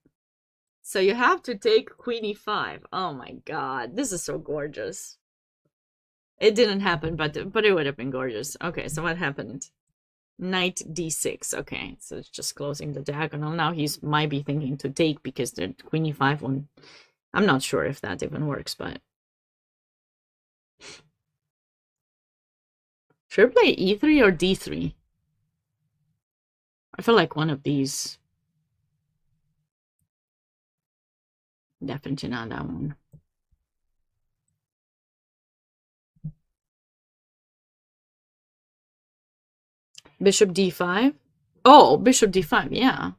So you have to take queen e5. Oh my god, this is so gorgeous. It didn't happen, but it would have been gorgeous. Okay, so what happened? Knight d6. Okay, so it's just closing the diagonal. Now he's might be thinking to take because the queen e5 one. I'm not sure if that even works, but should I play e3 or d3? I feel like one of these. Definitely not that one. Bishop d5? Oh, bishop d5, yeah.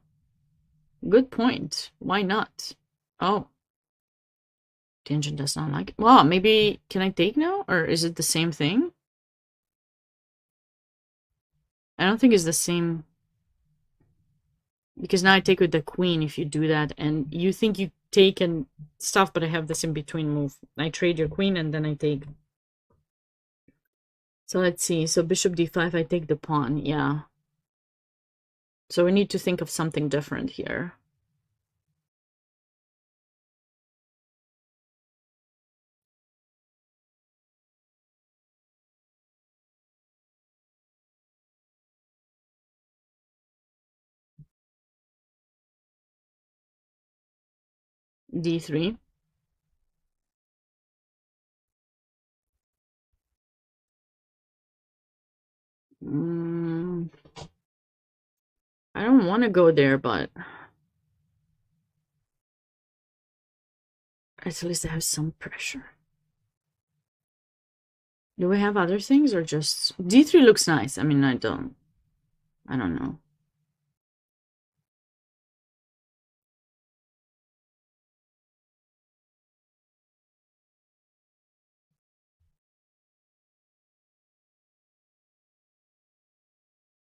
Good point. Why not? Oh. The engine does not like it. Well, maybe, can I take now? Or is it the same thing? I don't think it's the same. Because now I take with the queen if you do that. And you think you take and stuff, but I have this in between move. I trade your queen and then I take. So let's see. So bishop d5, I take the pawn. Yeah. So we need to think of something different here. d3. I don't want to go there, but at least I have some pressure. Do we have other things or just d3 looks nice? I mean, I don't know.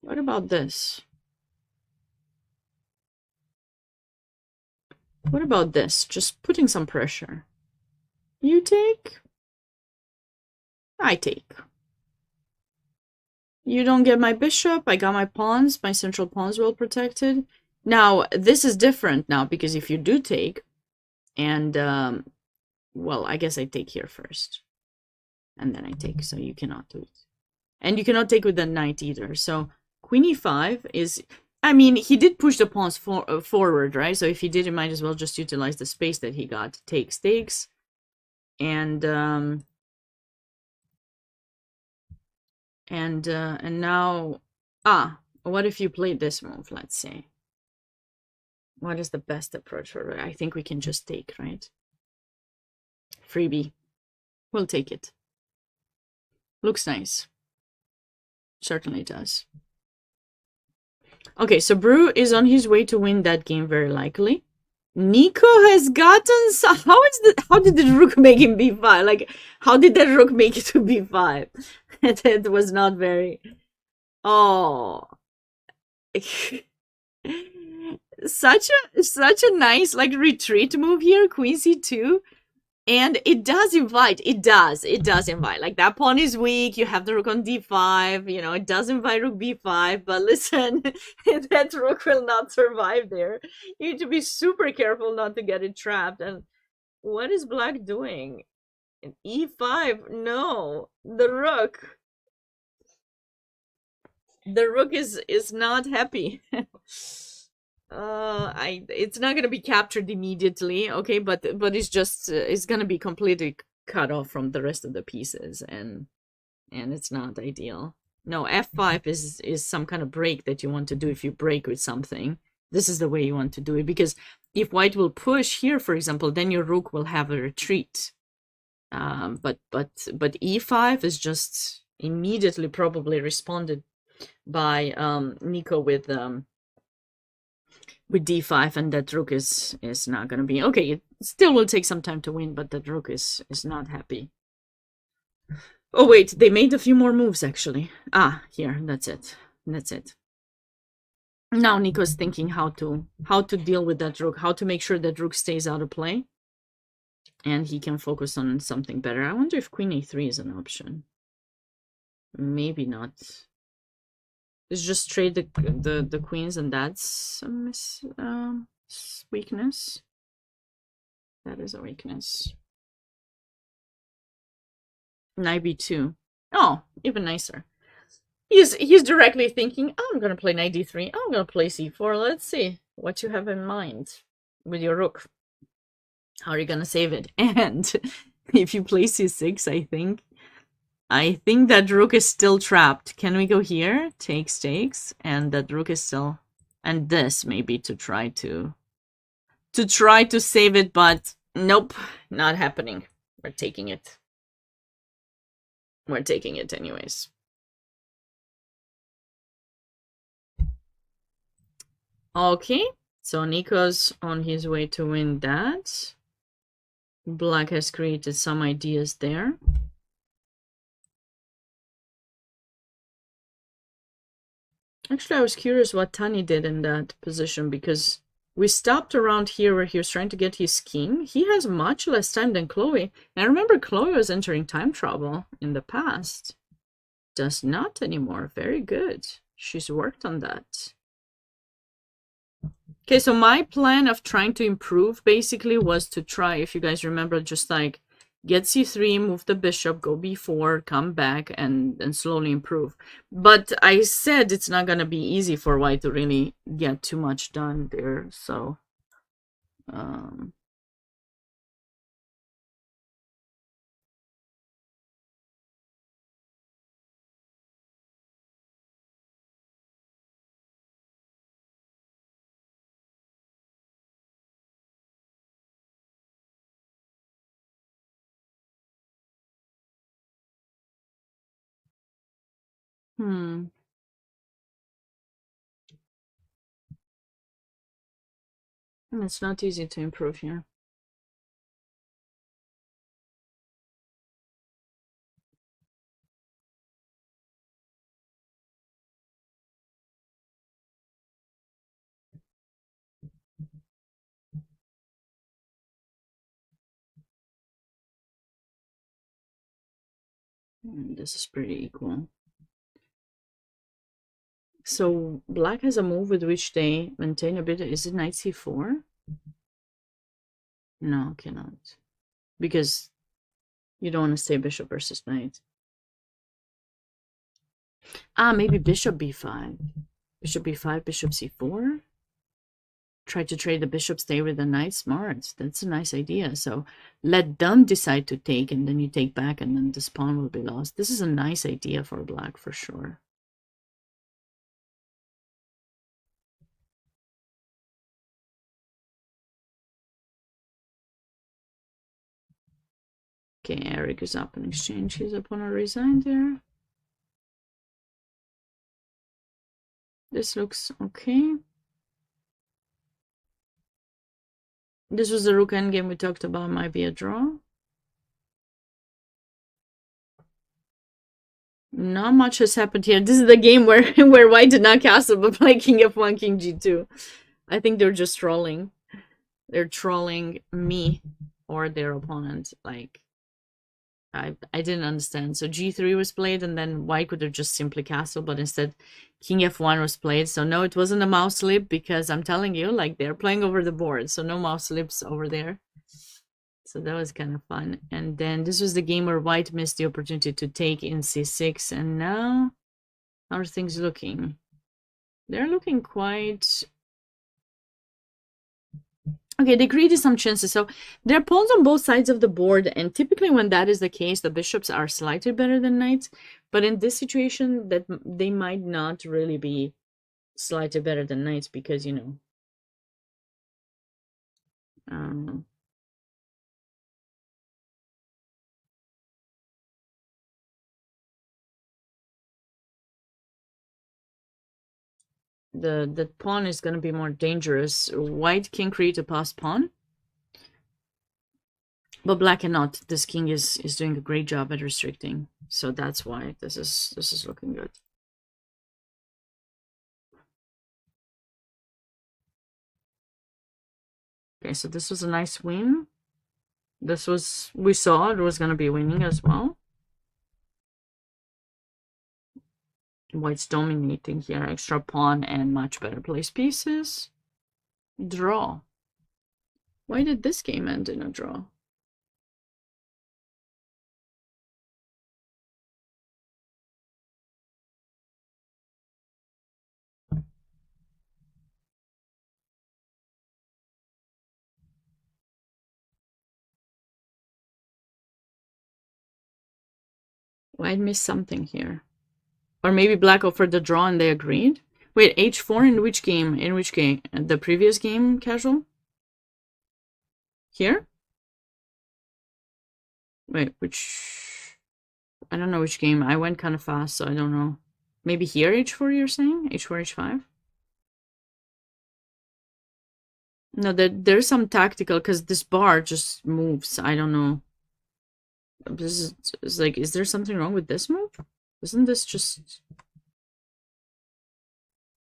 What about this? What about this? Just putting some pressure. You take? I take. You don't get my bishop. I got my pawns. My central pawns well protected. Now, this is different now, because if you do take, and, well, I guess I take here first. And then I take, so you cannot do it. And you cannot take with the knight either. So queen e5 is... I mean, he did push the pawns forward, right? So if he did, he might as well just utilize the space that he got. Takes. And now... what if you played this move, let's say? What is the best approach for it? I think we can just take, right? Freebie. We'll take it. Looks nice. Certainly does. Okay, so Brew is on his way to win that game, very likely. Nico has gotten... How did the rook make him b5? Like, how did that rook make it to b5? That was not very... Oh... such a nice, like, retreat move here, queen c2. And it does invite. It does invite. Like, that pawn is weak. You have the rook on d5. You know, it does invite rook b5. But listen, that rook will not survive there. You need to be super careful not to get it trapped. And what is black doing? e5? No. The rook. The rook is not happy. It's not gonna be captured immediately, okay, but it's just it's gonna be completely cut off from the rest of the pieces, and it's not ideal. No, f5 is some kind of break that you want to do. If you break with something, this is the way you want to do it, because if white will push here, for example, then your rook will have a retreat. But e5 is just immediately probably responded by Nico with d5, and that rook is not gonna be okay. It still will take some time to win, but that rook is not happy. Oh wait, they made a few more moves actually. Here, that's it. Now Nico's thinking how to deal with that rook, how to make sure that rook stays out of play, and he can focus on something better. I wonder if queen a3 is an option. Maybe not. Let's just trade the queens, and that's a weakness. That is a weakness. Knight b2. Oh, even nicer. He's directly thinking, I'm gonna play knight d3. I'm gonna play c4. Let's see what you have in mind with your rook. How are you gonna save it? And if you play c6, I think that rook is still trapped. Can we go here? Takes, and that rook is still... And this maybe to try to save it, but nope, not happening. We're taking it. We're taking it anyways. Okay, so Nico's on his way to win that. Black has created some ideas there. Actually, I was curious what Tani did in that position, because we stopped around here where he was trying to get his king. He has much less time than Chloe. And I remember Chloe was entering time trouble in the past. Does not anymore. Very good. She's worked on that. Okay, so my plan of trying to improve basically was to try, if you guys remember, just like get c3, move the bishop, go b4, come back, and slowly improve. But I said it's not gonna be easy for white to really get too much done there, so it's not easy to improve here. This is pretty equal. So black has a move with which they maintain a bit. Is it knight c4? No, cannot. Because you don't want to stay bishop versus knight. Ah, maybe bishop b5. Bishop b5, bishop c4. Try to trade the bishop, stay with the knight. Smart. That's a nice idea. So let them decide to take, and then you take back, and then this pawn will be lost. This is a nice idea for black for sure. Okay, Eric is up in exchange. His opponent resigned there. This looks okay. This was the rook endgame we talked about. Might be a draw. Not much has happened here. This is the game where where white did not castle but play king f1, king g2. I think they're just trolling. They're trolling me or their opponent. Like, I didn't understand. So g3 was played, and then white could have just simply castled, but instead king f1 was played. So no, it wasn't a mouse slip, because I'm telling you, like, they're playing over the board. So no mouse slips over there. So that was kind of fun. And then this was the game where white missed the opportunity to take in c6. And now, how are things looking? They're looking quite... Okay, they created some chances. So there are pawns on both sides of the board. And typically when that is the case, the bishops are slightly better than knights. But in this situation, that they might not really be slightly better than knights, because, you know... the pawn is going to be more dangerous. White can create a passed pawn, but black cannot. This king is doing a great job at restricting, so that's why this is looking good. Okay, so this was a nice win. This was, we saw it was going to be winning as well. White's dominating here. Extra pawn and much better place pieces. Draw. Why did this game end in a draw? White missed something here. Or maybe black offered the draw and they agreed? Wait, h4 in which game? In which game? The previous game, casual? Here? Wait, which... I don't know which game. I went kind of fast, so I don't know. Maybe here, h4 you're saying? h4, h5? No, there's some tactical, because this bar just moves. I don't know. This is like, is there something wrong with this move? Isn't this just...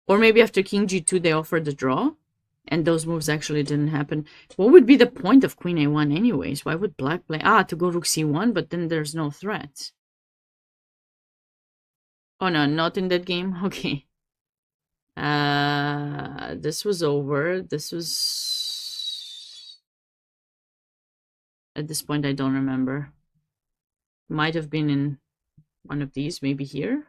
Or maybe after king g2 they offered the draw, and those moves actually didn't happen. What would be the point of queen a1 anyways? Why would black play... Ah, to go rook c1, but then there's no threat. Oh no, not in that game? Okay. This was over. This was... At this point, I don't remember. Might have been in one of these, maybe here.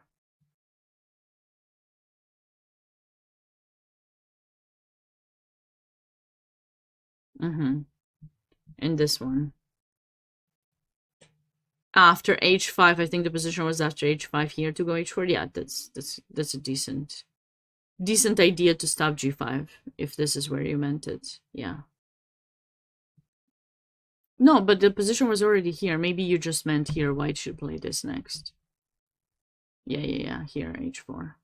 In this one. After h5, I think the position was after h5 here to go h4. Yeah, that's a decent idea to stop g5, if this is where you meant it. Yeah. No, but the position was already here. Maybe you just meant here white should play this next. Yeah. Here, h4.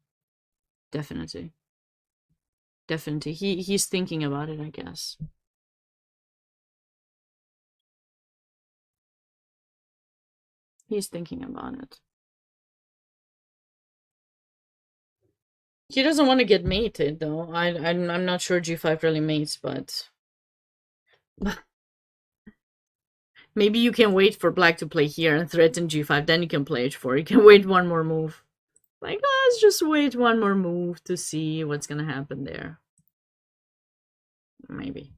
Definitely. He's thinking about it, I guess. He's thinking about it. He doesn't want to get mated, though. I'm not sure g5 really mates, but... Maybe you can wait for black to play here and threaten g5, then you can play h4. You can wait one more move. Like, let's just wait one more move to see what's gonna happen there. Maybe.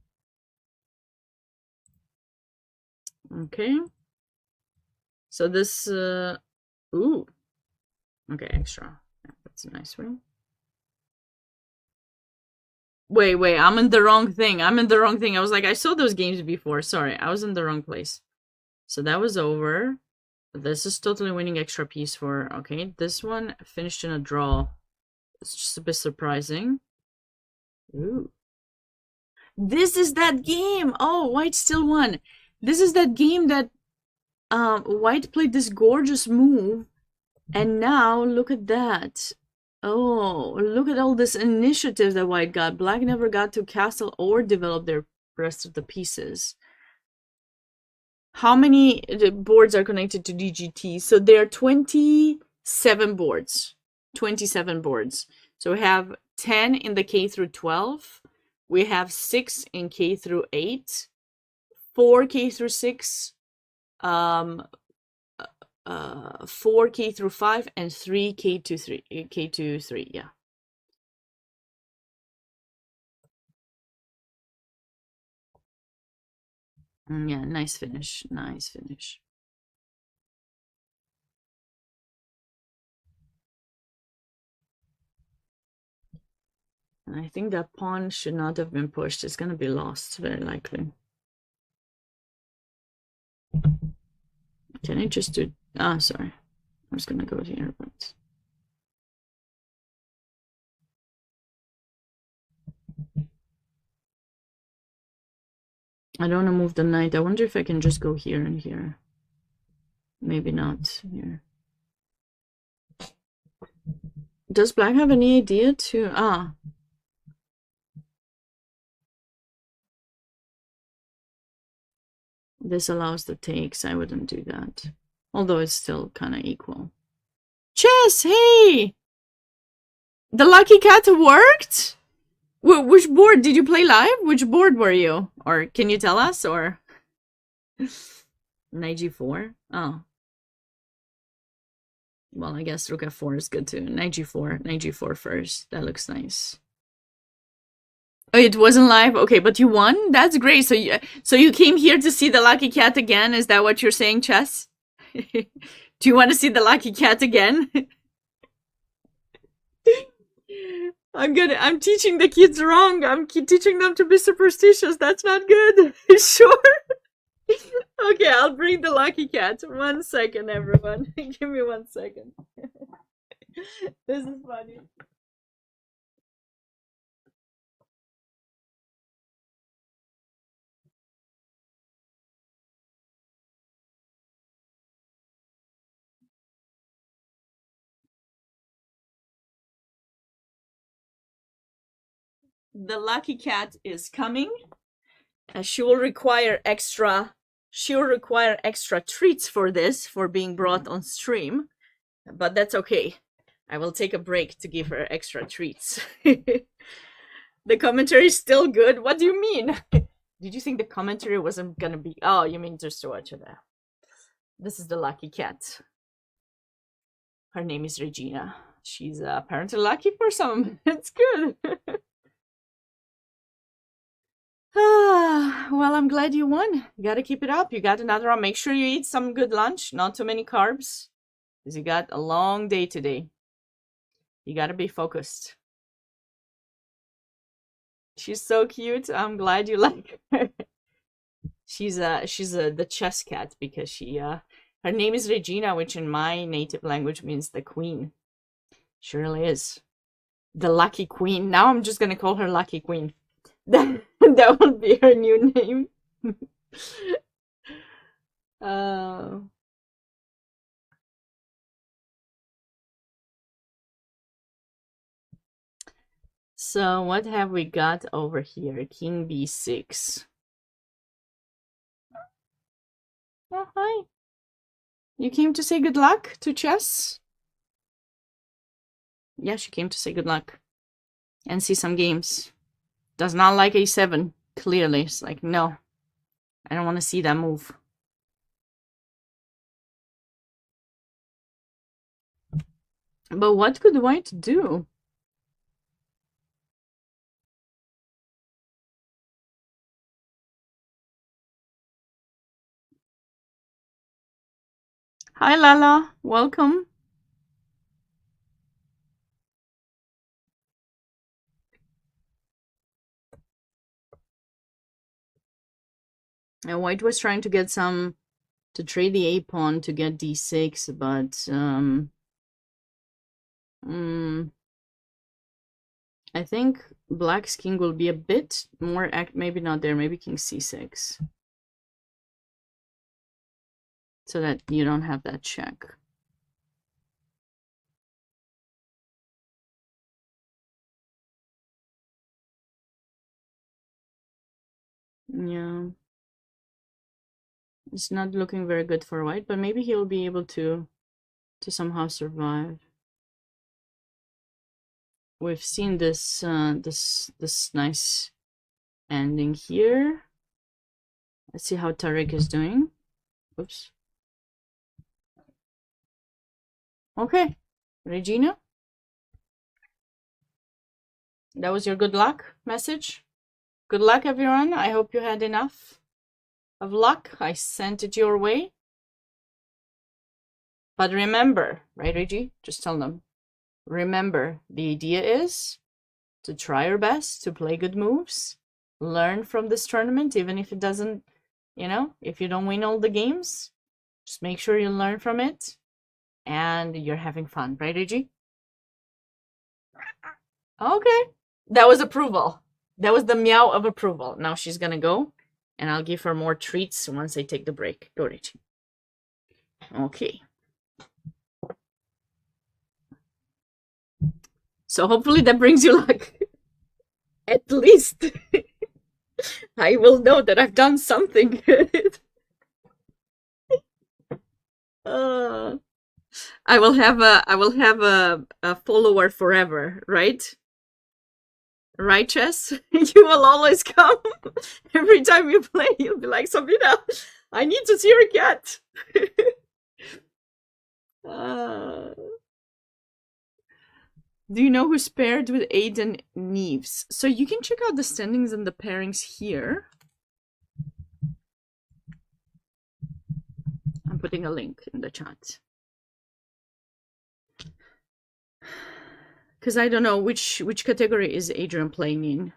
Okay. So this, ooh. Okay, extra. Yeah, that's a nice one. Wait, I'm in the wrong thing. I'm in the wrong thing. I was like, I saw those games before. Sorry, I was in the wrong place. So that was over. This is totally winning extra piece for, okay, this one finished in a draw. It's just a bit surprising. Ooh. This is that game! Oh, White still won. This is that game that White played this gorgeous move. And now, look at that. Oh, look at all this initiative that White got. Black never got to castle or develop their rest of the pieces. How many boards are connected to DGT? So there are 27 boards. 27 boards. So we have 10 in the K through 12. We have 6 in K through 8. 4 K through 6. 4 K through 5 and 3 K to 3. K to 3, yeah. Yeah, nice finish. Nice finish. And I think that pawn should not have been pushed. It's gonna be lost, very likely. Can I just do... Ah, sorry. I was gonna go here, but... I don't want to move the knight. I wonder if I can just go here and here. Maybe not here. Does black have any idea to... Ah. This allows the takes. I wouldn't do that. Although it's still kind of equal. Chess! Hey! The lucky cat worked? Which board did you play live? Which board were you? Or can you tell us? Or knight g4? Oh. Well, I guess rook f4 is good too. Knight g4 first. That looks nice. Oh, it wasn't live? Okay, but you won? That's great. So you came here to see the lucky cat again? Is that what you're saying, Chess? Do you want to see the lucky cat again? I'm teaching the kids wrong. I'm teaching them to be superstitious. That's not good. Sure. Okay, I'll bring the lucky cat. 1 second, everyone. Give me 1 second. This is funny. The lucky cat is coming. She will require extra treats for this, for being brought on stream, but that's okay. I will take a break to give her extra treats. The commentary is still good. What do you mean? Did you think the commentary wasn't gonna be... Oh, you mean just to watch it there. This is the lucky cat. Her name is Regina. She's apparently lucky for some. It's good. Well, I'm glad you won. You gotta keep it up. You got another round. Make sure you eat some good lunch. Not too many carbs. Because you got a long day today. You gotta be focused. She's so cute. I'm glad you like her. She's the chess cat because she her name is Regina, which in my native language means the queen. She really is. The lucky queen. Now I'm just gonna call her Lucky Queen. That will be her new name. So what have we got over here? King b6. Oh, hi. You came to say good luck to chess? Yeah, she came to say good luck. And see some games. Does not like a7, clearly. It's like, no. I don't want to see that move. But what could white do? Hi, Lala. Welcome. And white was trying to get some to trade the a pawn to get d6, but I think black's king will be a bit more maybe not there, maybe king c6, so that you don't have that check. Yeah, it's not looking very good for white, but maybe he'll be able to somehow survive. We've seen this this nice ending here. Let's see how Tariq is doing. Oops. Okay, Regina, that was your good luck message. Good luck, everyone. I hope you had enough of luck. I sent it your way. But remember, right, Reggie? Just tell them. Remember, the idea is to try your best to play good moves, learn from this tournament, even if it doesn't, you know, if you don't win all the games, just make sure you learn from it and you're having fun, right, Reggie? Okay, that was approval. That was the meow of approval. Now she's gonna go, and I'll give her more treats once I take the break. Go, Reggie. Okay. So hopefully that brings you luck. At least I will know that I've done something good. I will have a follower forever, right? Right, Chess? You will always come. Every time you play, you'll be like, Sabina, I need to see your cat. Do you know who's paired with Aiden Neves? So you can check out the standings and the pairings here. I'm putting a link in the chat. Because I don't know which category is Adrian playing in.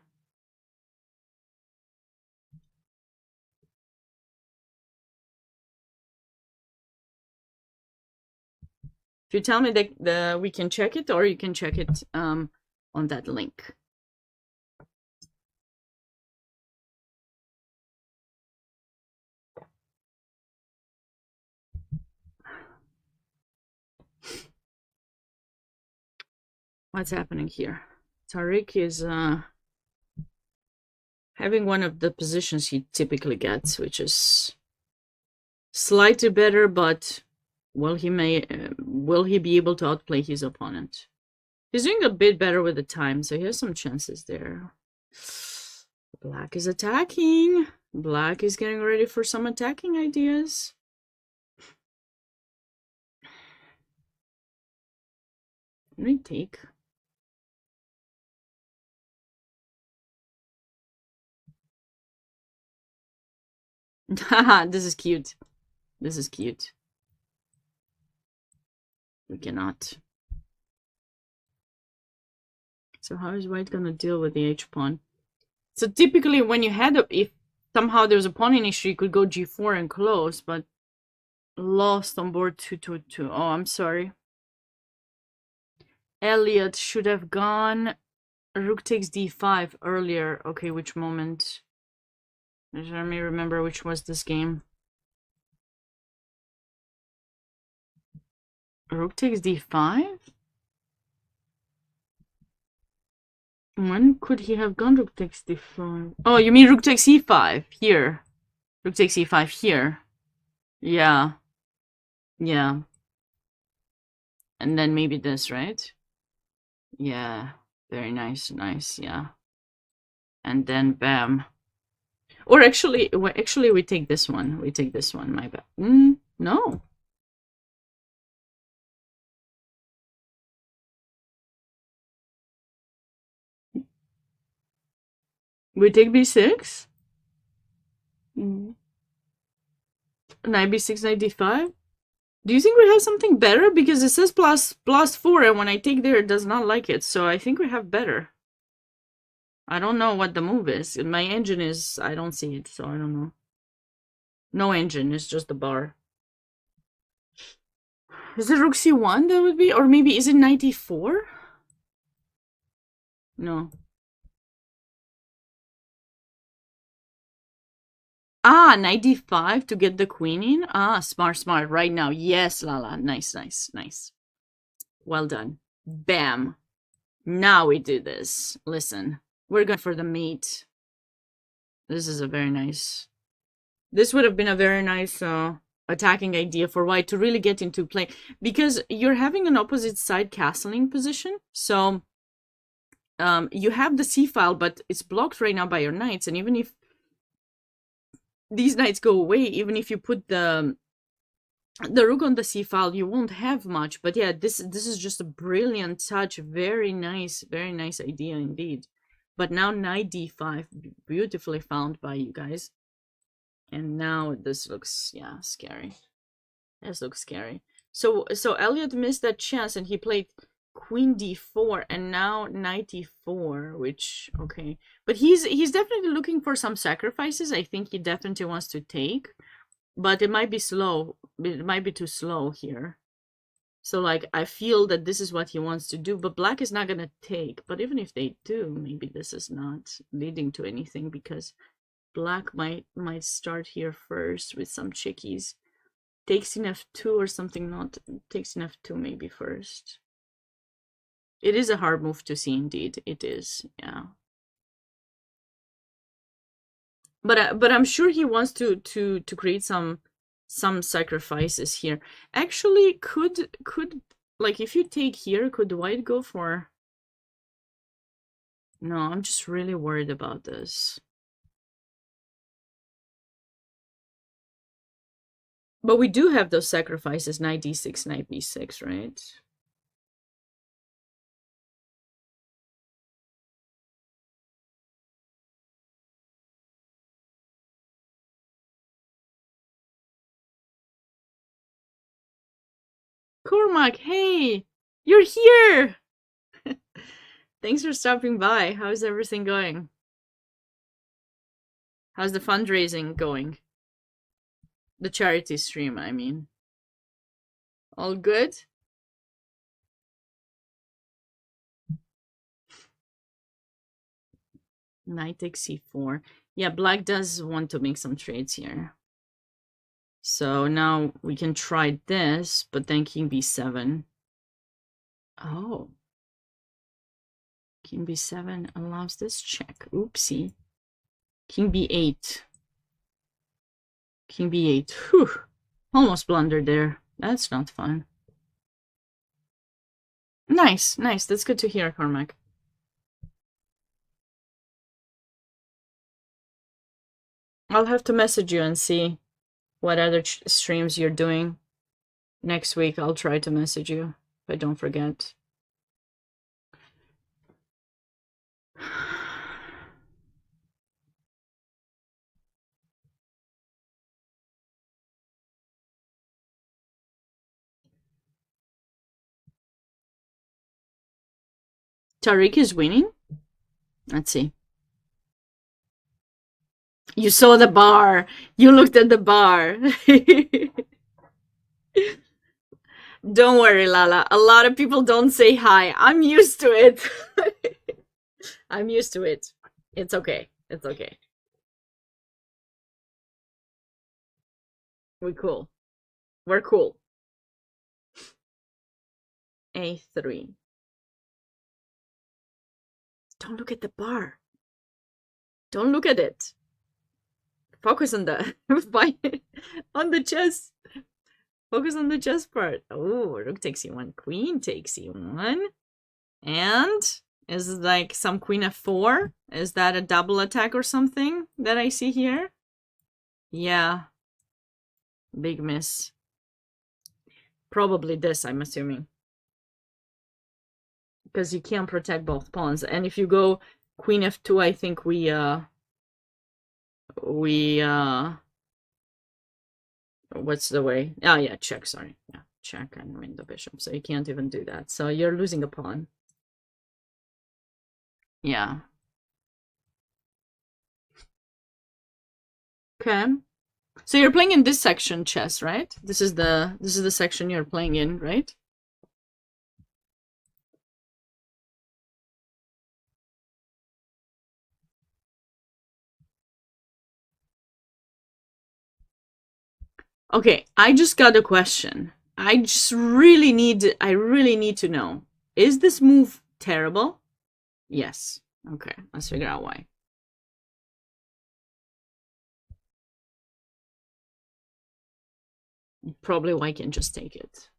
If you tell me that we can check it, or you can check it on that link. What's happening here? Tariq is having one of the positions he typically gets, which is slightly better, but will he be able to outplay his opponent? He's doing a bit better with the time, so he has some chances there. Black is attacking. Black is getting ready for some attacking ideas. Retake. Haha, this is cute. This is cute. We cannot. So how is white gonna deal with the h-pawn? So typically when you had if somehow there was a pawn in issue, you could go g4 and close, but lost on board 222. Oh, I'm sorry. Elliot should have gone rook takes d5 earlier. Okay, which moment? Let me remember which was this game. Rook takes d5? When could he have gone rook takes d5? Oh, you mean rook takes e5 here. Rook takes e5 here. Yeah. Yeah. And then maybe this, right? Yeah. Very nice, nice, yeah. And then bam. Or actually we take this one. We take this one, my bad. No. We take b6? Knight b6, knight d5? Do you think we have something better? Because it says +4, and when I take there, it does not like it. So I think we have better. I don't know what the move is. My engine is... I don't see it, so I don't know. No engine, it's just the bar. Is it rook c1 that would be? Or maybe, is it knight e4? No. Ah, knight d5 to get the queen in? Ah, smart, smart. Right now. Yes, Lala. Nice, nice, nice. Well done. Bam. Now we do this. Listen, we're going for the mate. This is a very nice... This would have been a very nice attacking idea for white to really get into play. Because you're having an opposite side castling position. So you have the c-file, but it's blocked right now by your knights. And even if these knights go away, even if you put the rook on the c-file, you won't have much. But yeah, this is just a brilliant touch. Very nice idea indeed. But now knight d5, beautifully found by you guys. And now this looks, yeah, scary. This looks scary. So Elliot missed that chance and he played queen d4 and now knight e4, which, okay. But he's definitely looking for some sacrifices. I think he definitely wants to take, but it might be slow. It might be too slow here. So like, I feel that this is what he wants to do, but black is not gonna take. But even if they do, maybe this is not leading to anything because black might start here first with some chickies. Takes in f2 or something, not takes in f2 maybe first. It is a hard move to see indeed. It is, yeah. But I'm sure he wants to create some sacrifices here. Actually, could like if you take here, could white go for... No, I'm just really worried about this. But we do have those sacrifices, knight d6, knight b6, right? Cormac, hey! You're here! Thanks for stopping by. How's everything going? How's the fundraising going? The charity stream, I mean. All good? Knight takes c4. Yeah, black does want to make some trades here. So now we can try this, but then king b7. Oh. King b7 allows this check. Oopsie. King b8. King b8. Whew. Almost blundered there. That's not fun. Nice, nice. That's good to hear, Cormac. I'll have to message you and see what other streams you're doing. Next week, I'll try to message you, if I don't forget. Tariq is winning? Let's see. You saw the bar. You looked at the bar. Don't worry, Lala. A lot of people don't say hi. I'm used to it. I'm used to it. It's okay. It's okay. We're cool. We're cool. A3. Don't look at the bar. Don't look at it. Focus on the on the chess. Focus on the chess part. Oh, rook takes e1, queen takes e1. And is it like some queen f4? Is that a double attack or something that I see here? Yeah. Big miss. Probably this, I'm assuming. Because you can't protect both pawns. And if you go Queen f2, I think we what's the way? Oh yeah, check, sorry. Yeah, check and win the bishop. So you can't even do that. So you're losing a pawn. Yeah. Okay. So you're playing in this section chess, right? This is the section you're playing in, right? Okay, I just got a question. I really need to know. Is this move terrible? Yes. Okay, let's figure out why. Probably white can just take it.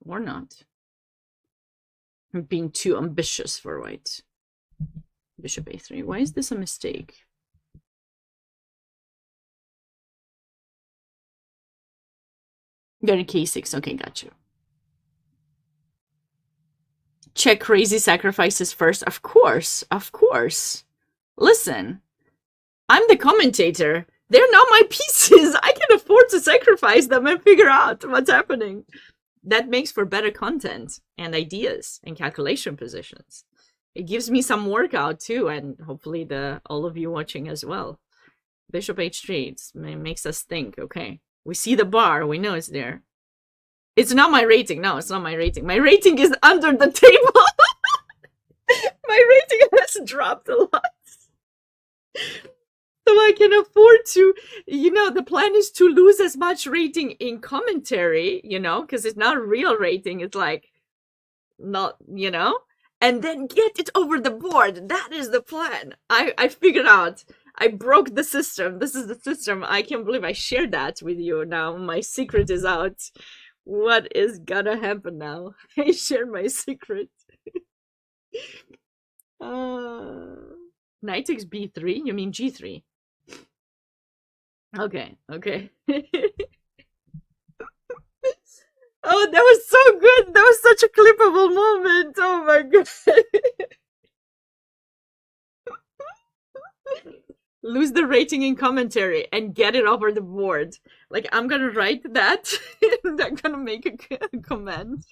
Or not. I'm being too ambitious for white. Bishop a3. Why is this a mistake? Got a k6. Okay, got you. Check crazy sacrifices first. Of course. Of course. Listen, I'm the commentator. They're not my pieces. I can afford to sacrifice them and figure out what's happening. That makes for better content and ideas and calculation positions. It gives me some workout too, and hopefully all of you watching as well. Bishop h3, it makes us think, okay. We see the bar, we know it's there. It's not my rating. No, it's not my rating. My rating is under the table. My rating has dropped a lot. So I can afford to, the plan is to lose as much rating in commentary, because it's not a real rating. It's like, not, and then get it over the board. That is the plan. I figured out. I broke the system. This is the system. I can't believe I shared that with you. Now my secret is out. What is gonna happen now? I shared my secret. Knight takes b3? You mean g3? Okay. Oh, that was so good. That was such a clippable moment. Oh my god. Lose the rating in commentary and get it over the board. Like, I'm gonna write that and I'm gonna make a comment.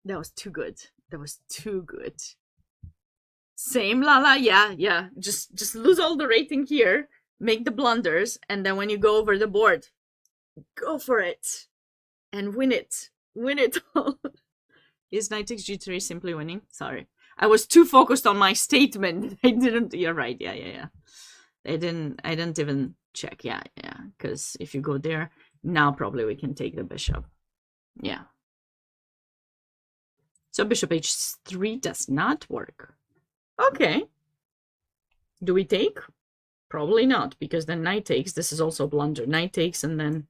That was too good. That was too good. Same, Lala. Yeah. Just lose all the rating here, make the blunders, and then when you go over the board, go for it and win it. Win it all. Is knight takes g3 simply winning? Sorry, I was too focused on my statement. I didn't. You're right. Yeah. I didn't even check. Yeah. Because if you go there now, probably we can take the bishop. Yeah. So bishop h3 does not work. Okay. Do we take? Probably not, because then knight takes. This is also a blunder. Knight takes, and then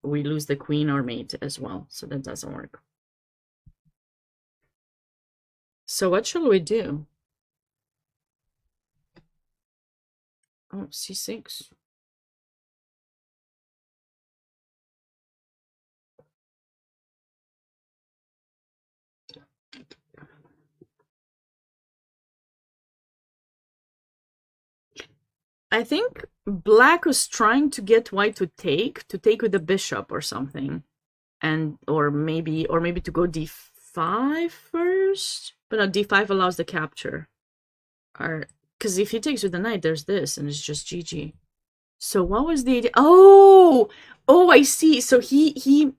we lose the queen or mate as well. So that doesn't work. So what shall we do? Oh, c6. I think black was trying to get white to take with the bishop or something, and or maybe to go d5 first. But no, d5 allows the capture. Or because if he takes with the knight, there's this, and it's just GG. So what was the idea? Oh, I see. So he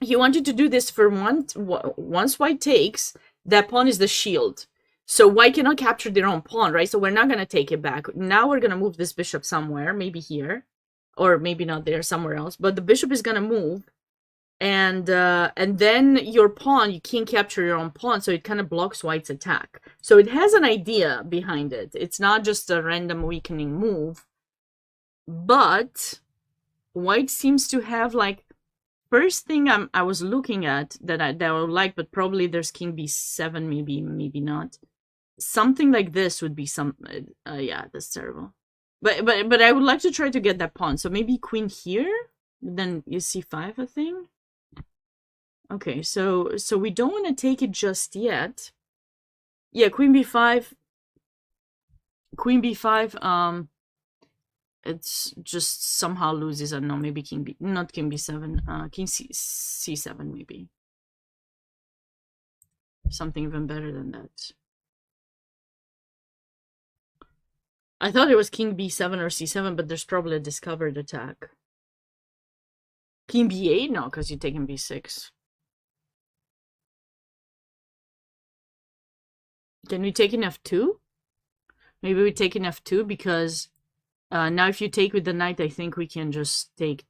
wanted to do this for once white takes, that pawn is the shield. So white cannot capture their own pawn, right? So we're not going to take it back. Now we're going to move this bishop somewhere, maybe here, or maybe not there, somewhere else. But the bishop is going to move, and then your pawn, you can't capture your own pawn, so it kind of blocks white's attack. So it has an idea behind it. It's not just a random weakening move. But white seems to have like first thing I was looking at that I would like, but probably there's king b7, maybe not. Something like this would be some. Yeah, that's terrible. But I would like to try to get that pawn. So maybe queen here, then you c5 a thing. Okay, so we don't want to take it just yet. Yeah, queen b5. Queen b5. It's just somehow loses. I don't know. Maybe king b, not king b7. King c7 maybe. Something even better than that. I thought it was king b7 or c7, but there's probably a discovered attack. King b8? No, because you're taking b6. Can we take in f2? Maybe we take in f2 because now if you take with the knight, I think we can just take.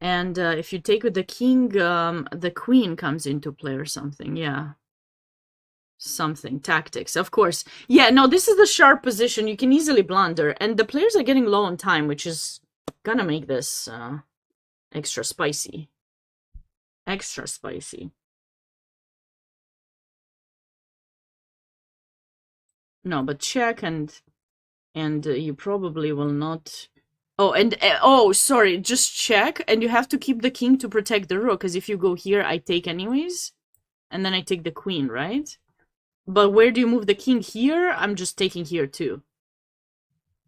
And if you take with the king, the queen comes into play or something. Yeah. Something. Tactics, of course. Yeah, no, this is the sharp position. You can easily blunder. And the players are getting low on time, which is gonna make this extra spicy. Extra spicy. No, but check and you probably will not. Oh, and oh, sorry, just check, and you have to keep the king to protect the rook, because if you go here, I take anyways, and then I take the queen, right? But where do you move the king here? I'm just taking here too.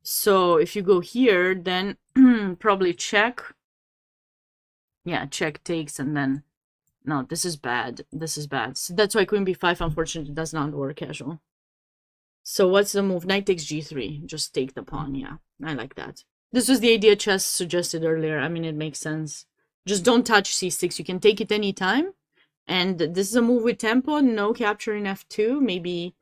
So if you go here, then probably check. Yeah, check takes, and then no, this is bad. This is bad. So that's why queen b5 unfortunately does not work casual. So what's the move? Knight takes g3. Just take the pawn. Yeah, I like that. This was the idea Chess suggested earlier. I mean, it makes sense. Just don't touch c6. You can take it anytime. And this is a move with tempo. No capturing f2. Maybe.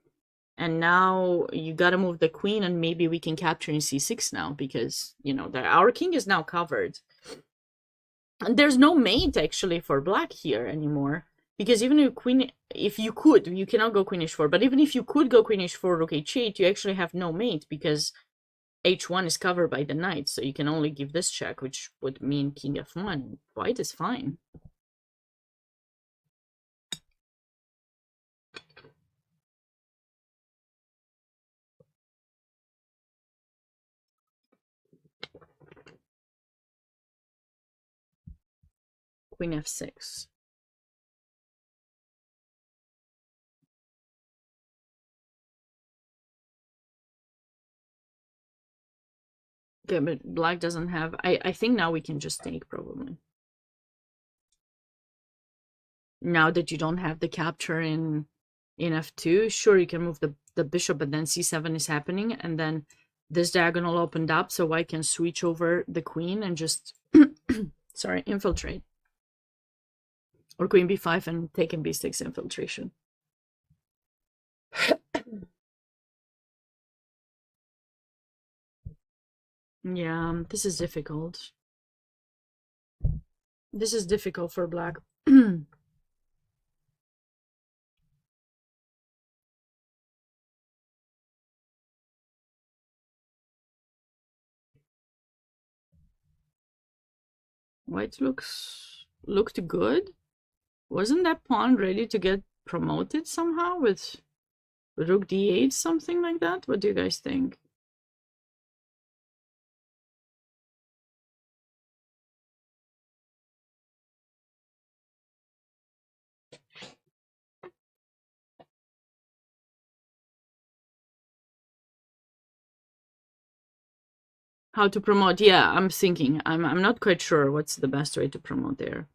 And now you gotta move the queen, and maybe we can capture in c6 now because, you know, our king is now covered. And there's no mate actually for black here anymore. Because even if queen, if you could, you cannot go queen h4, but even if you could go queen h4, rook h8, you actually have no mate because h1 is covered by the knight, so you can only give this check, which would mean king f1. White is fine. Queen f6. Okay, but black doesn't have... I think now we can just take, probably. Now that you don't have the capture in f2, sure, you can move the bishop, but then c7 is happening, and then this diagonal opened up, so white can switch over the queen and just... sorry, infiltrate. Or queen b5 and take in b6 infiltration. Yeah, this is difficult. This is difficult for black. White looked good. Wasn't that pawn ready to get promoted somehow with rook d8, something like that? What do you guys think? How to promote? Yeah, I'm thinking. I'm not quite sure what's the best way to promote there.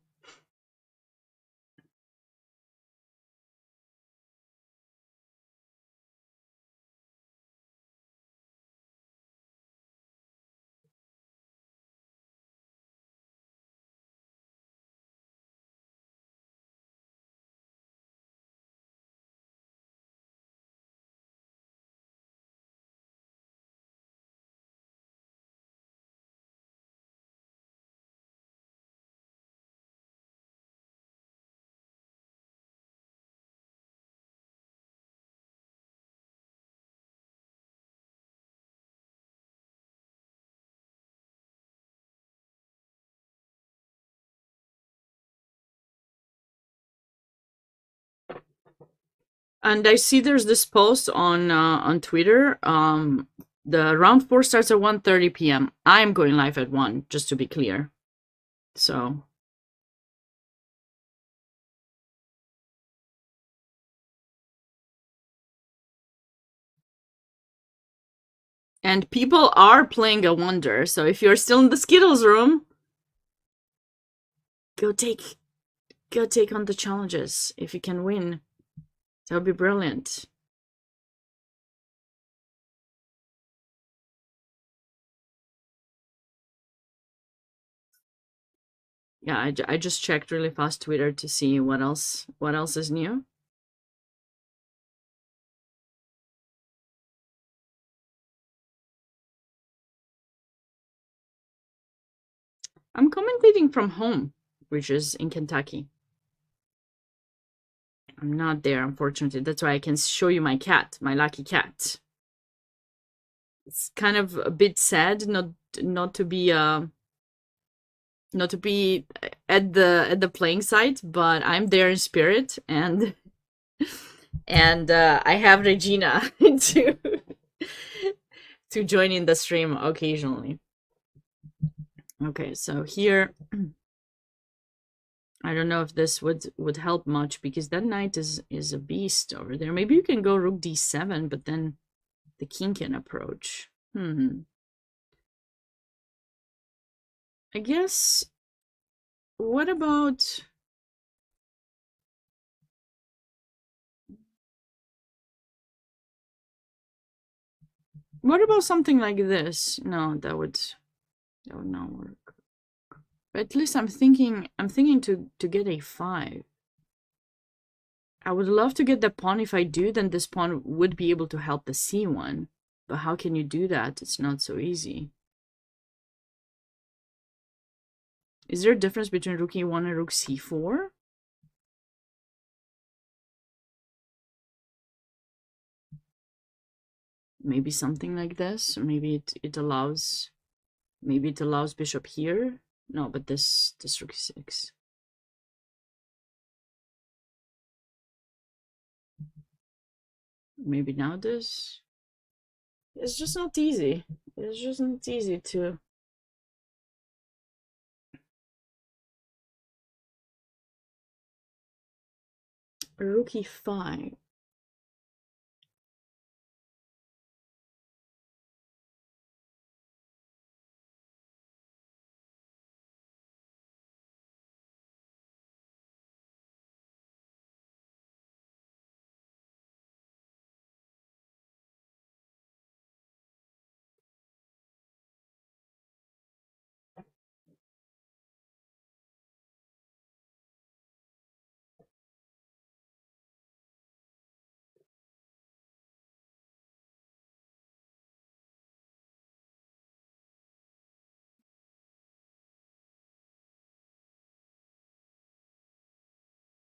And I see there's this post on Twitter. The round 4 starts at 1:30 p.m. I'm going live at 1, just to be clear. So. And people are playing Awonder, so if you're still in the Skittles room, go take on the challenges. If you can win, that would be brilliant. Yeah, I just checked really fast Twitter to see what else is new. I'm commentating from home, which is in Kentucky. I'm not there, unfortunately. That's why I can show you my cat, my lucky cat. It's kind of a bit sad not to be at the playing site, but I'm there in spirit, and I have Regina to join in the stream occasionally. Okay, so here, I don't know if this would help much, because that knight is a beast over there. Maybe you can go rook d7, but then the king can approach. I guess, what about something like this? No, that would not work. But at least I'm thinking to get a5. I would love to get the pawn. If I do, then this pawn would be able to help the c1. But how can you do that? It's not so easy. Is there a difference between rook e1 and rook c4? Maybe something like this. Maybe it allows bishop here. No, but this rook e6. Maybe now this. It's just not easy. It's just not easy to. Rook e5.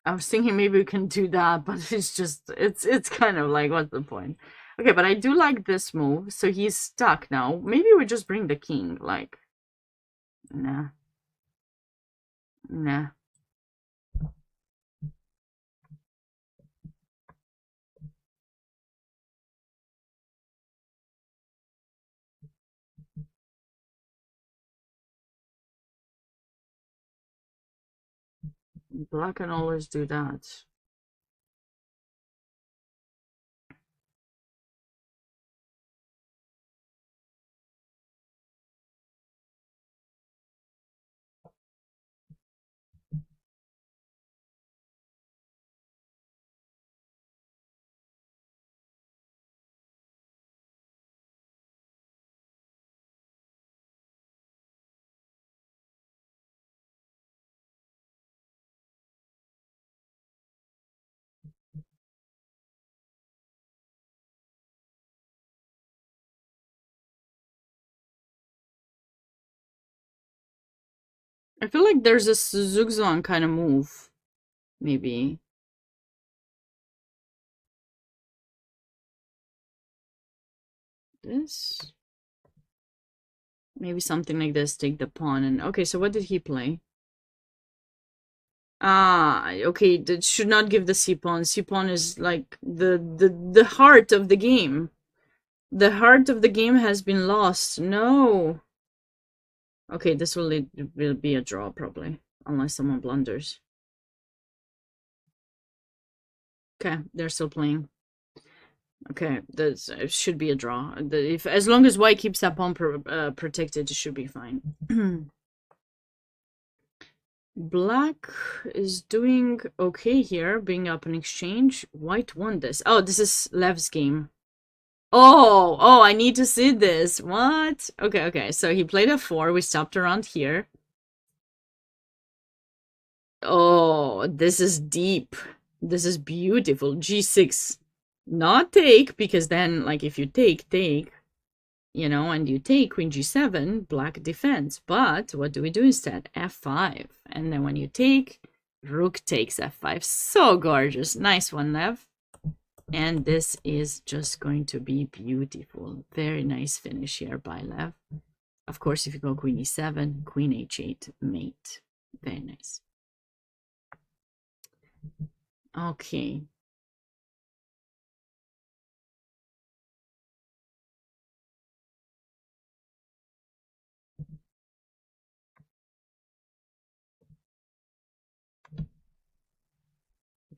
I was thinking maybe we can do that, but it's kind of like, what's the point? Okay, but I do like this move. So he's stuck now. Maybe we just bring the king. Like, nah. Black can always do that. I feel like there's a Zugzwang kind of move. Maybe. This? Maybe something like this, take the pawn and... Okay, so what did he play? Ah, okay, that should not give the c-pawn. C-pawn is like the heart of the game. The heart of the game has been lost. No. Okay, this will be a draw probably, unless someone blunders. Okay, they're still playing. Okay, that should be a draw. If as long as white keeps that pawn protected, it should be fine. Black is doing okay here, being up in exchange. White won this. Oh, this is Lev's game. Oh, I need to see this. What? Okay. So he played f4. We stopped around here. Oh, this is deep. This is beautiful. G6. Not take, because then, like, if you take, you know, and you take queen g7, black defends. But what do we do instead? f5. And then when you take, rook takes f5. So gorgeous. Nice one, Lev. And this is just going to be beautiful. Very nice finish here by Lev. Of course, if you go queen e7, queen h8, mate. Very nice. Okay.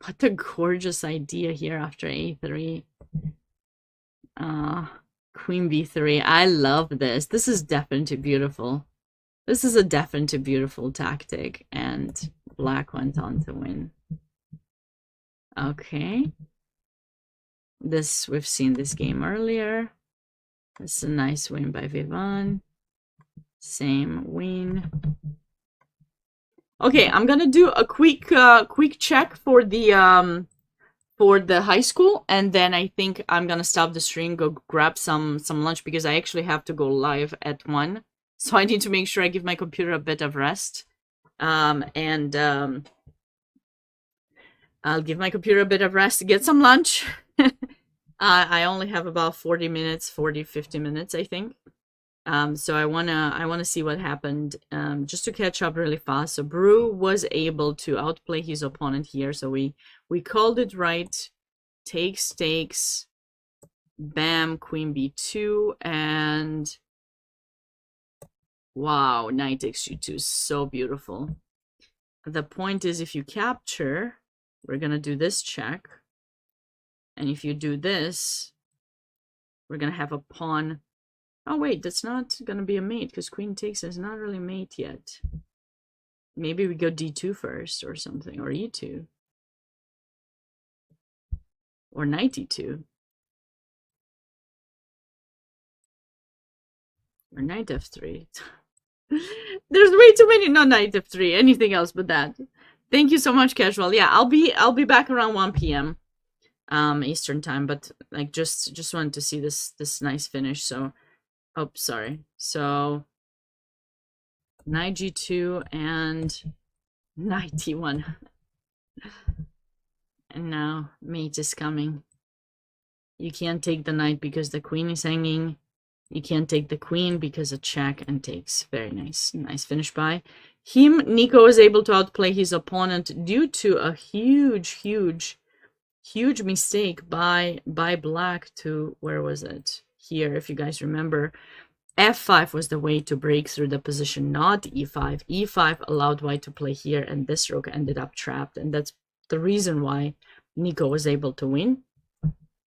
What a gorgeous idea here after a3. Queen b3. I love this. This is definitely beautiful. This is a definitely beautiful tactic, and black went on to win. Okay. This, we've seen this game earlier. This is a nice win by DaVaun. Same win. Okay, I'm gonna do a quick check for the high school, and then I think I'm gonna stop the stream, go grab some lunch, because I actually have to go live at 1. So I need to make sure I give my computer a bit of rest. I'll give my computer a bit of rest to get some lunch. I only have about 50 minutes, I think. So I wanna see what happened, just to catch up really fast. So Brew was able to outplay his opponent here, so we called it right. Takes, bam, queen b2, and wow, knight takes g2, so beautiful. The point is, if you capture, we're gonna do this check, and if you do this, we're gonna have a pawn. Oh wait, that's not gonna be a mate, because queen takes is not really mate yet. Maybe we go d2 first or something, or e2. Or knight e2. Or knight f3. There's way too many, not knight f3, anything else but that. Thank you so much, Casual. Yeah, I'll be back around 1 p.m. Eastern time, but like just wanted to see this nice finish. So oh, sorry. So knight g2 and knight d1. And now mate is coming. You can't take the knight because the queen is hanging. You can't take the queen because a check and takes. Very nice. Nice finish by him. Nico was able to outplay his opponent due to a huge mistake by black to, where was it? Here, if you guys remember. f5 was the way to break through the position, not e5. e5 allowed white to play here, and this rook ended up trapped, and that's the reason why Nico was able to win.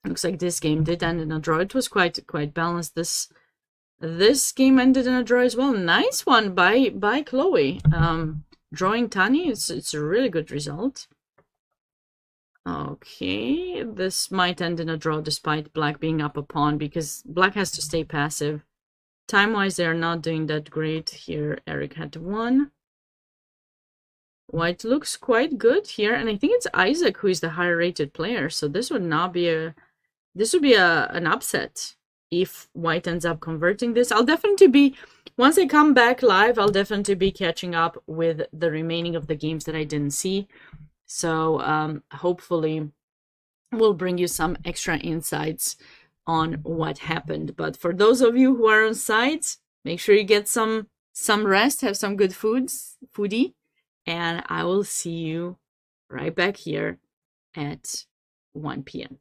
Looks like this game did end in a draw. It was quite balanced. This game ended in a draw as well. Nice one by Chloe. Drawing Tani, it's a really good result. Okay, this might end in a draw despite black being up a pawn, because black has to stay passive. Time-wise, they're not doing that great here. Eric had 1. White looks quite good here, and I think it's Isaac who is the higher-rated player, so this would not be an upset if white ends up converting this. I'll definitely be, once I come back live, I'll definitely be catching up with the remaining of the games that I didn't see. So hopefully we'll bring you some extra insights on what happened. But for those of you who are on site, make sure you get some rest, have some good foodie, and I will see you right back here at 1 p.m.